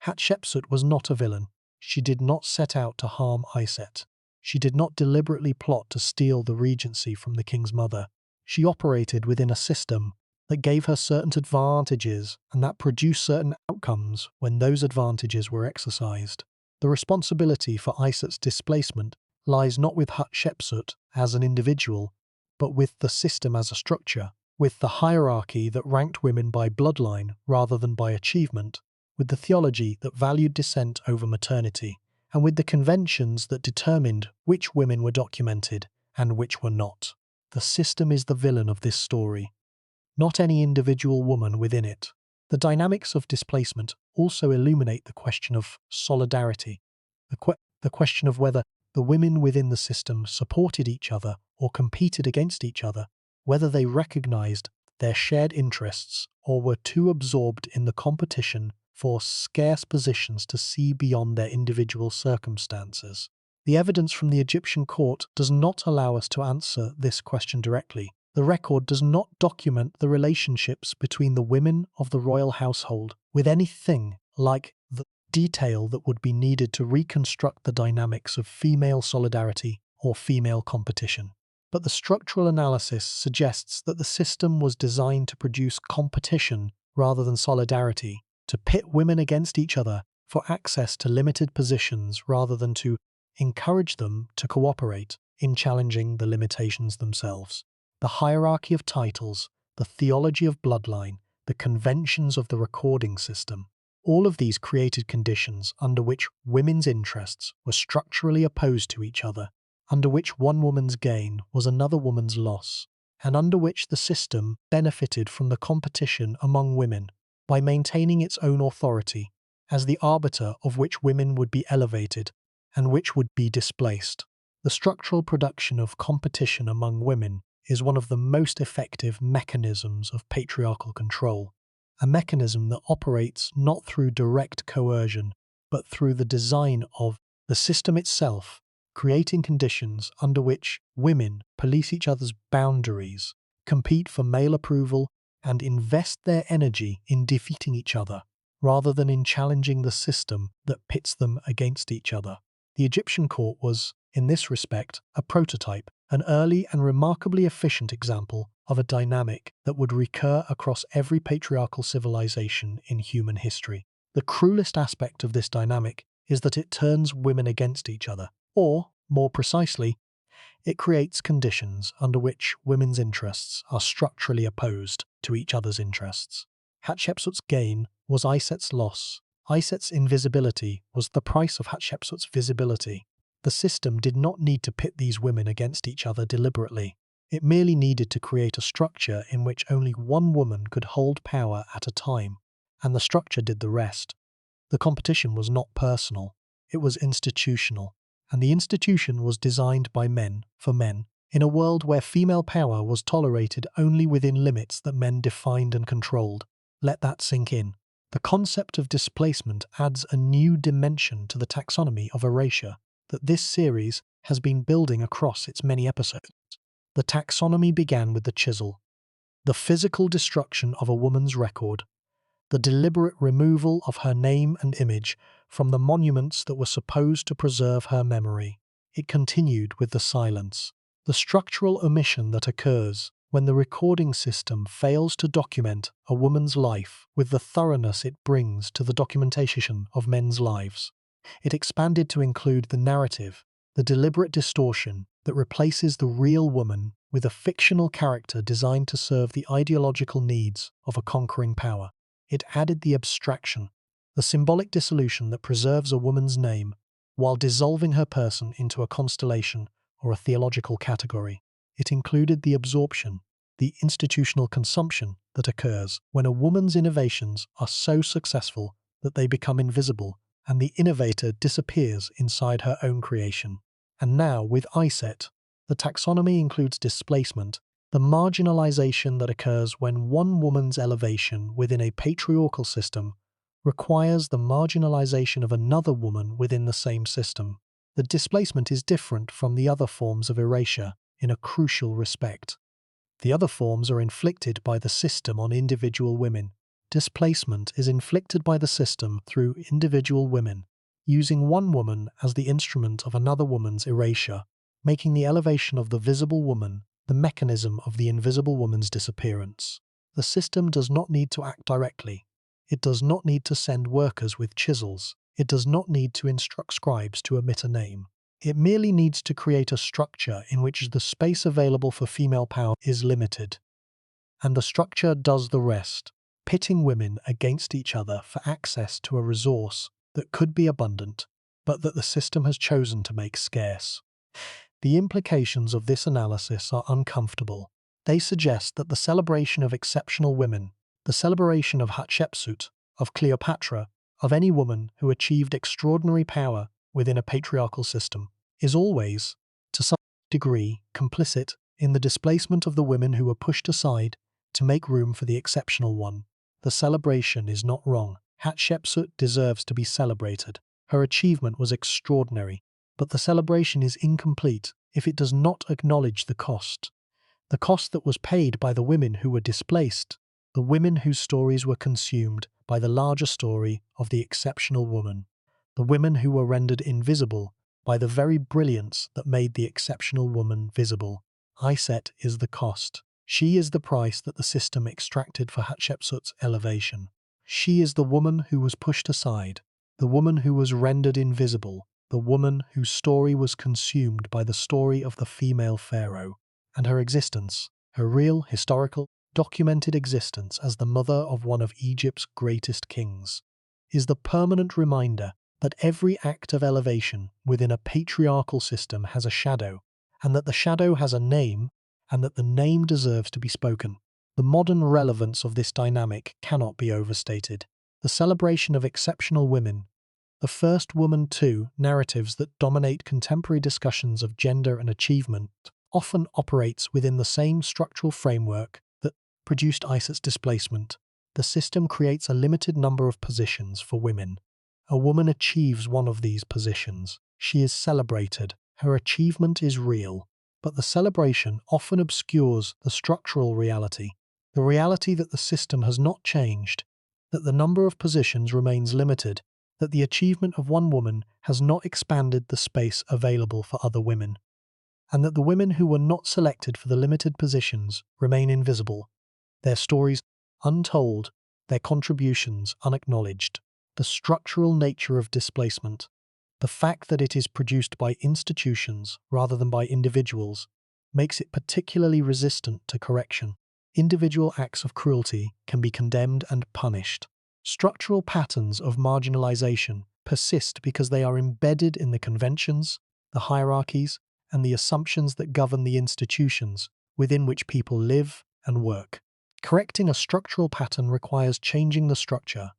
Hatshepsut was not a villain. She did not set out to harm Iset. She did not deliberately plot to steal the regency from the king's mother. She operated within a system that gave her certain advantages and that produced certain outcomes when those advantages were exercised. The responsibility for Iset's displacement lies not with Hatshepsut as an individual, but with the system as a structure, with the hierarchy that ranked women by bloodline rather than by achievement, with the theology that valued descent over maternity, and with the conventions that determined which women were documented and which were not. The system is the villain of this story, not any individual woman within it. The dynamics of displacement also illuminate the question of solidarity, the question of whether the women within the system supported each other or competed against each other, whether they recognized their shared interests or were too absorbed in the competition for scarce positions to see beyond their individual circumstances. The evidence from the Egyptian court does not allow us to answer this question directly. The record does not document the relationships between the women of the royal household with anything like the detail that would be needed to reconstruct the dynamics of female solidarity or female competition. But the structural analysis suggests that the system was designed to produce competition rather than solidarity, to pit women against each other for access to limited positions rather than to encourage them to cooperate in challenging the limitations themselves. The hierarchy of titles, the theology of bloodline, the conventions of the recording system, all of these created conditions under which women's interests were structurally opposed to each other, under which one woman's gain was another woman's loss, and under which the system benefited from the competition among women by maintaining its own authority as the arbiter of which women would be elevated and which would be displaced. The structural production of competition among women is one of the most effective mechanisms of patriarchal control, a mechanism that operates not through direct coercion, but through the design of the system itself, creating conditions under which women police each other's boundaries, compete for male approval, and invest their energy in defeating each other, rather than in challenging the system that pits them against each other. The Egyptian court was, in this respect, a prototype, an early and remarkably efficient example of a dynamic that would recur across every patriarchal civilization in human history. The cruelest aspect of this dynamic is that it turns women against each other, or, more precisely, it creates conditions under which women's interests are structurally opposed to each other's interests. Hatshepsut's gain was Iset's loss. Iset's invisibility was the price of Hatshepsut's visibility. The system did not need to pit these women against each other deliberately. It merely needed to create a structure in which only one woman could hold power at a time, and the structure did the rest. The competition was not personal, it was institutional, and the institution was designed by men for men, in a world where female power was tolerated only within limits that men defined and controlled. Let that sink in. The concept of displacement adds a new dimension to the taxonomy of erasure that this series has been building across its many episodes. The taxonomy began with the chisel, the physical destruction of a woman's record, the deliberate removal of her name and image from the monuments that were supposed to preserve her memory. It continued with the silence, the structural omission that occurs when the recording system fails to document a woman's life with the thoroughness it brings to the documentation of men's lives. It expanded to include the narrative, the deliberate distortion that replaces the real woman with a fictional character designed to serve the ideological needs of a conquering power. It added the abstraction, the symbolic dissolution that preserves a woman's name while dissolving her person into a constellation or a theological category. It included the absorption, the institutional consumption that occurs when a woman's innovations are so successful that they become invisible and the innovator disappears inside her own creation. And now, with Iset, the taxonomy includes displacement, the marginalization that occurs when one woman's elevation within a patriarchal system requires the marginalization of another woman within the same system. The displacement is different from the other forms of erasure in a crucial respect. The other forms are inflicted by the system on individual women. Displacement is inflicted by the system through individual women, using one woman as the instrument of another woman's erasure, making the elevation of the visible woman the mechanism of the invisible woman's disappearance. The system does not need to act directly. It does not need to send workers with chisels. It does not need to instruct scribes to omit a name. It merely needs to create a structure in which the space available for female power is limited. And the structure does the rest, pitting women against each other for access to a resource that could be abundant, but that the system has chosen to make scarce. The implications of this analysis are uncomfortable. They suggest that the celebration of exceptional women, the celebration of Hatshepsut, of Cleopatra, of any woman who achieved extraordinary power within a patriarchal system, is always, to some degree, complicit in the displacement of the women who were pushed aside to make room for the exceptional one. The celebration is not wrong. Hatshepsut deserves to be celebrated. Her achievement was extraordinary, but the celebration is incomplete if it does not acknowledge the cost that was paid by the women who were displaced, the women whose stories were consumed by the larger story of the exceptional woman, the women who were rendered invisible by the very brilliance that made the exceptional woman visible. Iset is the cost. She is the price that the system extracted for Hatshepsut's elevation. She is the woman who was pushed aside, the woman who was rendered invisible, the woman whose story was consumed by the story of the female pharaoh, and her existence, her real, historical, documented existence as the mother of one of Egypt's greatest kings, is the permanent reminder that every act of elevation within a patriarchal system has a shadow, and that the shadow has a name, and that the name deserves to be spoken. The modern relevance of this dynamic cannot be overstated. The celebration of exceptional women, the first woman too, narratives that dominate contemporary discussions of gender and achievement, often operates within the same structural framework that produced Iset's displacement. The system creates a limited number of positions for women. A woman achieves one of these positions. She is celebrated. Her achievement is real. But the celebration often obscures the structural reality, the reality that the system has not changed, that the number of positions remains limited, that the achievement of one woman has not expanded the space available for other women, and that the women who were not selected for the limited positions remain invisible, their stories untold, their contributions unacknowledged. The structural nature of displacement, the fact that it is produced by institutions rather than by individuals, makes it particularly resistant to correction. Individual acts of cruelty can be condemned and punished. Structural patterns of marginalization persist because they are embedded in the conventions, the hierarchies, and the assumptions that govern the institutions within which people live and work. Correcting a structural pattern requires changing the structure,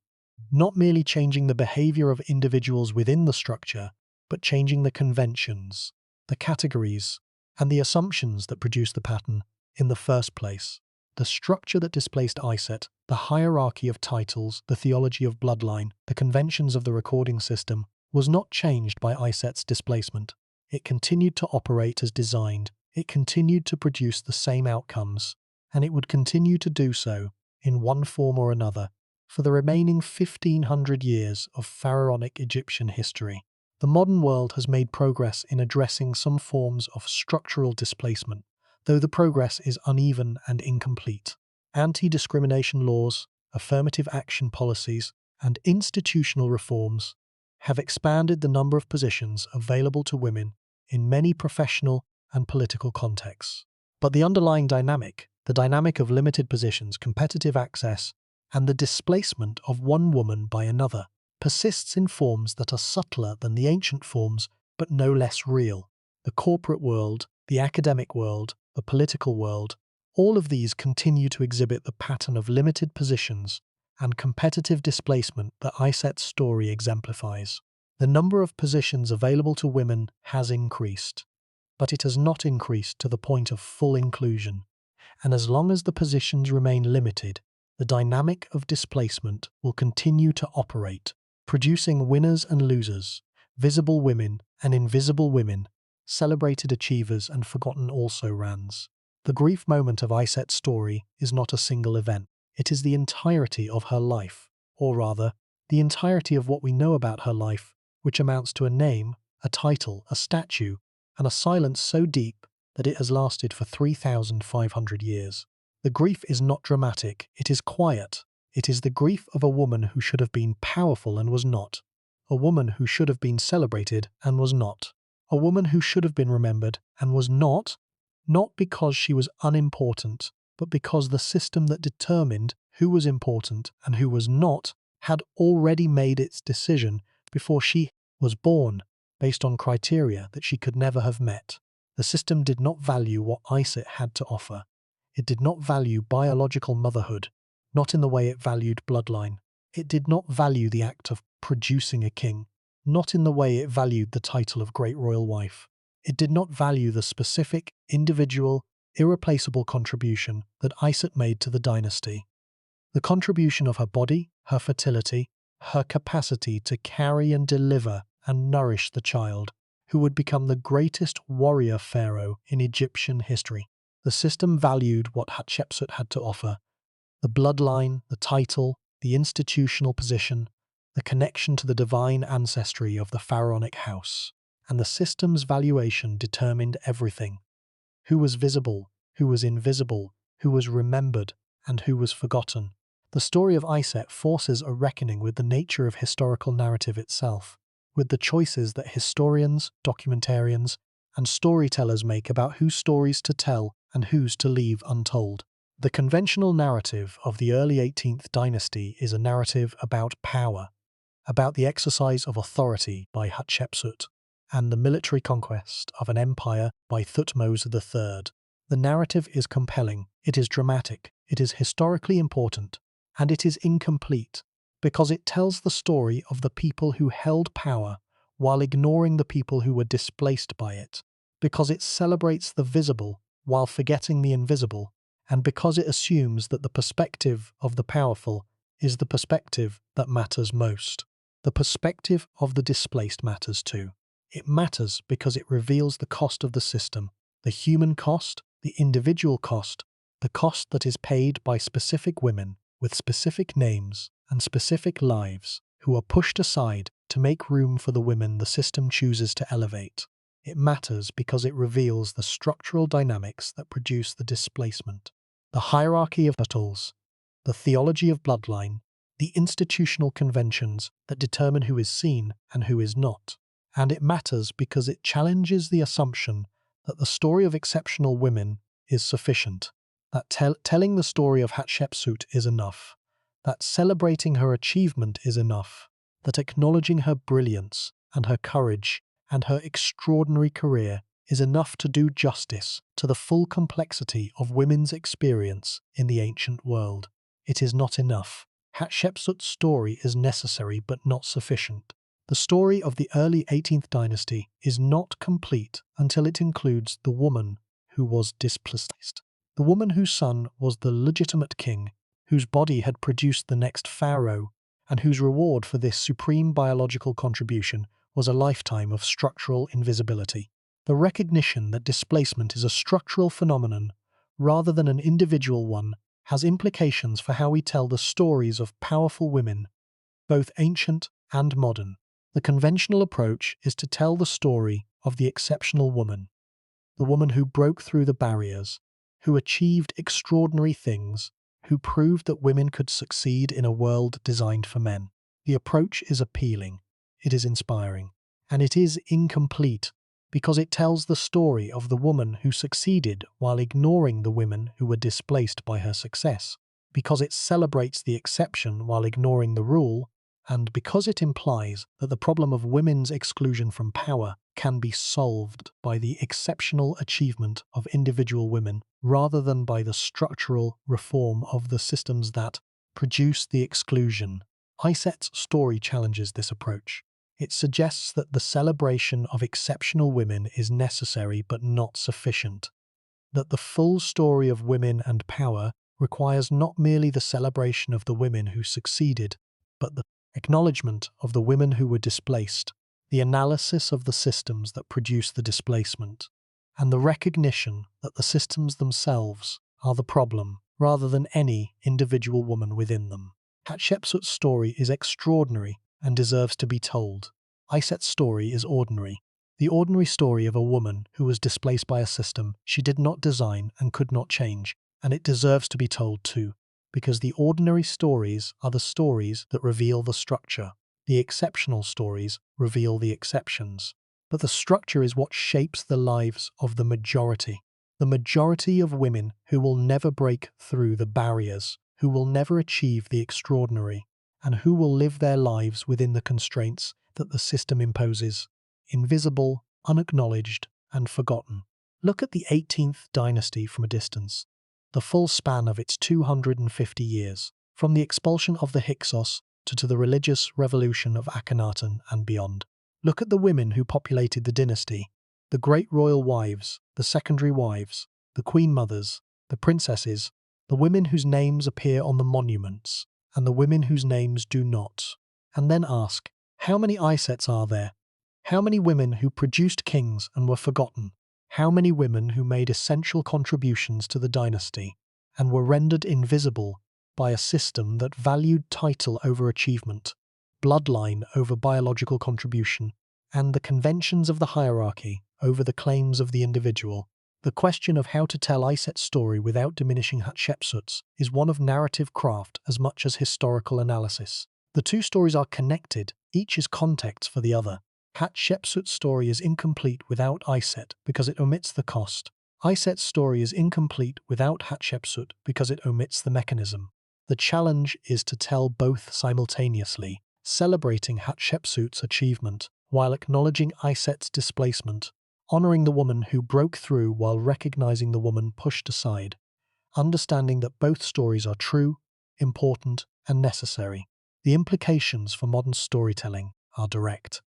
not merely changing the behavior of individuals within the structure, but changing the conventions, the categories, and the assumptions that produce the pattern in the first place. The structure that displaced Iset, the hierarchy of titles, the theology of bloodline, the conventions of the recording system, was not changed by Iset's displacement. It continued to operate as designed, it continued to produce the same outcomes, and it would continue to do so, in one form or another, for the remaining 1500 years of pharaonic Egyptian history. The modern world has made progress in addressing some forms of structural displacement, though the progress is uneven and incomplete. Anti-discrimination laws, affirmative action policies, and institutional reforms have expanded the number of positions available to women in many professional and political contexts. But the underlying dynamic, the dynamic of limited positions, competitive access, and the displacement of one woman by another, persists in forms that are subtler than the ancient forms, but no less real. The corporate world, the academic world, the political world, all of these continue to exhibit the pattern of limited positions and competitive displacement that Iset's story exemplifies. The number of positions available to women has increased, but it has not increased to the point of full inclusion. And as long as the positions remain limited, the dynamic of displacement will continue to operate, producing winners and losers, visible women and invisible women, celebrated achievers and forgotten also-rans. The grief moment of Iset's story is not a single event. It is the entirety of her life, or rather, the entirety of what we know about her life, which amounts to a name, a title, a statue, and a silence so deep that it has lasted for 3,500 years. The grief is not dramatic, it is quiet. It is the grief of a woman who should have been powerful and was not. A woman who should have been celebrated and was not. A woman who should have been remembered and was not. Not because she was unimportant, but because the system that determined who was important and who was not had already made its decision before she was born, based on criteria that she could never have met. The system did not value what Iset had to offer. It did not value biological motherhood, not in the way it valued bloodline. It did not value the act of producing a king, not in the way it valued the title of great royal wife. It did not value the specific, individual, irreplaceable contribution that Iset made to the dynasty. The contribution of her body, her fertility, her capacity to carry and deliver and nourish the child, who would become the greatest warrior pharaoh in Egyptian history. The system valued what Hatshepsut had to offer: the bloodline, the title, the institutional position, the connection to the divine ancestry of the pharaonic house. And the system's valuation determined everything: who was visible, who was invisible, who was remembered, and who was forgotten. The story of Iset forces a reckoning with the nature of historical narrative itself, with the choices that historians, documentarians, and storytellers make about whose stories to tell and whose to leave untold. The conventional narrative of the early 18th dynasty is a narrative about power, about the exercise of authority by Hatshepsut, and the military conquest of an empire by Thutmose III. The narrative is compelling, it is dramatic, it is historically important, and it is incomplete, because it tells the story of the people who held power while ignoring the people who were displaced by it, because it celebrates the visible while forgetting the invisible, and because it assumes that the perspective of the powerful is the perspective that matters most. The perspective of the displaced matters too. It matters because it reveals the cost of the system, the human cost, the individual cost, the cost that is paid by specific women with specific names and specific lives who are pushed aside to make room for the women the system chooses to elevate. It matters because it reveals the structural dynamics that produce the displacement, the hierarchy of titles, the theology of bloodline, the institutional conventions that determine who is seen and who is not. And it matters because it challenges the assumption that the story of exceptional women is sufficient, that telling the story of Hatshepsut is enough, that celebrating her achievement is enough, that acknowledging her brilliance and her courage and her extraordinary career is enough to do justice to the full complexity of women's experience in the ancient world. It is not enough. Hatshepsut's story is necessary but not sufficient. The story of the early 18th dynasty is not complete until it includes the woman who was displaced, the woman whose son was the legitimate king, whose body had produced the next pharaoh, and whose reward for this supreme biological contribution was a lifetime of structural invisibility. The recognition that displacement is a structural phenomenon rather than an individual one has implications for how we tell the stories of powerful women, both ancient and modern. The conventional approach is to tell the story of the exceptional woman, the woman who broke through the barriers, who achieved extraordinary things, who proved that women could succeed in a world designed for men. The approach is appealing, it is inspiring, and it is incomplete because it tells the story of the woman who succeeded while ignoring the women who were displaced by her success, because it celebrates the exception while ignoring the rule, and because it implies that the problem of women's exclusion from power can be solved by the exceptional achievement of individual women rather than by the structural reform of the systems that produce the exclusion. Iset's story challenges this approach. It suggests that the celebration of exceptional women is necessary but not sufficient, that the full story of women and power requires not merely the celebration of the women who succeeded, but the acknowledgement of the women who were displaced, the analysis of the systems that produce the displacement, and the recognition that the systems themselves are the problem rather than any individual woman within them. Hatshepsut's story is extraordinary and deserves to be told. Iset's story is ordinary. The ordinary story of a woman who was displaced by a system she did not design and could not change. And it deserves to be told too, because the ordinary stories are the stories that reveal the structure. The exceptional stories reveal the exceptions. But the structure is what shapes the lives of the majority. The majority of women who will never break through the barriers, who will never achieve the extraordinary, and who will live their lives within the constraints that the system imposes, invisible, unacknowledged, and forgotten. Look at the 18th dynasty from a distance, the full span of its 250 years, from the expulsion of the Hyksos to the religious revolution of Akhenaten and beyond. Look at the women who populated the dynasty, the great royal wives, the secondary wives, the queen mothers, the princesses, the women whose names appear on the monuments, and the women whose names do not. And then ask, how many Isets are there? How many women who produced kings and were forgotten? How many women who made essential contributions to the dynasty and were rendered invisible by a system that valued title over achievement, bloodline over biological contribution, and the conventions of the hierarchy over the claims of the individual? The question of how to tell Iset's story without diminishing Hatshepsut's is one of narrative craft as much as historical analysis. The two stories are connected, each is context for the other. Hatshepsut's story is incomplete without Iset because it omits the cost. Iset's story is incomplete without Hatshepsut because it omits the mechanism. The challenge is to tell both simultaneously, celebrating Hatshepsut's achievement while acknowledging Iset's displacement, honoring the woman who broke through while recognizing the woman pushed aside, understanding that both stories are true, important, and necessary. The implications for modern storytelling are direct.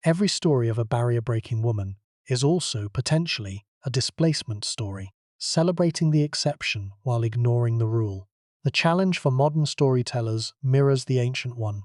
Every story of a barrier-breaking woman is also potentially a displacement story, celebrating the exception while ignoring the rule. The challenge for modern storytellers mirrors the ancient one,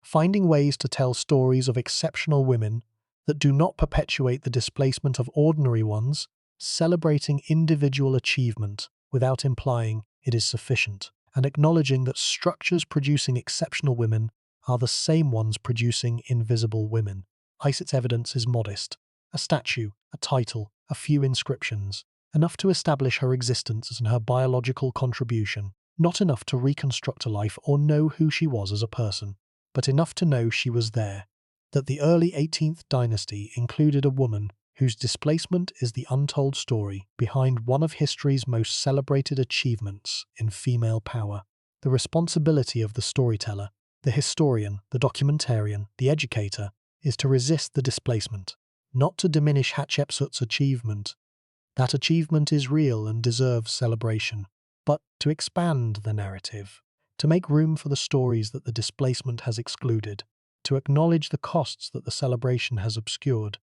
finding ways to tell stories of exceptional women that do not perpetuate the displacement of ordinary ones, celebrating individual achievement without implying it is sufficient, and acknowledging that structures producing exceptional women are the same ones producing invisible women. Iset's evidence is modest. A statue, a title, a few inscriptions, enough to establish her existence and her biological contribution, not enough to reconstruct a life or know who she was as a person, but enough to know she was there, that the early 18th dynasty included a woman whose displacement is the untold story behind one of history's most celebrated achievements in female power. The responsibility of the storyteller, the historian, the documentarian, the educator, is to resist the displacement, not to diminish Hatshepsut's achievement. That achievement is real and deserves celebration, but to expand the narrative, to make room for the stories that the displacement has excluded, to acknowledge the costs that the celebration has obscured,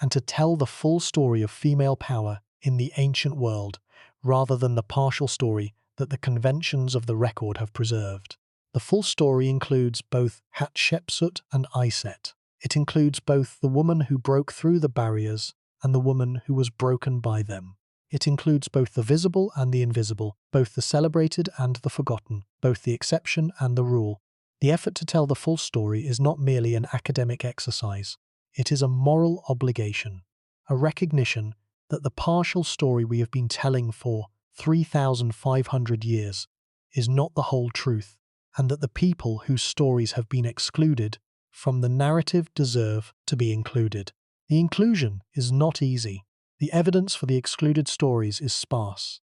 and to tell the full story of female power in the ancient world, rather than the partial story that the conventions of the record have preserved. The full story includes both Hatshepsut and Iset. It includes both the woman who broke through the barriers and the woman who was broken by them. It includes both the visible and the invisible, both the celebrated and the forgotten, both the exception and the rule. The effort to tell the full story is not merely an academic exercise. It is a moral obligation, a recognition that the partial story we have been telling for 3,500 years is not the whole truth, and that the people whose stories have been excluded from the narrative deserve to be included. The inclusion is not easy. The evidence for the excluded stories is sparse.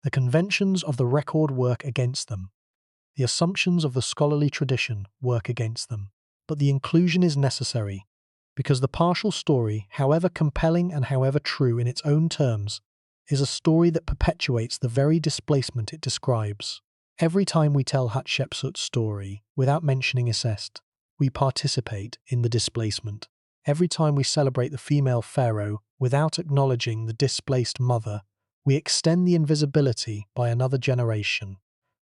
The conventions of the record work against them. The assumptions of the scholarly tradition work against them. But the inclusion is necessary, because the partial story, however compelling and however true in its own terms, is a story that perpetuates the very displacement it describes. Every time we tell Hatshepsut's story without mentioning Iset, we participate in the displacement. Every time we celebrate the female pharaoh without acknowledging the displaced mother, we extend the invisibility by another generation.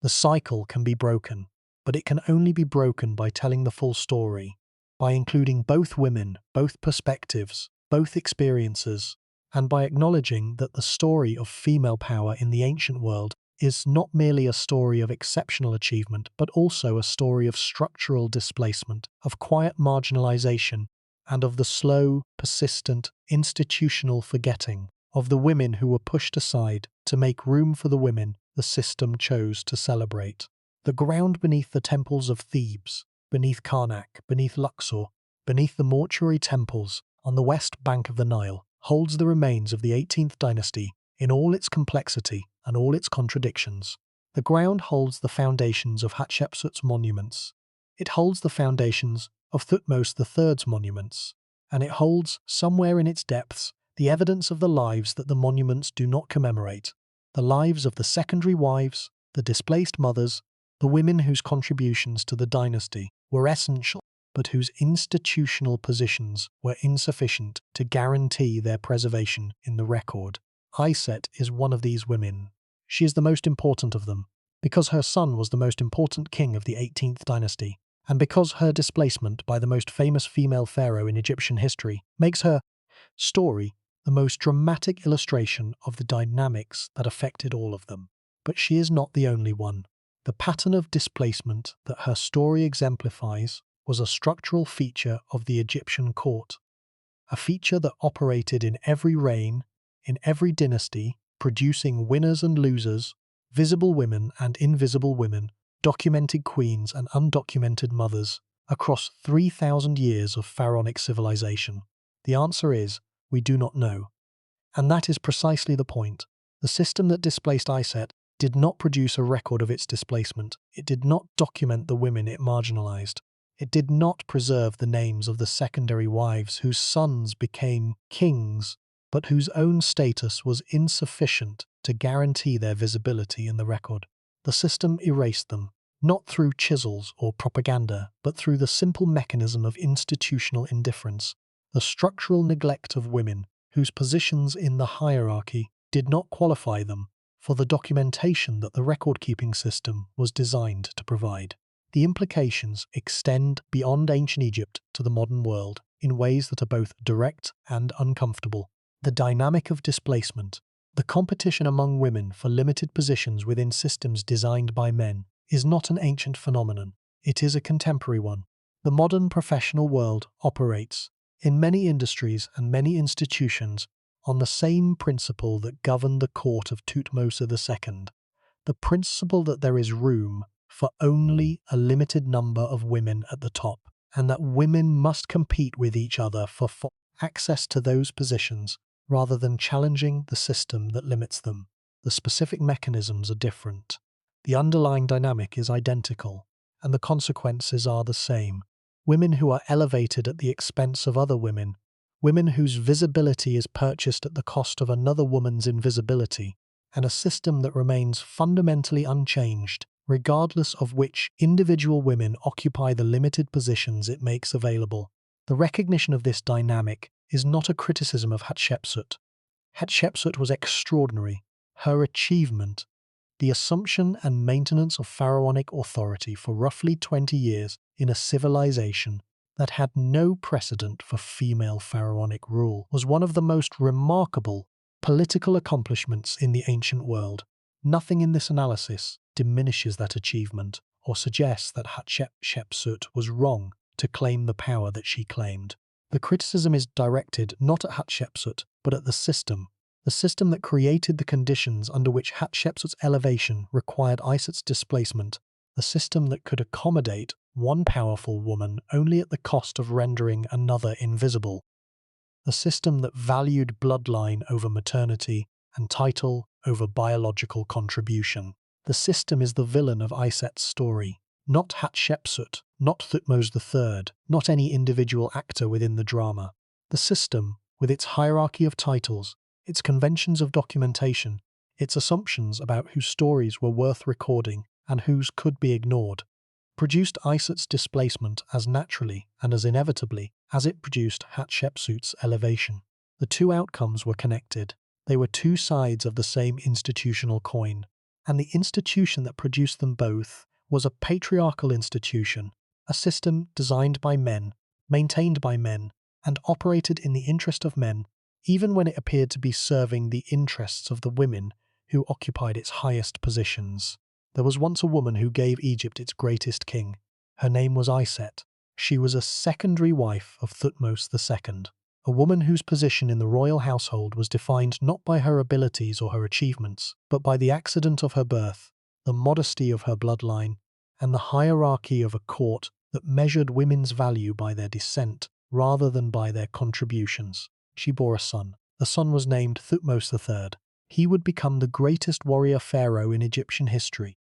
The cycle can be broken, but it can only be broken by telling the full story, by including both women, both perspectives, both experiences, and by acknowledging that the story of female power in the ancient world is not merely a story of exceptional achievement, but also a story of structural displacement, of quiet marginalization, and of the slow, persistent, institutional forgetting of the women who were pushed aside to make room for the women the system chose to celebrate. The ground beneath the temples of Thebes, beneath Karnak, beneath Luxor, beneath the mortuary temples on the west bank of the Nile, holds the remains of the 18th dynasty in all its complexity and all its contradictions. The ground holds the foundations of Hatshepsut's monuments. It holds the foundations of Thutmose III's monuments, and it holds, somewhere in its depths, the evidence of the lives that the monuments do not commemorate, the lives of the secondary wives, the displaced mothers, the women whose contributions to the dynasty were essential, but whose institutional positions were insufficient to guarantee their preservation in the record. Iset is one of these women. She is the most important of them, because her son was the most important king of the 18th dynasty, and because her displacement by the most famous female pharaoh in Egyptian history makes her story the most dramatic illustration of the dynamics that affected all of them. But she is not the only one. The pattern of displacement that her story exemplifies was a structural feature of the Egyptian court, a feature that operated in every reign, in every dynasty, producing winners and losers, visible women and invisible women, documented queens and undocumented mothers, across 3,000 years of pharaonic civilization. The answer is, we do not know. And that is precisely the point. The system that displaced Iset did not produce a record of its displacement. It did not document the women it marginalized. It did not preserve the names of the secondary wives whose sons became kings, but whose own status was insufficient to guarantee their visibility in the record. The system erased them, not through chisels or propaganda, but through the simple mechanism of institutional indifference, the structural neglect of women whose positions in the hierarchy did not qualify them for the documentation that the record-keeping system was designed to provide. The implications extend beyond ancient Egypt to the modern world in ways that are both direct and uncomfortable. The dynamic of displacement, the competition among women for limited positions within systems designed by men, is not an ancient phenomenon. It is a contemporary one. The modern professional world operates, in many industries and many institutions, on the same principle that governed the court of Thutmose II, the principle that there is room for only a limited number of women at the top, and that women must compete with each other for access to those positions rather than challenging the system that limits them. The specific mechanisms are different. The underlying dynamic is identical, and the consequences are the same. Women who are elevated at the expense of other women, women whose visibility is purchased at the cost of another woman's invisibility, and a system that remains fundamentally unchanged, regardless of which individual women occupy the limited positions it makes available. The recognition of this dynamic is not a criticism of Hatshepsut. Hatshepsut was extraordinary. Her achievement, the assumption and maintenance of pharaonic authority for roughly 20 years in a civilization that had no precedent for female pharaonic rule, was one of the most remarkable political accomplishments in the ancient world. Nothing in this analysis diminishes that achievement or suggests that Hatshepsut was wrong to claim the power that she claimed. The criticism is directed not at Hatshepsut, but at the system that created the conditions under which Hatshepsut's elevation required Iset's displacement, the system that could accommodate one powerful woman only at the cost of rendering another invisible, the system that valued bloodline over maternity and title over biological contribution. The system is the villain of Iset's story, not Hatshepsut, not Thutmose III, not any individual actor within the drama. The system, with its hierarchy of titles, its conventions of documentation, its assumptions about whose stories were worth recording and whose could be ignored, produced Iset's displacement as naturally and as inevitably as it produced Hatshepsut's elevation. The two outcomes were connected. They were two sides of the same institutional coin, and the institution that produced them both was a patriarchal institution, a system designed by men, maintained by men, and operated in the interest of men, even when it appeared to be serving the interests of the women who occupied its highest positions. There was once a woman who gave Egypt its greatest king. Her name was Iset. She was a secondary wife of Thutmose II. a woman whose position in the royal household was defined not by her abilities or her achievements, but by the accident of her birth, the modesty of her bloodline, and the hierarchy of a court that measured women's value by their descent rather than by their contributions. She bore a son. The son was named Thutmose III. He would become the greatest warrior pharaoh in Egyptian history,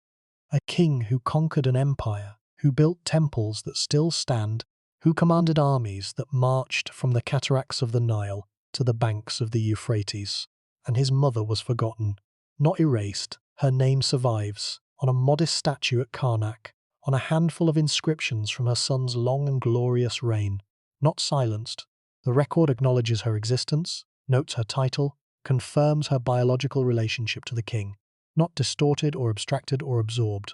a king who conquered an empire, who built temples that still stand, who commanded armies that marched from the cataracts of the Nile to the banks of the Euphrates. And his mother was forgotten, not erased. Her name survives on a modest statue at Karnak, on a handful of inscriptions from her son's long and glorious reign. Not silenced, the record acknowledges her existence, notes her title, confirms her biological relationship to the king, not distorted or abstracted or absorbed,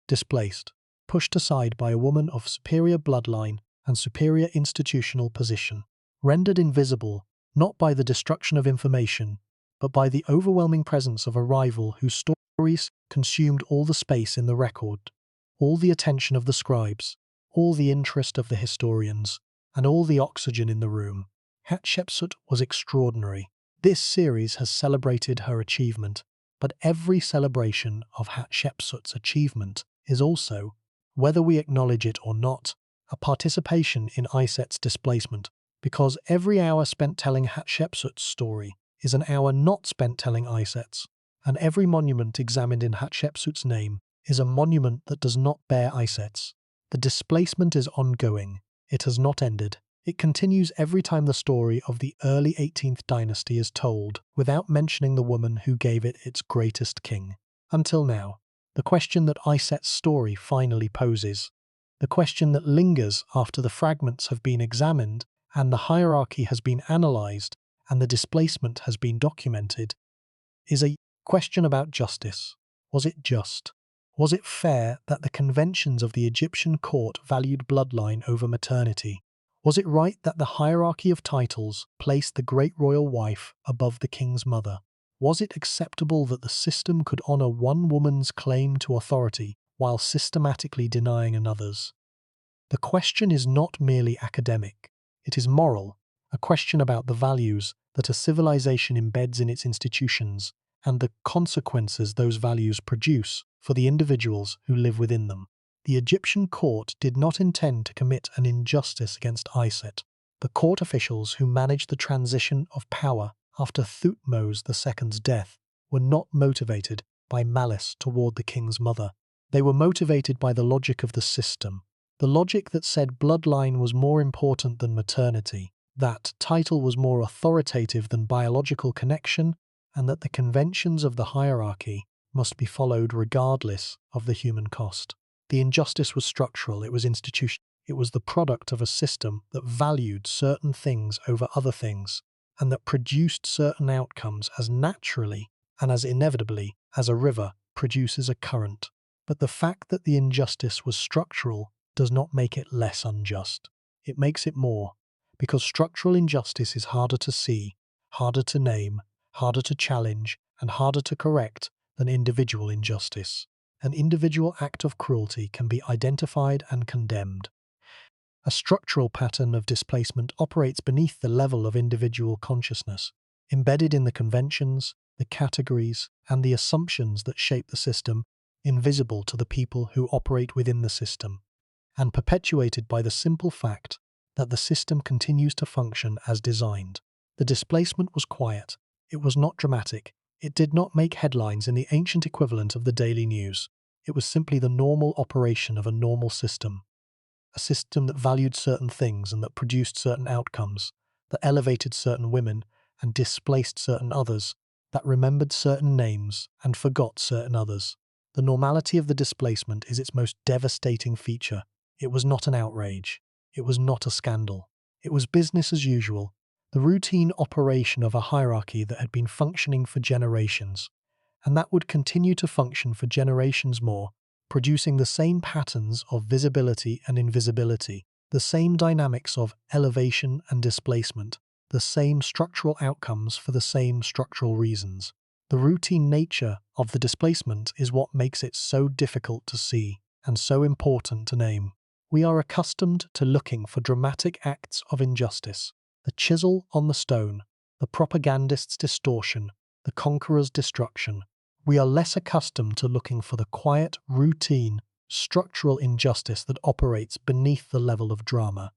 displaced, pushed aside by a woman of superior bloodline and superior institutional position, rendered invisible not by the destruction of information, but by the overwhelming presence of a rival whose stories consumed all the space in the record, all the attention of the scribes, all the interest of the historians, and all the oxygen in the room. Hatshepsut was extraordinary. This series has celebrated her achievement, but every celebration of Hatshepsut's achievement is also, whether we acknowledge it or not, a participation in Iset's displacement, because every hour spent telling Hatshepsut's story is an hour not spent telling Iset's, and every monument examined in Hatshepsut's name is a monument that does not bear Iset's. The displacement is ongoing. It has not ended. It continues every time the story of the early 18th dynasty is told, without mentioning the woman who gave it its greatest king. Until now, the question that Iset's story finally poses, the question that lingers after the fragments have been examined and the hierarchy has been analysed and the displacement has been documented, is a question about justice. Was it just? Was it fair that the conventions of the Egyptian court valued bloodline over maternity? Was it right that the hierarchy of titles placed the great royal wife above the king's mother? Was it acceptable that the system could honour one woman's claim to authority while systematically denying another's? The question is not merely academic, it is moral, a question about the values that a civilization embeds in its institutions and the consequences those values produce for the individuals who live within them. The Egyptian court did not intend to commit an injustice against Iset. The court officials who managed the transition of power after Thutmose II's death were not motivated by malice toward the king's mother. They were motivated by the logic of the system, the logic that said bloodline was more important than maternity, that title was more authoritative than biological connection, and that the conventions of the hierarchy must be followed regardless of the human cost. The injustice was structural, it was institutional. It was the product of a system that valued certain things over other things, and that produced certain outcomes as naturally and as inevitably as a river produces a current. But the fact that the injustice was structural does not make it less unjust. It makes it more, because structural injustice is harder to see, harder to name, harder to challenge, and harder to correct than individual injustice. An individual act of cruelty can be identified and condemned. A structural pattern of displacement operates beneath the level of individual consciousness, embedded in the conventions, the categories, and the assumptions that shape the system, invisible to the people who operate within the system, and perpetuated by the simple fact that the system continues to function as designed. The displacement was quiet. It was not dramatic. It did not make headlines in the ancient equivalent of the daily news. It was simply the normal operation of a normal system. A system that valued certain things and that produced certain outcomes, that elevated certain women and displaced certain others, that remembered certain names and forgot certain others. The normality of the displacement is its most devastating feature. It was not an outrage. It was not a scandal. It was business as usual, the routine operation of a hierarchy that had been functioning for generations, and that would continue to function for generations more, producing the same patterns of visibility and invisibility, the same dynamics of elevation and displacement, the same structural outcomes for the same structural reasons. The routine nature of the displacement is what makes it so difficult to see and so important to name. We are accustomed to looking for dramatic acts of injustice, The chisel on the stone, the propagandist's distortion, the conqueror's destruction. We are less accustomed to looking for the quiet, routine, structural injustice that operates beneath the level of drama.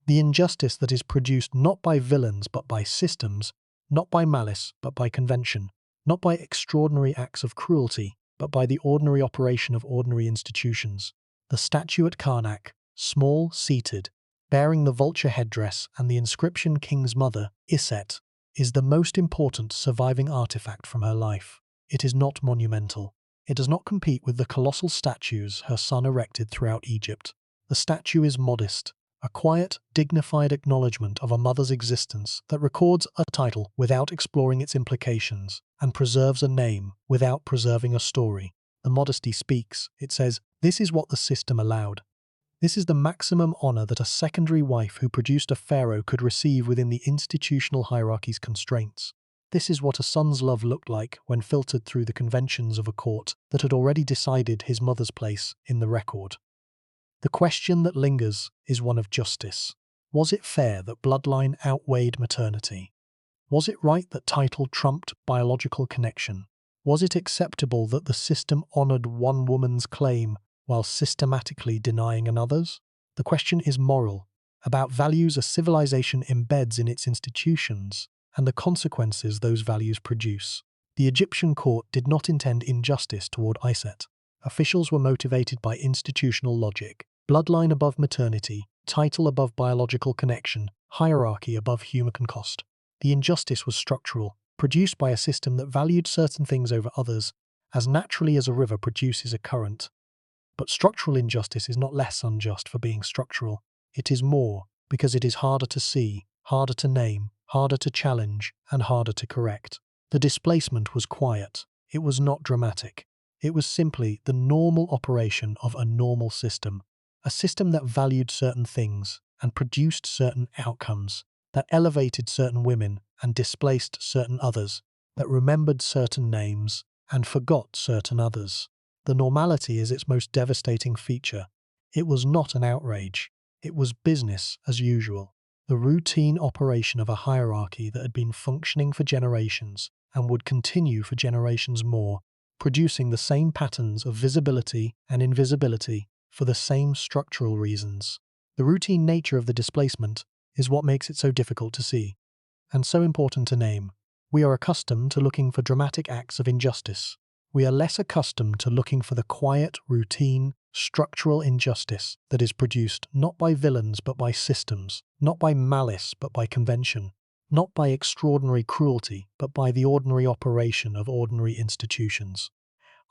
The injustice that is produced not by villains but by systems, not by malice but by convention, not by extraordinary acts of cruelty but by the ordinary operation of ordinary institutions. The statue at Karnak, small, seated, bearing the vulture headdress and the inscription King's Mother, Iset, is the most important surviving artifact from her life. It is not monumental. It does not compete with the colossal statues her son erected throughout Egypt. The statue is modest, a quiet, dignified acknowledgement of a mother's existence that records a title without exploring its implications and preserves a name without preserving a story. The modesty speaks. It says, "This is what the system allowed. This is the maximum honor that a secondary wife who produced a pharaoh could receive within the institutional hierarchy's constraints. This is what a son's love looked like when filtered through the conventions of a court that had already decided his mother's place in the record." The question that lingers is one of justice. Was it fair that bloodline outweighed maternity? Was it right that title trumped biological connection? Was it acceptable that the system honored one woman's claim while systematically denying another's? The question is moral, about values a civilization embeds in its institutions and the consequences those values produce. The Egyptian court did not intend injustice toward Iset. Officials were motivated by institutional logic. Bloodline above maternity, title above biological connection, hierarchy above human cost. The injustice was structural, produced by a system that valued certain things over others, as naturally as a river produces a current. But structural injustice is not less unjust for being structural. It is more, because it is harder to see, harder to name, harder to challenge, and harder to correct. The displacement was quiet. It was not dramatic. It was simply the normal operation of a normal system. A system that valued certain things and produced certain outcomes, that elevated certain women and displaced certain others, that remembered certain names and forgot certain others. The normality is its most devastating feature. It was not an outrage. It was business as usual. The routine operation of a hierarchy that had been functioning for generations and would continue for generations more, producing the same patterns of visibility and invisibility for the same structural reasons. The routine nature of the displacement is what makes it so difficult to see, and so important to name. We are accustomed to looking for dramatic acts of injustice. We are less accustomed to looking for the quiet, routine, structural injustice that is produced not by villains but by systems, not by malice but by convention, not by extraordinary cruelty but by the ordinary operation of ordinary institutions.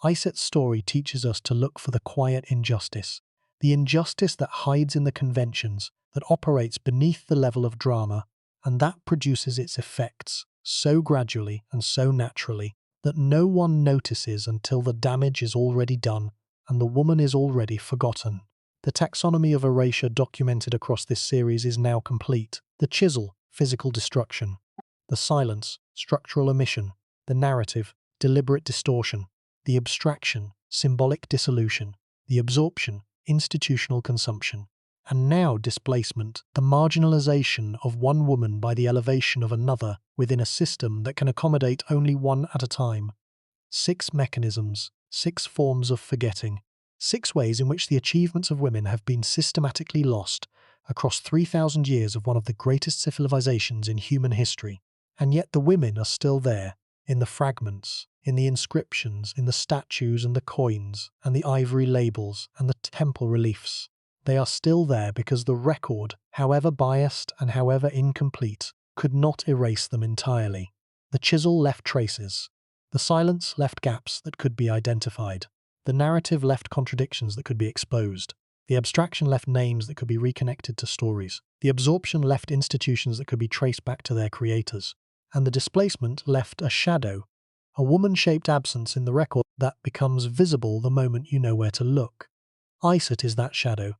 Iset's story teaches us to look for the quiet injustice, the injustice that hides in the conventions, that operates beneath the level of drama, and that produces its effects so gradually and so naturally that no one notices until the damage is already done and the woman is already forgotten. The taxonomy of erasure documented across this series is now complete. The chisel, physical destruction. The silence, structural omission. The narrative, deliberate distortion. The abstraction, symbolic dissolution. The absorption, institutional consumption. And now displacement, the marginalization of one woman by the elevation of another within a system that can accommodate only one at a time. 6 mechanisms, 6 forms of forgetting, 6 ways in which the achievements of women have been systematically lost across 3,000 years of one of the greatest civilizations in human history. And yet the women are still there, in the fragments, in the inscriptions, in the statues and the coins, and the ivory labels and the temple reliefs. They are still there because the record, however biased and however incomplete, could not erase them entirely. The chisel left traces. The silence left gaps that could be identified. The narrative left contradictions that could be exposed. The abstraction left names that could be reconnected to stories. The absorption left institutions that could be traced back to their creators. And the displacement left a shadow, a woman-shaped absence in the record that becomes visible the moment you know where to look. Iset is that shadow.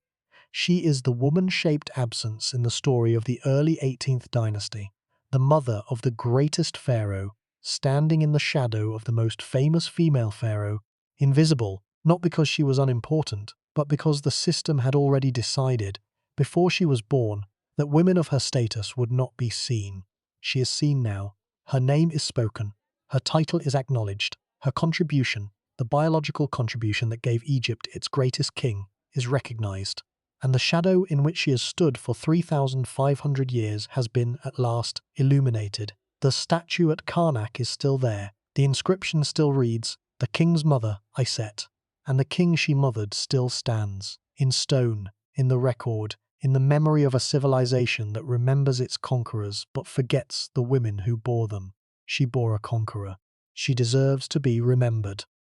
She is the woman-shaped absence in the story of the early 18th dynasty, the mother of the greatest pharaoh, standing in the shadow of the most famous female pharaoh, invisible, not because she was unimportant, but because the system had already decided, before she was born, that women of her status would not be seen. She is seen now. Her name is spoken. Her title is acknowledged. Her contribution, the biological contribution that gave Egypt its greatest king, is recognized. And the shadow in which she has stood for 3,500 years has been, at last, illuminated. The statue at Karnak is still there. The inscription still reads, "The king's mother, Iset." And the king she mothered still stands, in stone, in the record, in the memory of a civilization that remembers its conquerors but forgets the women who bore them. She bore a conqueror. She deserves to be remembered.